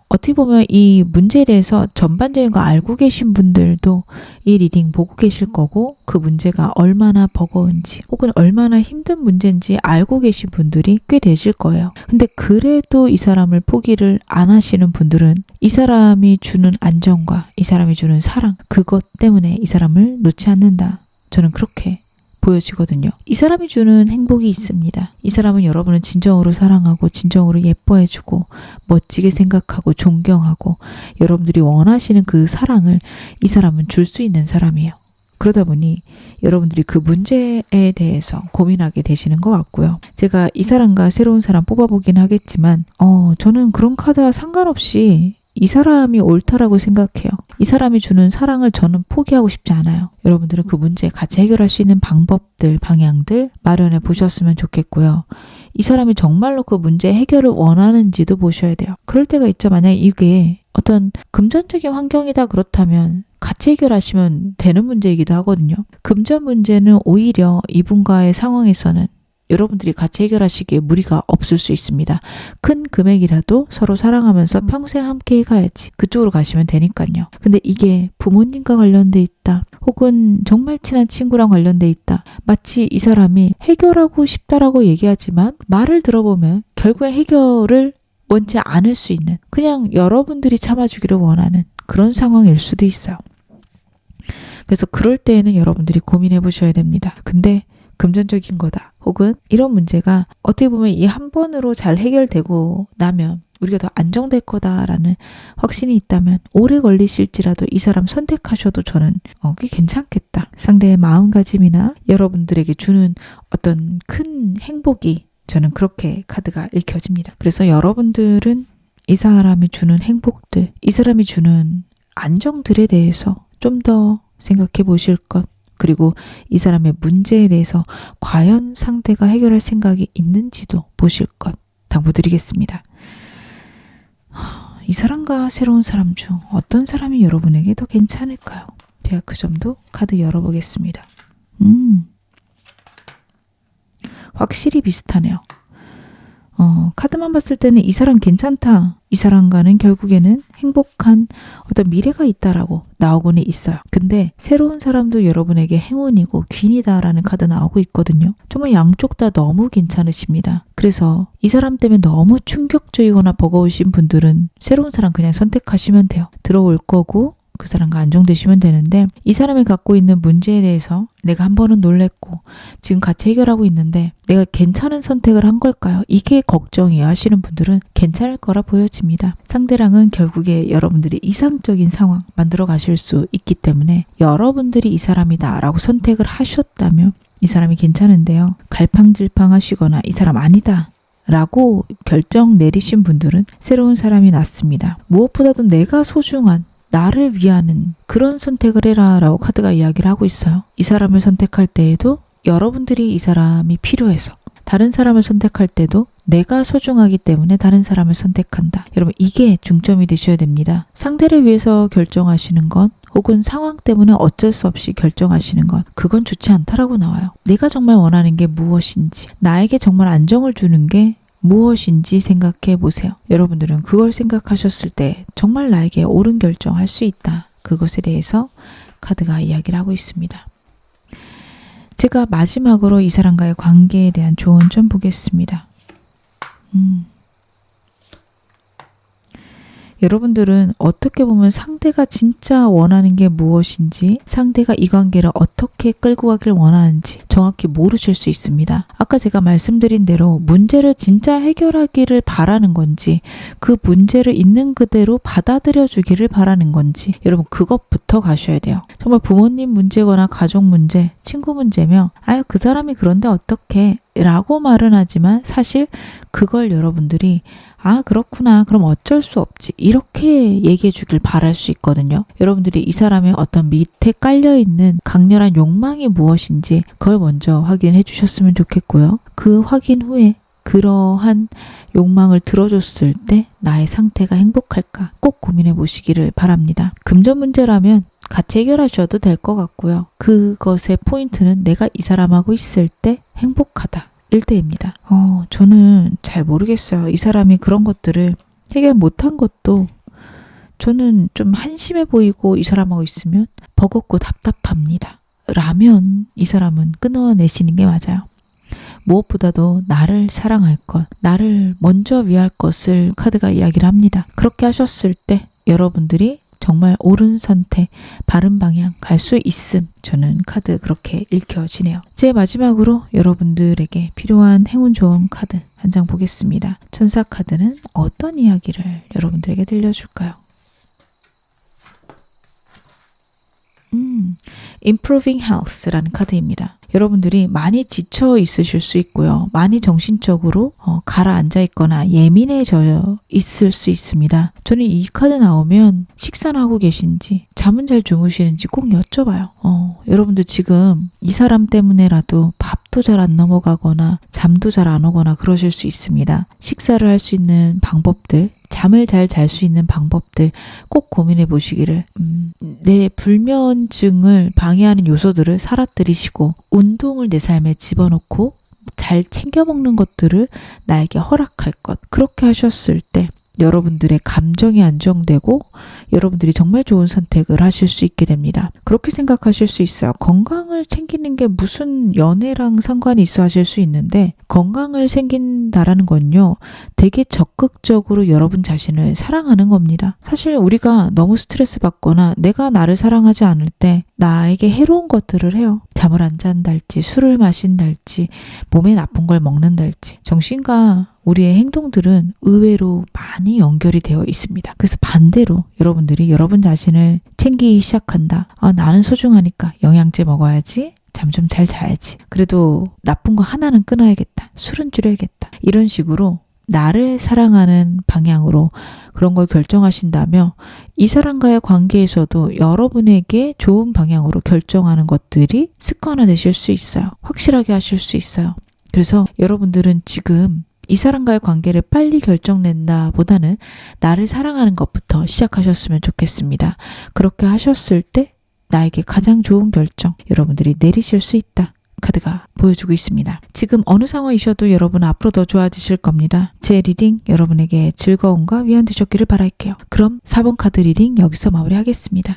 어떻게 보면 이 문제에 대해서 전반적인 거 알고 계신 분들도 이 리딩 보고 계실 거고 그 문제가 얼마나 버거운지 혹은 얼마나 힘든 문제인지 알고 계신 분들이 꽤 되실 거예요. 근데 그래도 이 사람을 포기를 안 하시는 분들은 이 사람이 주는 안정과 이 사람이 주는 사랑 그것 때문에 이 사람을 놓지 않는다. 저는 그렇게 보여지거든요. 이 사람이 주는 행복이 있습니다. 이 사람은 여러분을 진정으로 사랑하고 진정으로 예뻐해주고 멋지게 생각하고 존경하고 여러분들이 원하시는 그 사랑을 이 사람은 줄 수 있는 사람이에요. 그러다 보니 여러분들이 그 문제에 대해서 고민하게 되시는 것 같고요. 제가 이 사람과 새로운 사람 뽑아보긴 하겠지만 저는 그런 카드와 상관없이 이 사람이 옳다라고 생각해요. 이 사람이 주는 사랑을 저는 포기하고 싶지 않아요. 여러분들은 그 문제 같이 해결할 수 있는 방법들, 방향들 마련해 보셨으면 좋겠고요. 이 사람이 정말로 그 문제 해결을 원하는지도 보셔야 돼요. 그럴 때가 있죠. 만약에 이게 어떤 금전적인 환경이다 그렇다면 같이 해결하시면 되는 문제이기도 하거든요. 금전 문제는 오히려 이분과의 상황에서는 여러분들이 같이 해결하시기에 무리가 없을 수 있습니다. 큰 금액이라도 서로 사랑하면서 평생 함께 가야지. 그쪽으로 가시면 되니까요. 근데 이게 부모님과 관련돼 있다. 혹은 정말 친한 친구랑 관련돼 있다. 마치 이 사람이 해결하고 싶다라고 얘기하지만 말을 들어보면 결국에 해결을 원치 않을 수 있는 그냥 여러분들이 참아주기를 원하는 그런 상황일 수도 있어요. 그래서 그럴 때에는 여러분들이 고민해 보셔야 됩니다. 근데 금전적인 거다. 혹은 이런 문제가 어떻게 보면 이 한 번으로 잘 해결되고 나면 우리가 더 안정될 거다라는 확신이 있다면 오래 걸리실지라도 이 사람 선택하셔도 저는 꽤 괜찮겠다. 상대의 마음가짐이나 여러분들에게 주는 어떤 큰 행복이 저는 그렇게 카드가 읽혀집니다. 그래서 여러분들은 이 사람이 주는 행복들, 이 사람이 주는 안정들에 대해서 좀 더 생각해 보실 것 그리고 이 사람의 문제에 대해서 과연 상대가 해결할 생각이 있는지도 보실 것 당부드리겠습니다. 이 사람과 새로운 사람 중 어떤 사람이 여러분에게 더 괜찮을까요? 제가 그 점도 카드 열어보겠습니다. 확실히 비슷하네요. 카드만 봤을 때는 이 사람 괜찮다. 이 사람과는 결국에는 행복한 어떤 미래가 있다라고 나오고는 있어요. 근데 새로운 사람도 여러분에게 행운이고 귀인이다라는 카드 나오고 있거든요. 정말 양쪽 다 너무 괜찮으십니다. 그래서 이 사람 때문에 너무 충격적이거나 버거우신 분들은 새로운 사람 그냥 선택하시면 돼요. 들어올 거고 그 사람과 안정되시면 되는데, 이 사람이 갖고 있는 문제에 대해서 내가 한 번은 놀랬고 지금 같이 해결하고 있는데 내가 괜찮은 선택을 한 걸까요? 이게 걱정이에요 하시는 분들은 괜찮을 거라 보여집니다. 상대랑은 결국에 여러분들이 이상적인 상황 만들어 가실 수 있기 때문에 여러분들이 이 사람이다 라고 선택을 하셨다면 이 사람이 괜찮은데요, 갈팡질팡 하시거나 이 사람 아니다 라고 결정 내리신 분들은 새로운 사람이 낫습니다. 무엇보다도 내가 소중한, 나를 위하는 그런 선택을 해라 라고 카드가 이야기를 하고 있어요. 이 사람을 선택할 때에도 여러분들이 이 사람이 필요해서, 다른 사람을 선택할 때도 내가 소중하기 때문에 다른 사람을 선택한다. 여러분, 이게 중점이 되셔야 됩니다. 상대를 위해서 결정하시는 건, 혹은 상황 때문에 어쩔 수 없이 결정하시는 건, 그건 좋지 않다라고 나와요. 내가 정말 원하는 게 무엇인지, 나에게 정말 안정을 주는 게 무엇인지 생각해 보세요. 여러분들은 그걸 생각하셨을 때 정말 나에게 옳은 결정할 수 있다. 그것에 대해서 카드가 이야기를 하고 있습니다. 제가 마지막으로 이 사람과의 관계에 대한 조언 좀 보겠습니다. 여러분들은 어떻게 보면 상대가 진짜 원하는 게 무엇인지, 상대가 이 관계를 어떻게 끌고 가길 원하는지 정확히 모르실 수 있습니다. 아까 제가 말씀드린 대로 문제를 진짜 해결하기를 바라는 건지, 그 문제를 있는 그대로 받아들여 주기를 바라는 건지, 여러분 그것부터 가셔야 돼요. 정말 부모님 문제거나 가족 문제, 친구 문제면 아유 그 사람이 그런데 어떡해 라고 말은 하지만 사실 그걸 여러분들이 아 그렇구나 그럼 어쩔 수 없지 이렇게 얘기해 주길 바랄 수 있거든요. 여러분들이 이 사람의 어떤 밑에 깔려있는 강렬한 욕망이 무엇인지 그걸 먼저 확인해 주셨으면 좋겠고요. 그 확인 후에 그러한 욕망을 들어줬을 때 나의 상태가 행복할까 꼭 고민해 보시기를 바랍니다. 금전 문제라면 같이 해결하셔도 될 것 같고요. 그것의 포인트는 내가 이 사람하고 있을 때 행복하다. 1대입니다. 저는 잘 모르겠어요. 이 사람이 그런 것들을 해결 못한 것도 저는 좀 한심해 보이고 이 사람하고 있으면 버겁고 답답합니다. 라면 이 사람은 끊어내시는 게 맞아요. 무엇보다도 나를 사랑할 것, 나를 먼저 위할 것을 카드가 이야기를 합니다. 그렇게 하셨을 때 여러분들이 정말 옳은 선택, 바른 방향 갈 수 있음. 저는 카드 그렇게 읽혀지네요. 제 마지막으로 여러분들에게 필요한 행운 조언 카드 한 장 보겠습니다. 천사 카드는 어떤 이야기를 여러분들에게 들려줄까요? Improving Health라는 카드입니다. 여러분들이 많이 지쳐 있으실 수 있고요. 많이 정신적으로 가라앉아 있거나 예민해져 있을 수 있습니다. 저는 이 카드 나오면 식사는 하고 계신지 잠은 잘 주무시는지 꼭 여쭤봐요. 여러분들 지금 이 사람 때문에라도 밥도 잘 안 넘어가거나 잠도 잘 안 오거나 그러실 수 있습니다. 식사를 할 수 있는 방법들, 잠을 잘 잘 수 있는 방법들 꼭 고민해 보시기를, 내 불면증을 방해하는 요소들을 사라뜨리시고 운동을 내 삶에 집어넣고 잘 챙겨 먹는 것들을 나에게 허락할 것, 그렇게 하셨을 때 여러분들의 감정이 안정되고 여러분들이 정말 좋은 선택을 하실 수 있게 됩니다. 그렇게 생각하실 수 있어요. 건강을 챙기는 게 무슨 연애랑 상관이 있어 하실 수 있는데, 건강을 챙긴다라는 건요 되게 적극적으로 여러분 자신을 사랑하는 겁니다. 사실 우리가 너무 스트레스 받거나 내가 나를 사랑하지 않을 때 나에게 해로운 것들을 해요. 잠을 안 잔달지, 술을 마신달지, 몸에 나쁜 걸 먹는달지, 정신과 우리의 행동들은 의외로 많이 연결이 되어 있습니다. 그래서 반대로 여러분들이 여러분 자신을 챙기기 시작한다. 나는 소중하니까 영양제 먹어야지, 잠 좀 잘 자야지, 그래도 나쁜 거 하나는 끊어야겠다, 술은 줄여야겠다, 이런 식으로 나를 사랑하는 방향으로 그런 걸 결정하신다면 이 사람과의 관계에서도 여러분에게 좋은 방향으로 결정하는 것들이 습관화되실 수 있어요. 확실하게 하실 수 있어요. 그래서 여러분들은 지금 이 사람과의 관계를 빨리 결정낸다 보다는 나를 사랑하는 것부터 시작하셨으면 좋겠습니다. 그렇게 하셨을 때 나에게 가장 좋은 결정 여러분들이 내리실 수 있다. 카드가 보여주고 있습니다. 지금 어느 상황이셔도 여러분 앞으로 더 좋아지실 겁니다. 제 리딩 여러분에게 즐거움과 위안 되셨기를 바랄게요. 그럼 4번 카드 리딩 여기서 마무리하겠습니다.